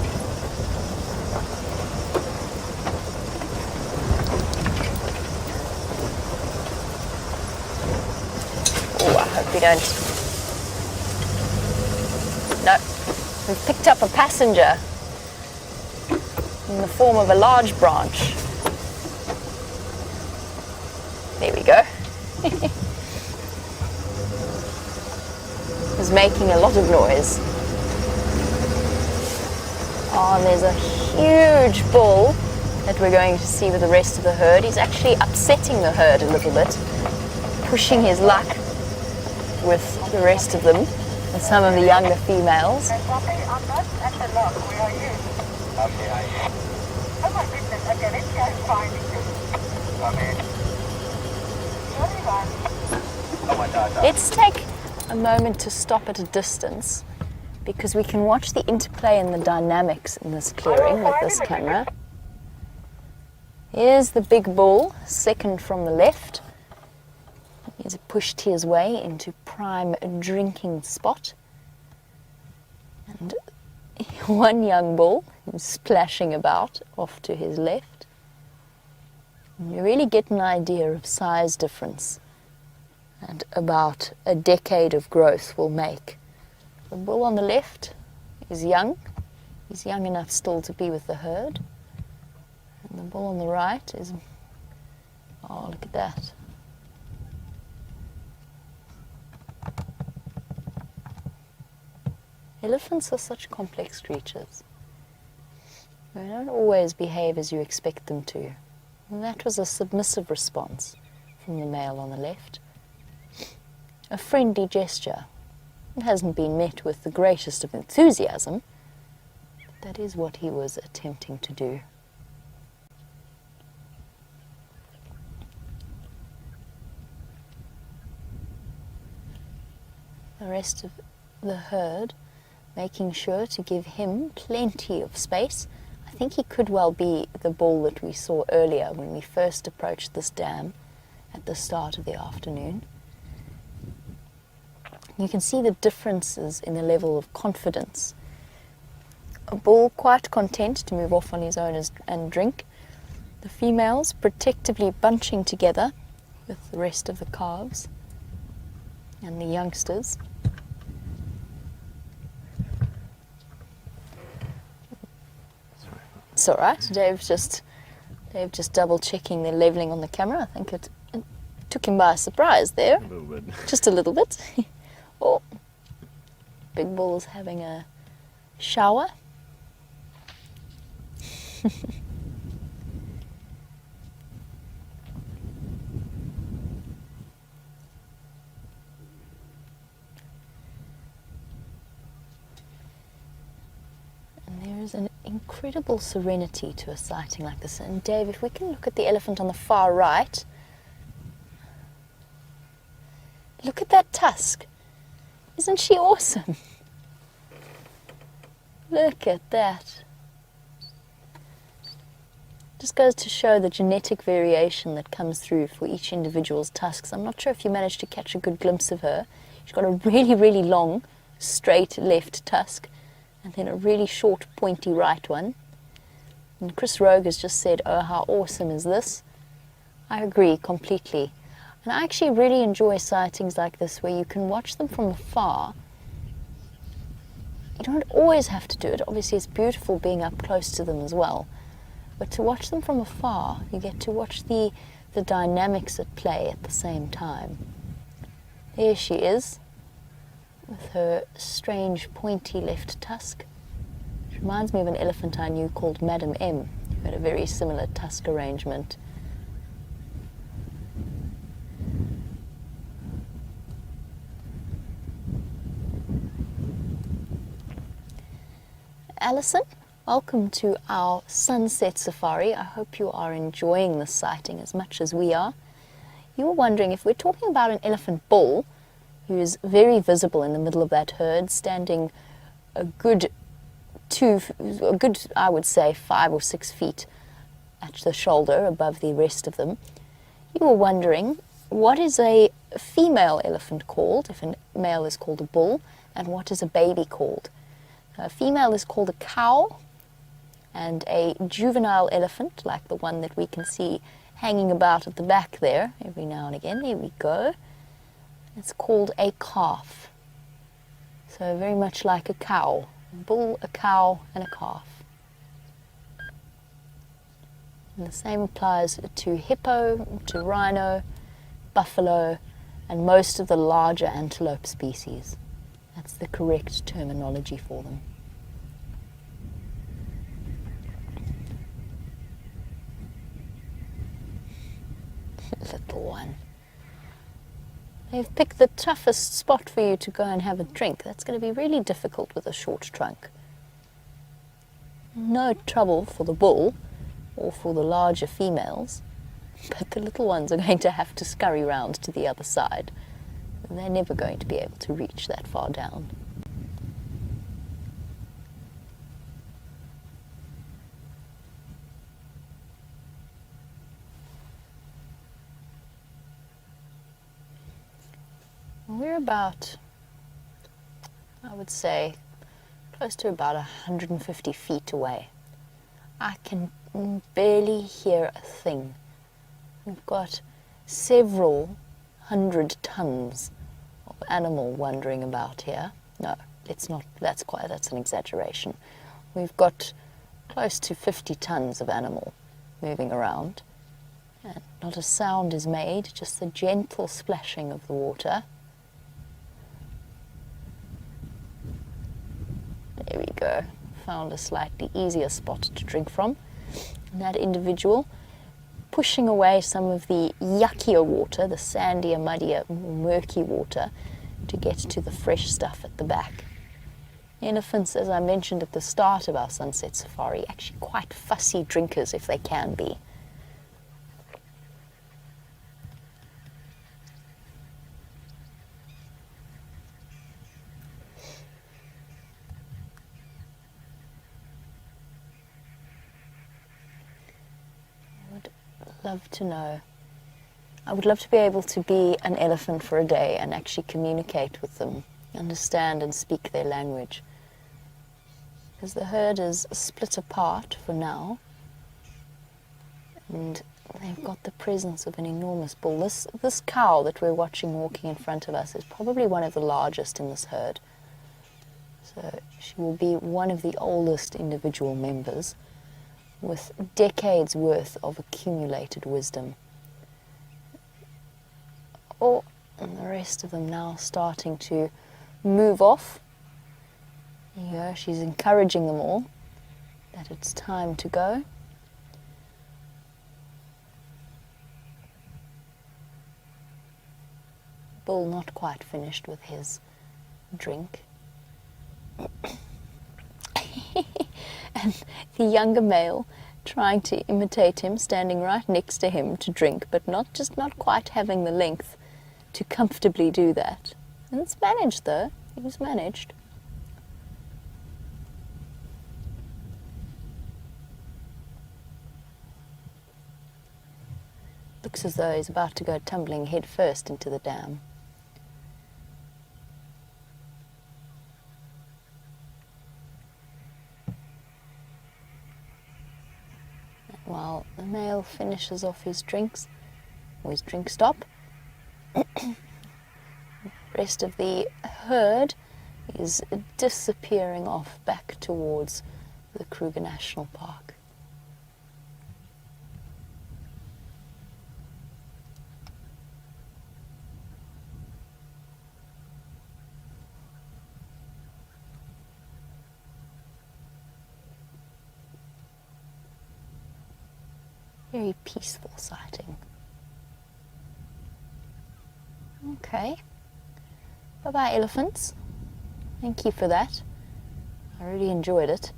Oh, I hope we don't. No, we've picked up a passenger in the form of a large branch. There we go. It's making a lot of noise. Oh, there's a huge bull that we're going to see with the rest of the herd. He's actually upsetting the herd a little bit, pushing his luck with the rest of them and some of the younger females. I'm not at the lock. Where are you? Okay, oh my goodness, okay, let's go finding you. Let's take a moment to stop at a distance because we can watch the interplay and the dynamics in this clearing with this camera. Here's the big bull, second from the left. He's pushed his way into prime drinking spot. And one young bull is splashing about off to his left. And you really get an idea of size difference and about a decade of growth will make. The bull on the left is young. He's young enough still to be with the herd. And the bull on the right is, oh, look at that. Elephants are such complex creatures. They don't always behave as you expect them to. And that was a submissive response from the male on the left. A friendly gesture. It hasn't been met with the greatest of enthusiasm, but that is what he was attempting to do. The rest of the herd making sure to give him plenty of space. I think he could well be the bull that we saw earlier when we first approached this dam at the start of the afternoon. You can see the differences in the level of confidence. A bull quite content to move off on his own and drink. The females protectively bunching together with the rest of the calves and the youngsters. It's all right. Dave just double checking the leveling on the camera. I think it took him by surprise there. A little bit. Just a little bit. Oh, Big Bull is having a shower. incredible serenity to a sighting like this. And Dave, if we can look at the elephant on the far right, look at that tusk. Isn't she awesome? Look at that. Just goes to show the genetic variation that comes through for each individual's tusks. I'm not sure if you managed to catch a good glimpse of her. She's got a really, really long, straight left tusk, and then a really short, pointy right one. And Chris Rogue has just said, oh, how awesome is this? I agree completely. And I actually really enjoy sightings like this where you can watch them from afar. You don't always have to do it. Obviously, it's beautiful being up close to them as well. But to watch them from afar, you get to watch the dynamics at play at the same time. There she is, with her strange pointy left tusk. She reminds me of an elephant I knew called Madam M, who had a very similar tusk arrangement. Alison, welcome to our sunset safari. I hope you are enjoying this sighting as much as we are. You were wondering if we're talking about an elephant bull who is very visible in the middle of that herd, standing a good, I would say, 5 or 6 feet at the shoulder above the rest of them. You were wondering, what is a female elephant called if a male is called a bull, and what is a baby called? A female is called a cow, and a juvenile elephant, like the one that we can see hanging about at the back there every now and again, there we go, it's called a calf. So very much like a cow. A bull, a cow, and a calf. And the same applies to hippo, to rhino, buffalo, and most of the larger antelope species. That's the correct terminology for them. Little one. They've picked the toughest spot for you to go and have a drink. That's going to be really difficult with a short trunk. No trouble for the bull or for the larger females, but the little ones are going to have to scurry round to the other side. They're never going to be able to reach that far down. We're about, I would say, close to about 150 feet away. I can barely hear a thing. We've got several 100 tons of animal wandering about here. No, it's not, that's an exaggeration. We've got close to 50 tons of animal moving around. And not a sound is made, just the gentle splashing of the water. There we go. Found a slightly easier spot to drink from. And that individual pushing away some of the yuckier water, the sandier, muddier, murky water, to get to the fresh stuff at the back. Elephants, as I mentioned at the start of our sunset safari, actually quite fussy drinkers if they can be. Love to know. I would love to be able to be an elephant for a day and actually communicate with them, understand and speak their language. Because the herd is split apart for now, and they've got the presence of an enormous bull. This cow that we're watching walking in front of us is probably one of the largest in this herd. So she will be one of the oldest individual members, with decades worth of accumulated wisdom. Oh, and the rest of them now starting to move off. Yeah, she's encouraging them all that it's time to go. Bull not quite finished with his drink. and the younger male trying to imitate him, standing right next to him to drink, but not quite having the length to comfortably do that. And it's managed though. It was managed. Looks as though he's about to go tumbling head first into the dam. While the male finishes off his drinks, or his drink stop, the rest of the herd is disappearing off back towards the Kruger National Park. Very peaceful sighting. Okay. Bye-bye, elephants. Thank you for that. I really enjoyed it.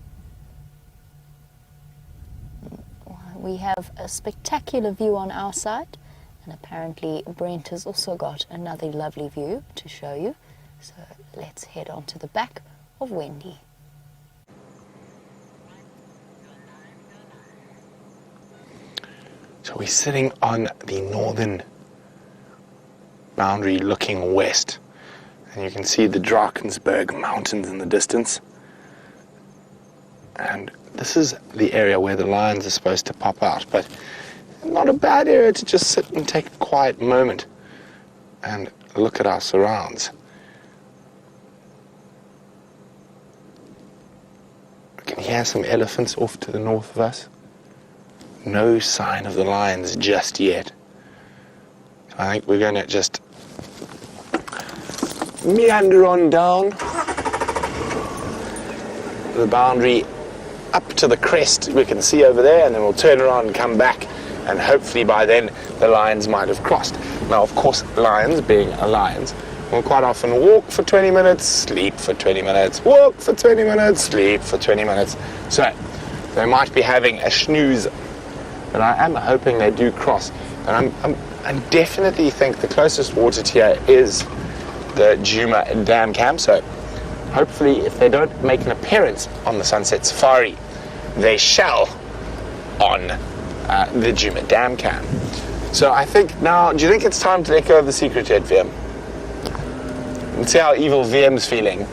We have a spectacular view on our side, and apparently Brent has also got another lovely view to show you. So let's head on to the back of Wendy. So we're sitting on the northern boundary looking west, and you can see the Drakensberg mountains in the distance, and this is the area where the lions are supposed to pop out, but not a bad area to just sit and take a quiet moment and look at our surrounds. We can hear some elephants off to the north of us. No sign of the lions just yet. So I think we're going to just meander on down the boundary up to the crest we can see over there, and then we'll turn around and come back, and hopefully by then the lions might have crossed. Now, of course, lions, being lions, will quite often walk for 20 minutes, sleep for 20 minutes, walk for 20 minutes, sleep for 20 minutes. So they might be having a snooze, but I am hoping they do cross. And I definitely think the closest water tier is the Djuma dam cam, so hopefully if they don't make an appearance on the Sunset Safari, they shall on the Djuma dam cam. So I think now, do you think it's time to let go of the secret yet, VM? Let's see how evil VM's feeling.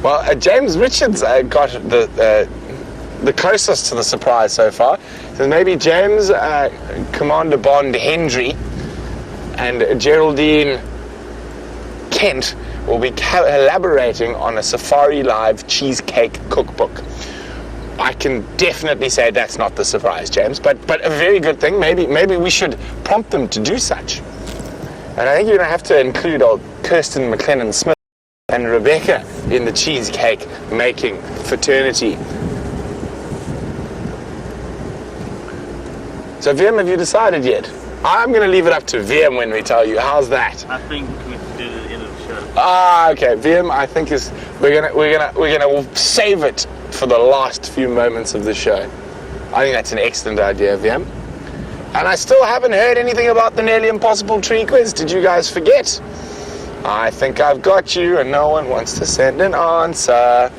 Well, James Richards got the closest to the surprise so far. So maybe James, Commander Bond Hendry, and Geraldine Kent will be collaborating on a Safari Live cheesecake cookbook. I can definitely say that's not the surprise, James, but a very good thing. Maybe we should prompt them to do such. And I think you're going to have to include old Kirsten McLennan Smith and Rebecca in the cheesecake making fraternity. So VM, have you decided yet? I'm going to leave it up to VM when we tell you. How's that? I think we should do it at the end of the show. Ah, okay. VM, I think we're gonna save it for the last few moments of the show. I think that's an excellent idea, VM. And I still haven't heard anything about the nearly impossible tree quiz. Did you guys forget? I think I've got you, and no one wants to send an answer.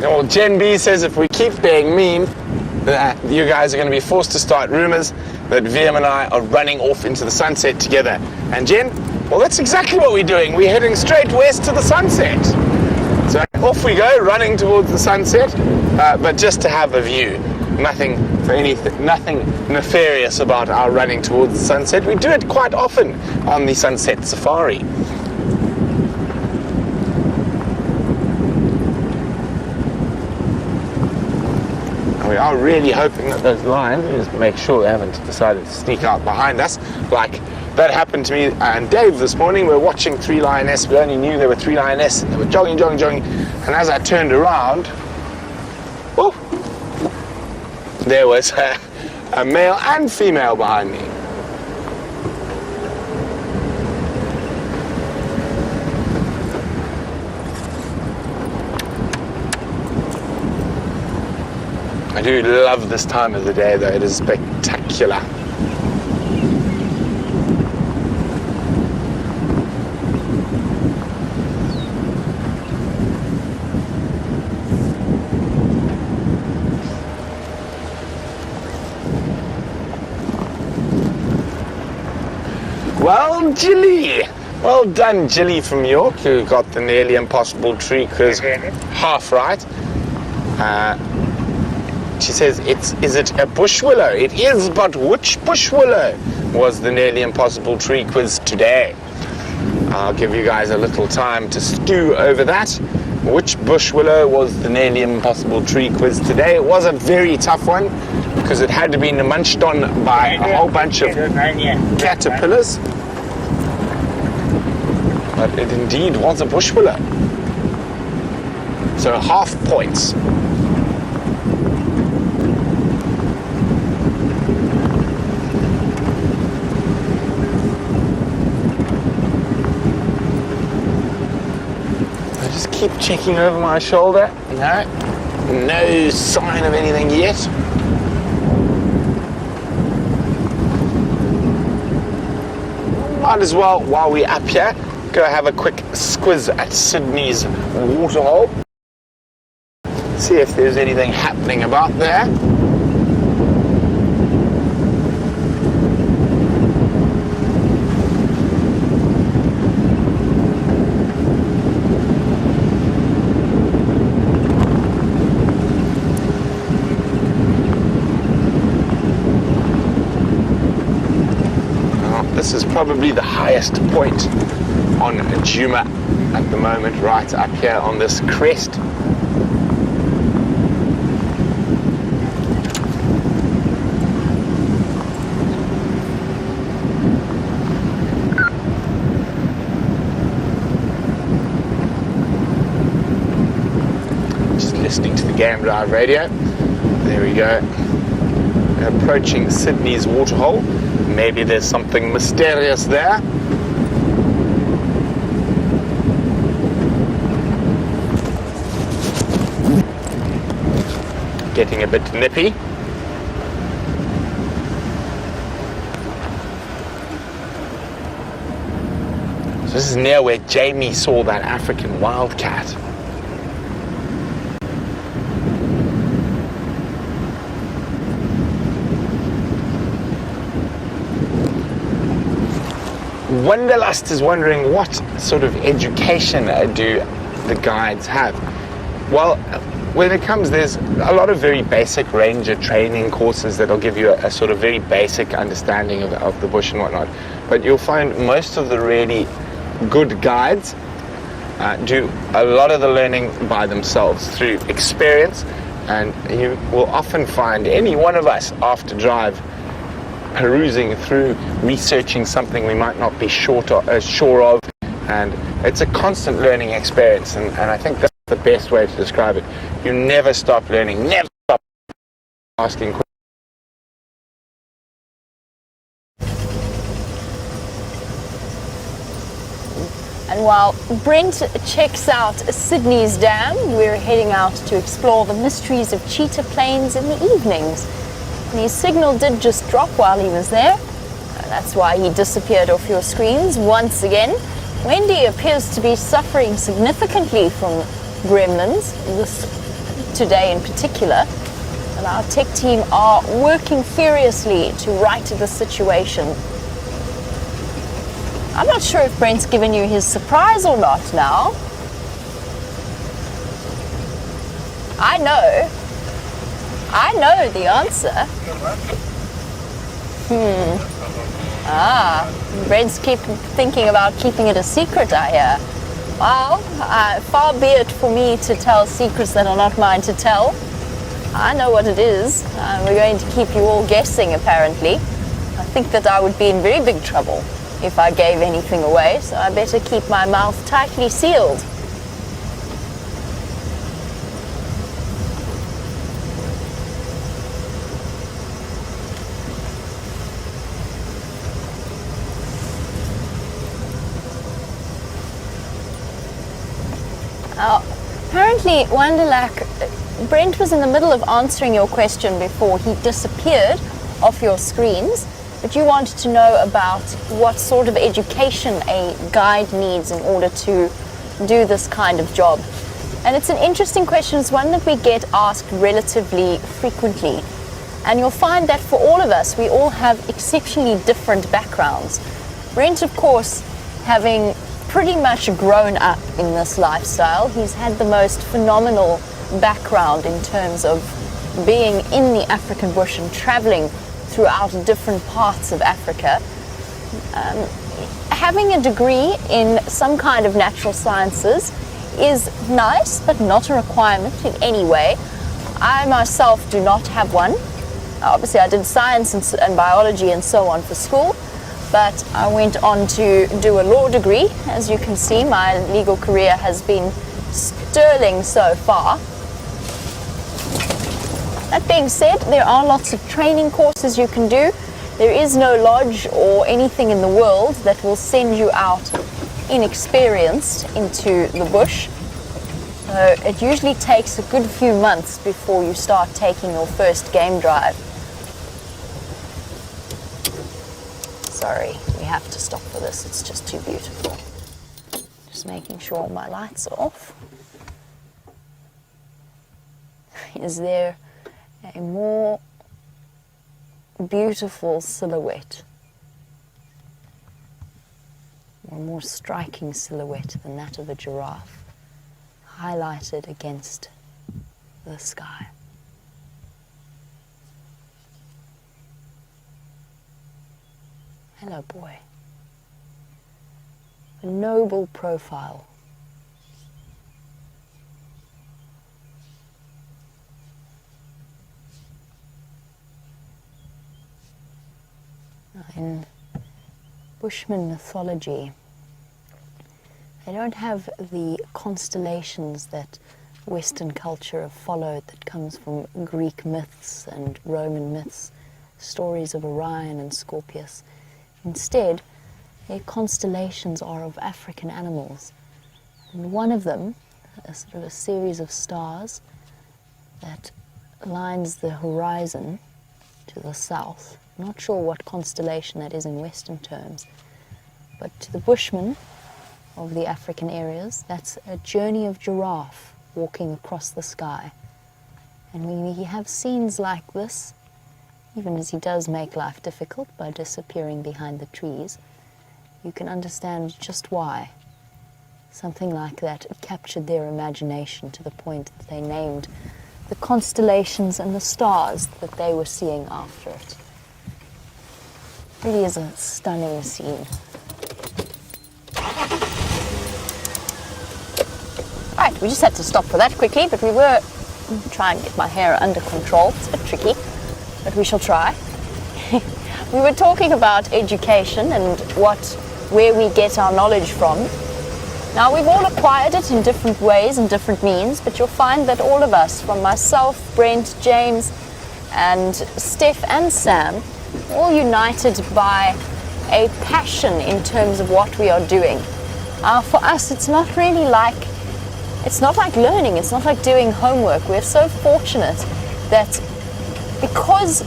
Well, Gen B says if we keep being mean, that you guys are going to be forced to start rumors that VM and I are running off into the sunset together. And Jen, well, that's exactly what we're doing. We're heading straight west to the sunset. So off we go, running towards the sunset, but just to have a view. Nothing nefarious about our running towards the sunset. We do it quite often on the Sunset Safari. We are really hoping that those lions, just make sure they haven't decided to sneak out behind us like That happened to me and Dave this morning. We were watching three lioness. We only knew there were three lioness, and they were jogging. And as I turned around, oh, there was a male and female behind me. I do love this time of the day, though. It is spectacular. Well, Jilly. Well done, Jilly from York, who got the nearly impossible tree quiz half right. She says, is it a bush willow? It is, but which bush willow was the nearly impossible tree quiz today? I'll give you guys a little time to stew over that. Which bush willow was the nearly impossible tree quiz today? It was a very tough one because it had been munched on by a whole bunch of caterpillars. But it indeed was a bush willow. So half points. Keep checking over my shoulder. No sign of anything yet. Might as well, while we're up here, go have a quick squiz at Sydney's waterhole. See if there's anything happening about there. This is probably the highest point on Djuma at the moment, right up here on this crest. Just listening to the Game Drive radio. There we go. Approaching Sydney's waterhole. Maybe there's something mysterious there. Getting a bit nippy. So this is near where Jamie saw that African wildcat. Wanderlust is wondering what sort of education do the guides have. Well, when it comes, there's a lot of very basic ranger training courses that'll give you a sort of very basic understanding of the bush and whatnot. But you'll find most of the really good guides do a lot of the learning by themselves through experience, and you will often find any one of us after drive perusing through, researching something we might not be sure of, and it's a constant learning experience, and I think that's the best way to describe it. You never stop learning, never stop asking questions. And while Brent checks out Sydney's dam, we're heading out to explore the mysteries of Cheetah Plains in the evenings. And his signal did just drop while he was there. That's why he disappeared off your screens once again. Wendy appears to be suffering significantly from gremlins, this today in particular. And our tech team are working furiously to right the situation. I'm not sure if Brent's given you his surprise or not now. I know the answer. Brent's keep thinking about keeping it a secret, I hear. Well, far be it for me to tell secrets that are not mine to tell. I know what it is. We're going to keep you all guessing, apparently. I think that I would be in very big trouble. if I gave anything away, so I better keep my mouth tightly sealed. Apparently, Wanderlak, Brent was in the middle of answering your question before he disappeared off your screens, but you wanted to know about what sort of education a guide needs in order to do this kind of job. And it's an interesting question. It's one that we get asked relatively frequently. And you'll find that for all of us, we all have exceptionally different backgrounds. Brent, of course, having pretty much grown up in this lifestyle, he's had the most phenomenal background in terms of being in the African bush and traveling throughout different parts of Africa. Having a degree in some kind of natural sciences is nice, but not a requirement in any way. I myself do not have one. Obviously, I did science and biology and so on for school, but I went on to do a law degree. As you can see, my legal career has been sterling so far. That being said, there are lots of training courses you can do. There is no lodge or anything in the world that will send you out inexperienced into the bush. So it usually takes a good few months before you start taking your first game drive. Sorry, we have to stop for this, it's just too beautiful. Just making sure all my lights are off. Is there a more beautiful silhouette, or a more striking silhouette than that of a giraffe, highlighted against the sky? Hello, boy. A noble profile. In Bushman mythology, they don't have the constellations that Western culture have followed, that comes from Greek myths and Roman myths, stories of Orion and Scorpius. Instead, their constellations are of African animals. And one of them, a sort of a series of stars that lines the horizon to the south. I'm not sure what constellation that is in Western terms, but to the Bushmen of the African areas, that's a journey of giraffe walking across the sky. And when we have scenes like this, even as he does make life difficult by disappearing behind the trees, you can understand just why something like that captured their imagination to the point that they named the constellations and the stars that they were seeing after it. It really is a stunning scene. Right, we just had to stop for that quickly, but we were trying to get my hair under control. It's a bit tricky, but we shall try. We were talking about education and where we get our knowledge from. Now, we've all acquired it in different ways and different means, but you'll find that all of us, from myself, Brent, James, and Steph and Sam, all united by a passion in terms of what we are doing. For us, it's not like learning, it's not like doing homework. We're so fortunate that because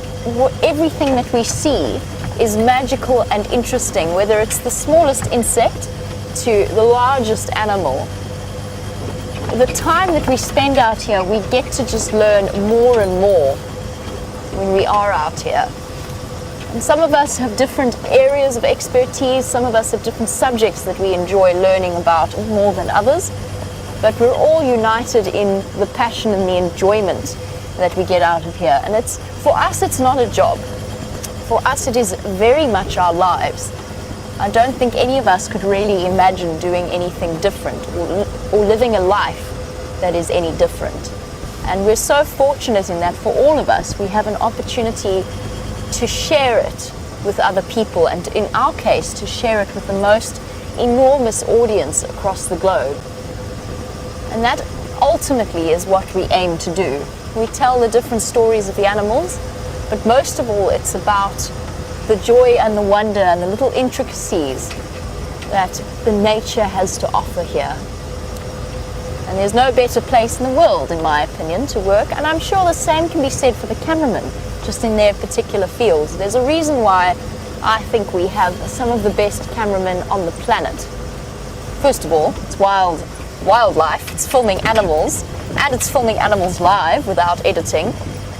everything that we see is magical and interesting, whether it's the smallest insect to the largest animal, the time that we spend out here, we get to just learn more and more when we are out here. And some of us have different areas of expertise, some of us have different subjects that we enjoy learning about more than others, but we're all united in the passion and the enjoyment that we get out of here. And for us, it's not a job. For us, it is very much our lives. I don't think any of us could really imagine doing anything different or living a life that is any different. And we're so fortunate in that for all of us, we have an opportunity to share it with other people, and in our case, to share it with the most enormous audience across the globe. And that ultimately is what we aim to do. We tell the different stories of the animals, but most of all, it's about the joy and the wonder and the little intricacies that the nature has to offer here. And there's no better place in the world, in my opinion, to work, and I'm sure the same can be said for the cameramen, just in their particular fields. There's a reason why I think we have some of the best cameramen on the planet. First of all, it's wildlife, it's filming animals, and it's filming animals live without editing,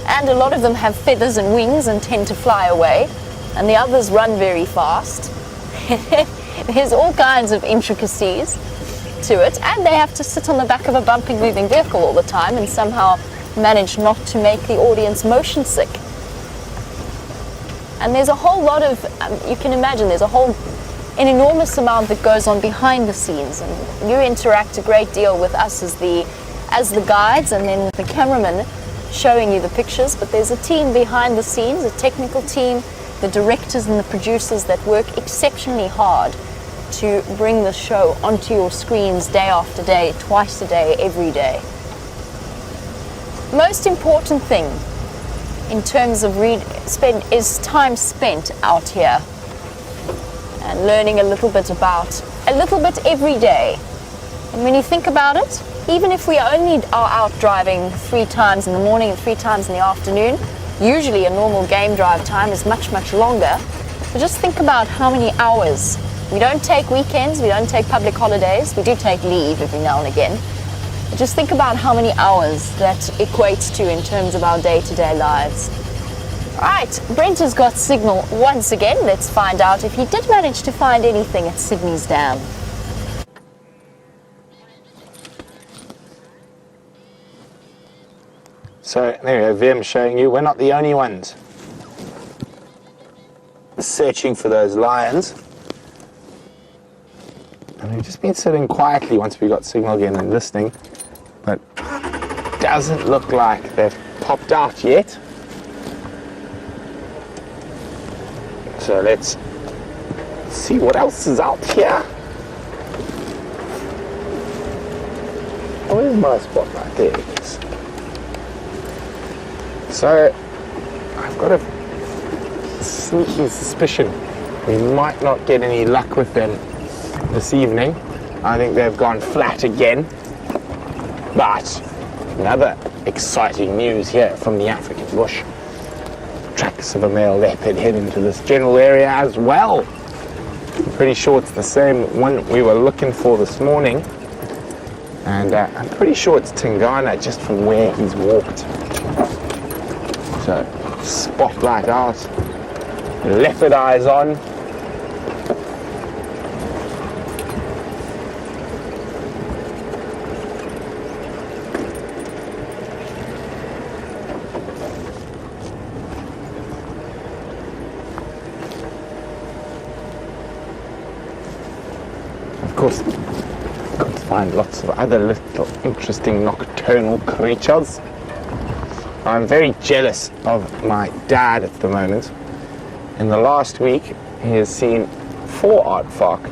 and a lot of them have feathers and wings and tend to fly away, and the others run very fast. There's all kinds of intricacies to it, and they have to sit on the back of a bumping, moving vehicle all the time and somehow manage not to make the audience motion sick. And there's a whole lot of, you can imagine, there's an enormous amount that goes on behind the scenes, and you interact a great deal with us as the guides, and then with the cameraman showing you the pictures, but there's a team behind the scenes, a technical team, the directors and the producers that work exceptionally hard to bring the show onto your screens day after day, twice a day, every day. Most important thing in terms of is time spent out here and learning a little bit every day. And when you think about it, even if we only are out driving 3 times in the morning and 3 times in the afternoon, usually a normal game drive time is much, much longer. So just think about how many hours. We don't take weekends, we don't take public holidays, we do take leave every now and again. But just think about how many hours that equates to in terms of our day-to-day lives. Right, Brent has got signal once again. Let's find out if he did manage to find anything at Sydney's Dam. So there you go, Vim showing you we're not the only ones searching for those lions. And we've just been sitting quietly once we got signal again and listening, but doesn't look like they've popped out yet. So let's see what else is out here. Where's my spotlight? There it is. So I've got a sneaky suspicion we might not get any luck with them this evening. I think they've gone flat again. But another exciting news here from the African bush. Tracks of a male leopard head into this general area as well. I'm pretty sure it's the same one we were looking for this morning. And I'm pretty sure it's Tingana just from where he's walked. So, spotlight out, leopard eyes on. Of course, got to find lots of other little interesting nocturnal creatures. I'm very jealous of my dad at the moment. In the last week, he has seen 4 aardvark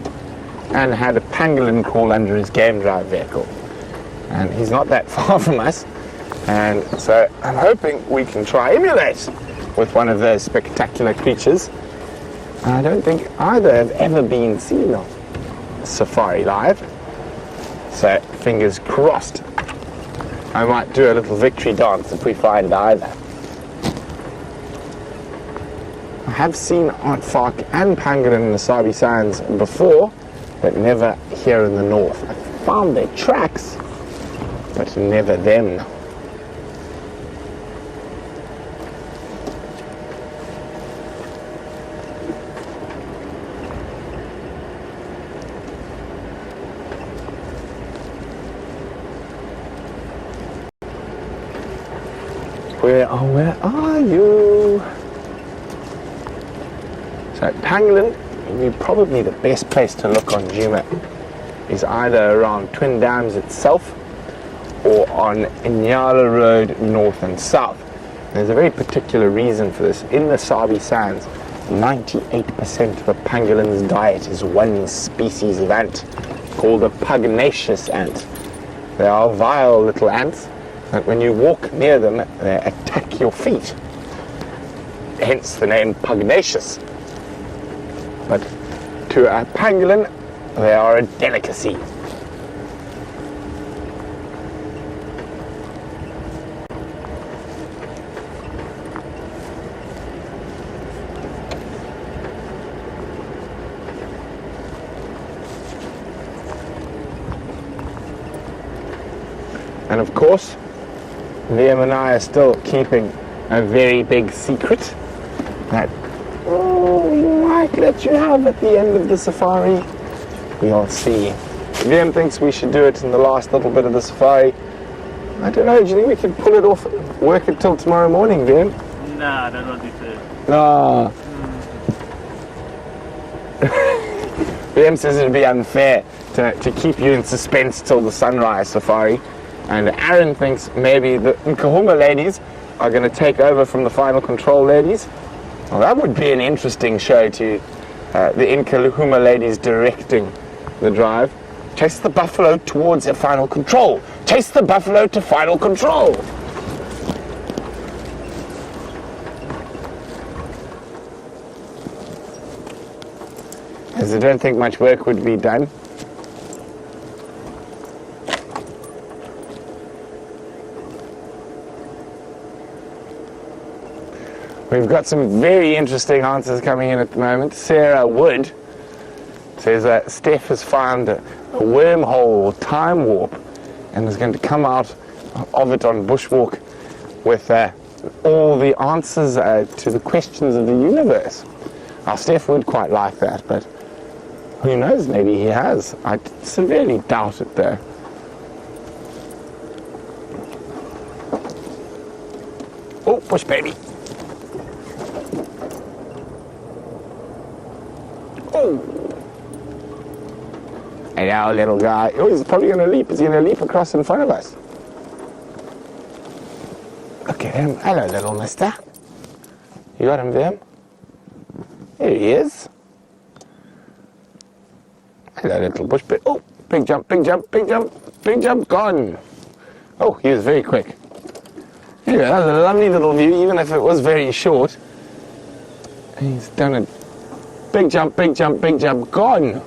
and had a pangolin crawl under his game drive vehicle. And he's not that far from us. And so I'm hoping we can try emulate with one of those spectacular creatures. I don't think either have ever been seen on Safari Live. So fingers crossed. I might do a little victory dance if we find either. I have seen aardvark and pangolin in the Sabi Sands before, but never here in the north. I found their tracks, but never them. Where are you? So pangolin, probably the best place to look on Djuma is either around Twin Dams itself or on Inyala Road north and south. There's a very particular reason for this. In the Sabi Sands, 98% of a pangolin's diet is one species of ant called a pugnacious ant. They are vile little ants that when you walk near them, they attack your feet. Hence the name pugnacious. But to a pangolin, they are a delicacy. And of course, Liam and I are still keeping a very big secret that we might let you have at the end of the safari. We'll see. Liam thinks we should do it in the last little bit of the safari. I don't know, do you think we can pull it off, work it till tomorrow morning, Liam? Nah, I don't want to do it. No. Liam says it'd be unfair to keep you in suspense till the sunrise safari. And Aaron thinks maybe the Nkahuma ladies are going to take over from the Final Control ladies. Well, that would be an interesting show to the Nkahuma ladies directing the drive. Chase the buffalo towards their Final Control. Chase the buffalo to Final Control. As I don't think much work would be done. We've got some very interesting answers coming in at the moment. Sarah Wood says that Steph has found a wormhole time warp and is going to come out of it on Bushwalk with all the answers to the questions of the universe. Now, Steph would quite like that, but who knows, maybe he has. I severely doubt it though. Oh, bush baby. Oh. And our little guy, oh, he's probably going to leap. Is he going to leap across in front of us? Look at him. Hello, little mister. You got him there? There he is. Hello, little bush bit. Oh, big jump, big jump, big jump, big jump, gone. Oh, he was very quick. Anyway, that was a lovely little view, even if it was very short. He's done a big jump, big jump, big jump, gone.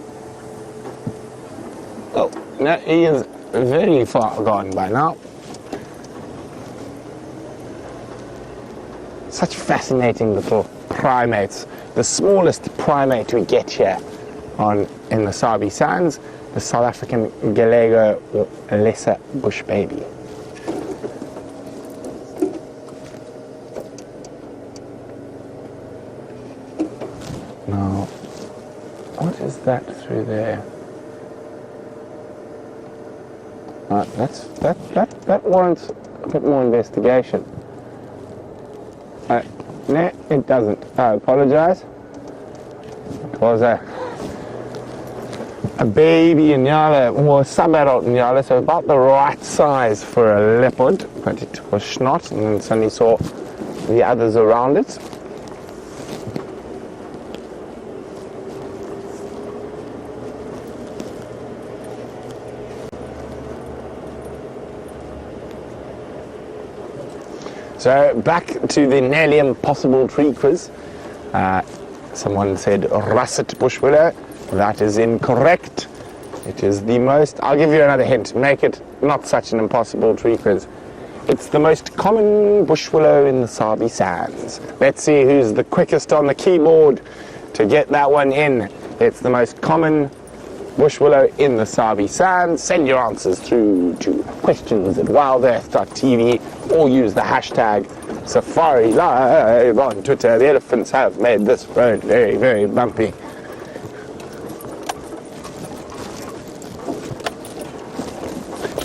Oh, no, he is very far gone by now. Such fascinating little primates. The smallest primate we get here in the Sabi Sands, the South African Galego or lesser bush baby. Now, what is that through there? That warrants a bit more investigation. No, it doesn't. I apologise. It was a baby Inyala, or sub-adult Inyala, so about the right size for a leopard, but it was not, and then suddenly saw the others around it. So back to the nearly impossible tree quiz. Someone said russet bush willow. That is incorrect. It is the most, I'll give you another hint, make it not such an impossible tree quiz. It's the most common bush willow in the Sabi Sands. Let's see who's the quickest on the keyboard to get that one in. It's the most common bush willow in the Sabi Sands. Send your answers through to questions@wildearth.tv or use the hashtag Safari Live on Twitter. The elephants have made this road very, very bumpy.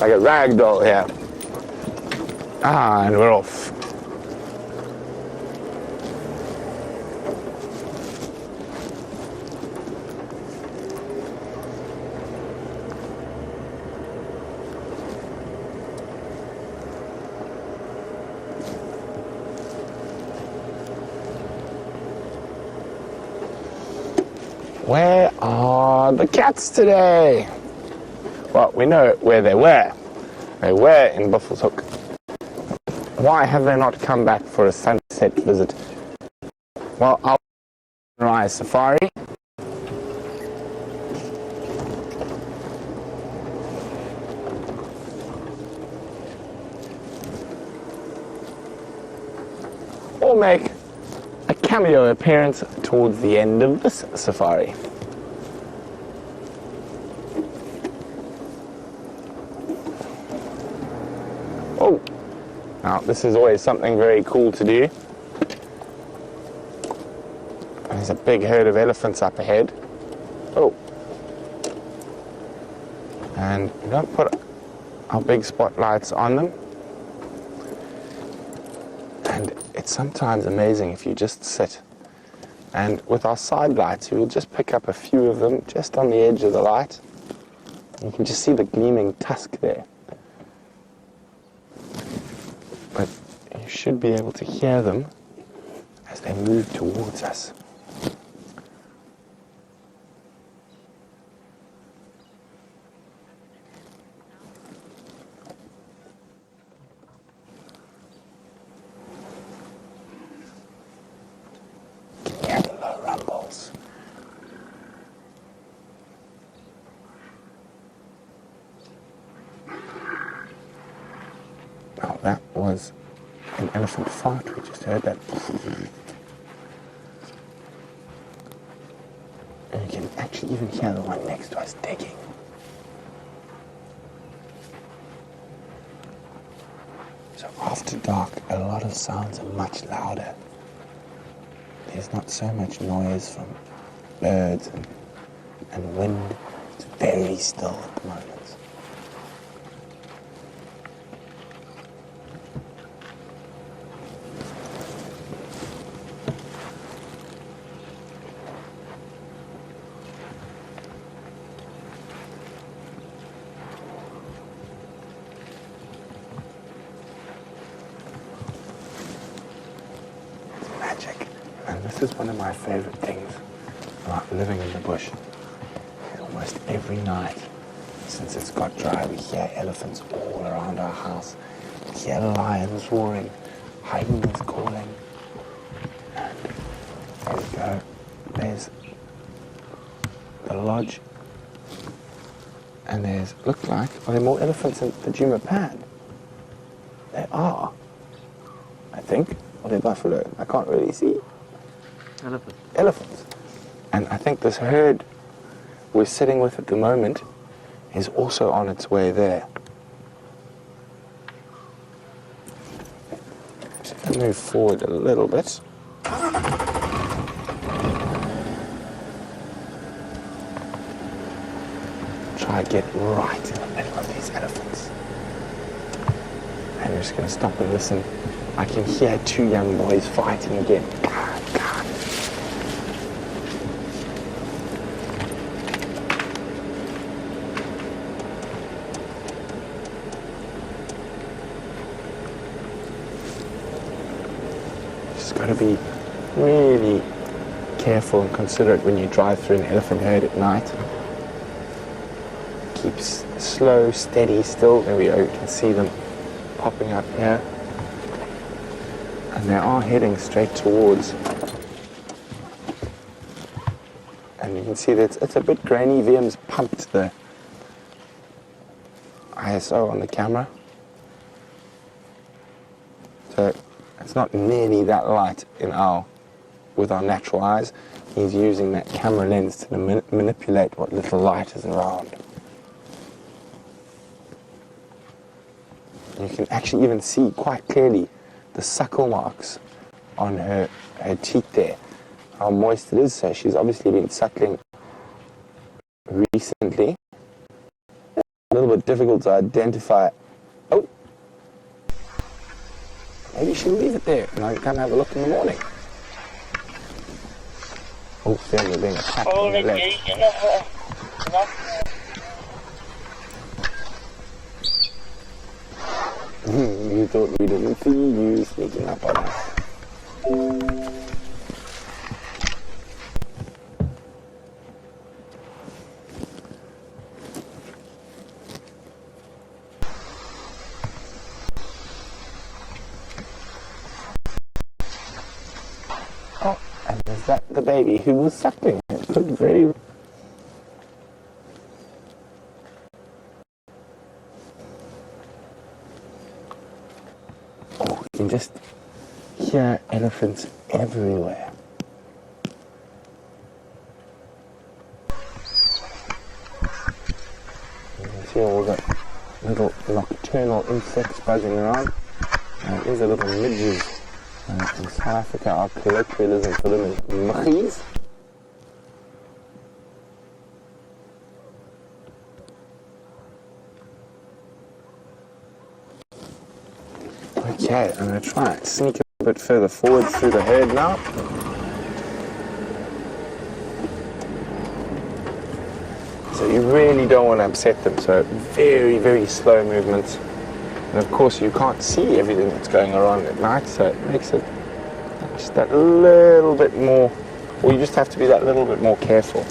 Like a rag doll here. And we're off. Where are the cats today? Well, we know where they were. They were in Buffelshoek. Why have they not come back for a sunset visit? Well, I'll sunrise safari. Or make a cameo appearance towards the end of this safari. Oh, now this is always something very cool to do. There's a big herd of elephants up ahead. Oh. And we don't put our big spotlights on them. And it's sometimes amazing if you just sit. And with our side lights, you'll just pick up a few of them just on the edge of the light. You can just see the gleaming tusk there. But you should be able to hear them as they move towards us. Rumbles. Now that was an elephant fart. We just heard that. And you can actually even hear the one next to us digging. So after dark, a lot of sounds are much louder. There's not so much noise from birds and wind. It's very still at the moment. It's magic. And this is one of my favorite things about living in the bush. Almost every night, since it's got dry, we hear elephants all around our house. We hear lions roaring, hyenas calling. And there we go. There's the lodge. And there's, look like, are there more elephants in the Djuma pad? There are, I think. Or they're buffalo. I can't really see. Elephants. And I think this herd we're sitting with at the moment is also on its way there. Just going to move forward a little bit. Try to get right in the middle of these elephants. And we're just going to stop and listen. I can hear two young boys fighting again. Got to be really careful and considerate when you drive through an elephant herd at night. Keep slow, steady, still. There we go, you can see them popping up here. And they are heading straight towards. And you can see that it's a bit grainy. VM's pumped the ISO on the camera. So it's not nearly that light with our natural eyes. He's using that camera lens to manipulate what little light is around. You can actually even see quite clearly the suckle marks on her teeth there, how moist it is. So she's obviously been suckling recently. A little bit difficult to identify. Oh! Maybe she'll leave it there and I can come have a look in the morning. Oh, then we're being attacked on the left. You thought we didn't see you sneaking up on us. Is that the baby who was suckling? It could very... Oh, you can just hear elephants everywhere. You can see all the little nocturnal insects buzzing around. There's a little midges. In South Africa, our colloquialism for them is muggies. Okay, I'm going to try and sneak a bit further forward through the herd now. So you really don't want to upset them, so very, very slow movements. And of course you can't see everything that's going around at night, so it makes it just that little bit more, or you just have to be that little bit more careful.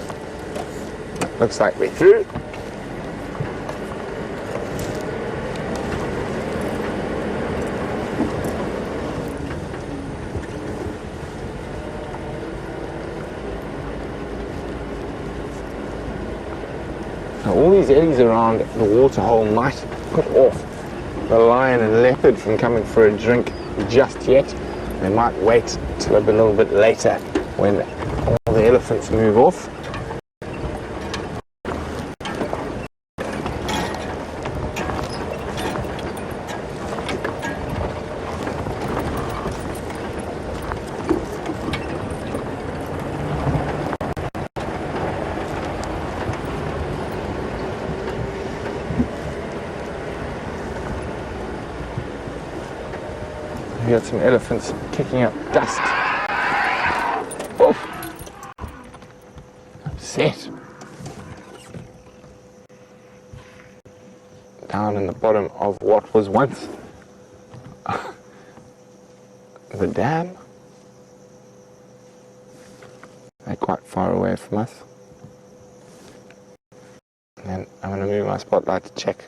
Looks like we're through. Now all these eddies around the waterhole might put off the lion and leopard from coming for a drink just yet. They might wait till a little bit later when all the elephants move off. We got some elephants kicking up dust. Oof. Upset. Down in the bottom of what was once the dam. They're quite far away from us. And then I'm going to move my spotlight to check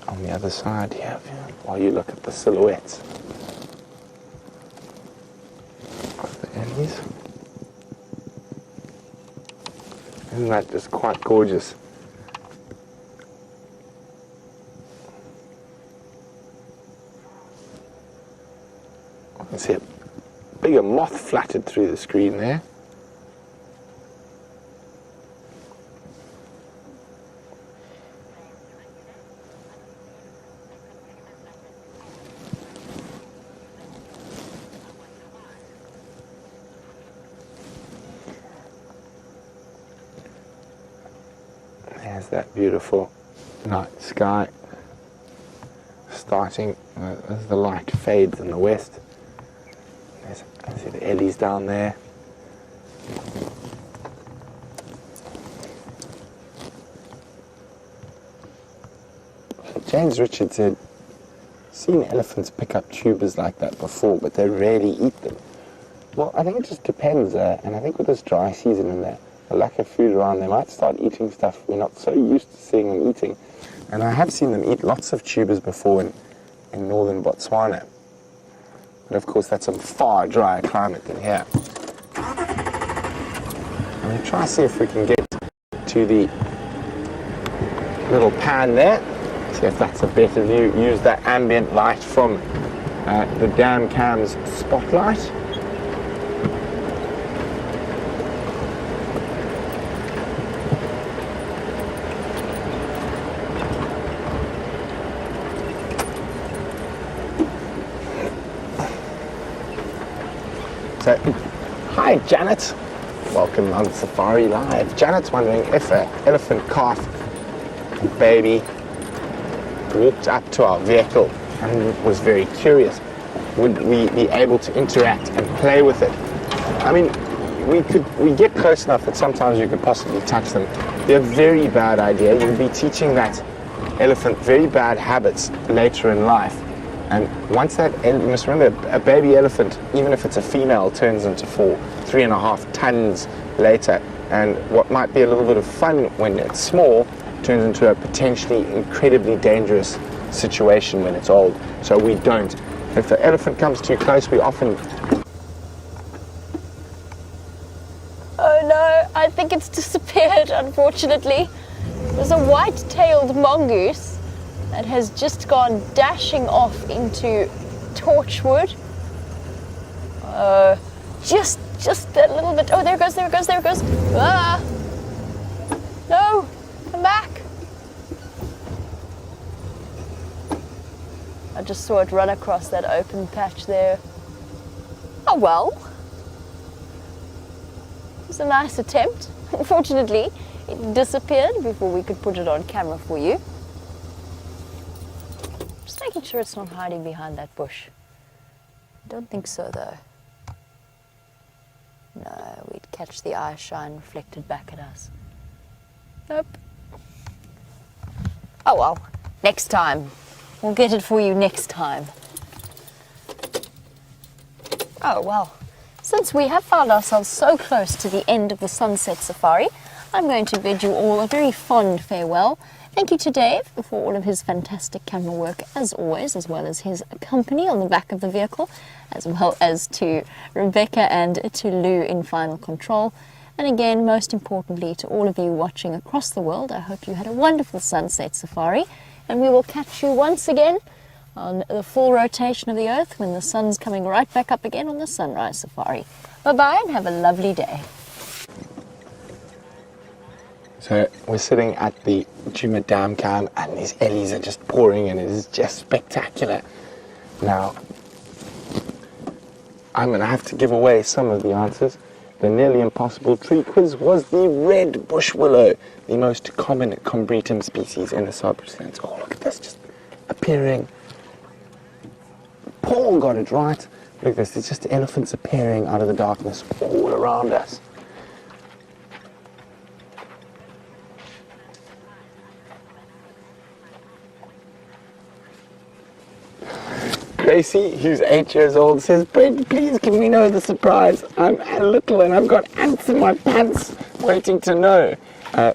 on the other side here, while you look at the silhouettes of the eddies. Isn't that just quite gorgeous? I can see a bigger moth flattered through the screen there. There's that beautiful night sky starting as the light fades in the west. I see the eddies down there. James Richard said, seen elephants pick up tubers like that before, but they rarely eat them. Well, I think it just depends, and I think with this dry season and the lack of food around, they might start eating stuff we're not so used to seeing them eating. And I have seen them eat lots of tubers before in northern Botswana. But of course that's a far drier climate than here. I'm going to try and see if we can get to the little pan there. See if that's a better view. Use that ambient light from the dam cam's spotlight. So, hi Janet, welcome on Safari Live. Janet's wondering if an elephant calf baby walked up to our vehicle and was very curious, would we be able to interact and play with it? I mean, we get close enough that sometimes you could possibly touch them. They're a very bad idea. You'll be teaching that elephant very bad habits later in life. And once that, you must remember, a baby elephant, even if it's a female, turns into 3.5 tons later. And what might be a little bit of fun when it's small turns into a potentially incredibly dangerous situation when it's old. So we don't. If the elephant comes too close, we often I think it's disappeared, unfortunately. There's a white-tailed mongoose that has just gone dashing off into Torchwood. Just a little bit. Oh, there it goes, there it goes, there it goes. Ah! No! Come back! I just saw it run across that open patch there. Oh well. It was a nice attempt. Unfortunately, it disappeared before we could put it on camera for you. Just making sure it's not hiding behind that bush. I don't think so though. No, we'd catch the eye shine reflected back at us. Nope. Oh well, next time. We'll get it for you next time. Oh well, since we have found ourselves so close to the end of the sunset safari, I'm going to bid you all a very fond farewell. Thank you to Dave for all of his fantastic camera work as always, as well as his company on the back of the vehicle, as well as to Rebecca and to Lou in final control. And again, most importantly, to all of you watching across the world, I hope you had a wonderful sunset safari, and we will catch you once again on the full rotation of the Earth when the sun's coming right back up again on the sunrise safari. Bye-bye and have a lovely day. So we're sitting at the Djuma Dam Cam and these ellies are just pouring in. It is just spectacular. Now, I'm going to have to give away some of the answers. The nearly impossible tree quiz was the red bush willow, the most common combretum species in the substance. Oh, look at this, just appearing. Paul got it right. Look at this, it's just elephants appearing out of the darkness all around us. Gracie, who's 8 years old, says, "Brent, please can we know the surprise? I'm little and I've got ants in my pants waiting to know."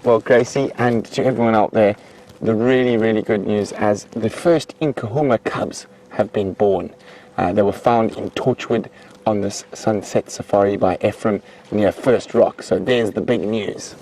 Well, Gracie, and to everyone out there, the really, really good news as the first Nkahuma cubs have been born. They were found in Torchwood on this sunset safari by Ephraim near First Rock. So there's the big news.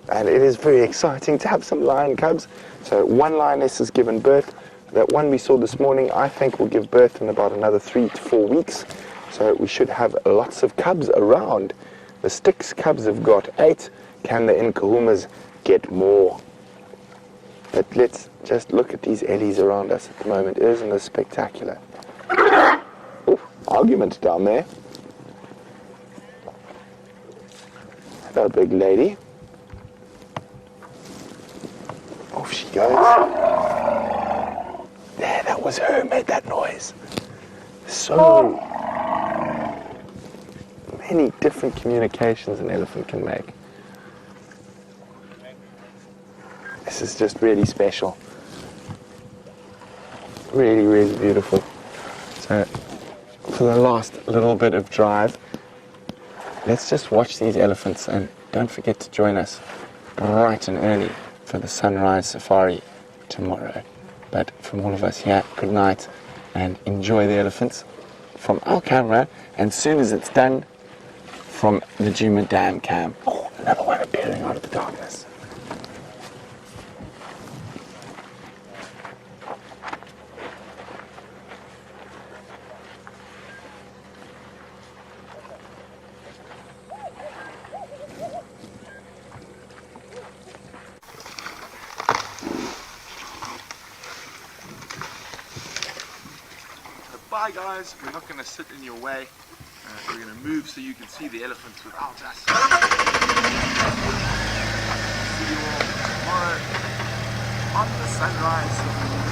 And it is very exciting to have some lion cubs. So one lioness has given birth. That one we saw this morning, I think, will give birth in about another 3 to 4 weeks. So we should have lots of cubs around. The Styx cubs have got 8. Can the Nkahumas get more? But let's just look at these ellies around us at the moment. Isn't this spectacular? Ooh, argument down there. Hello, big lady. Off she goes. There, that was her, made that noise. So many different communications an elephant can make. This is just really special. Really, really beautiful. So, for the last little bit of drive, let's just watch these elephants and don't forget to join us bright and early for the sunrise safari tomorrow. But from all of us here, good night and enjoy the elephants from our camera, and as soon as it's done, from the Djuma Dam Cam. Oh, another one appearing out of the darkness. Bye guys, we're not going to sit in your way, we're going to move so you can see the elephants without us. See you all tomorrow on the sunrise.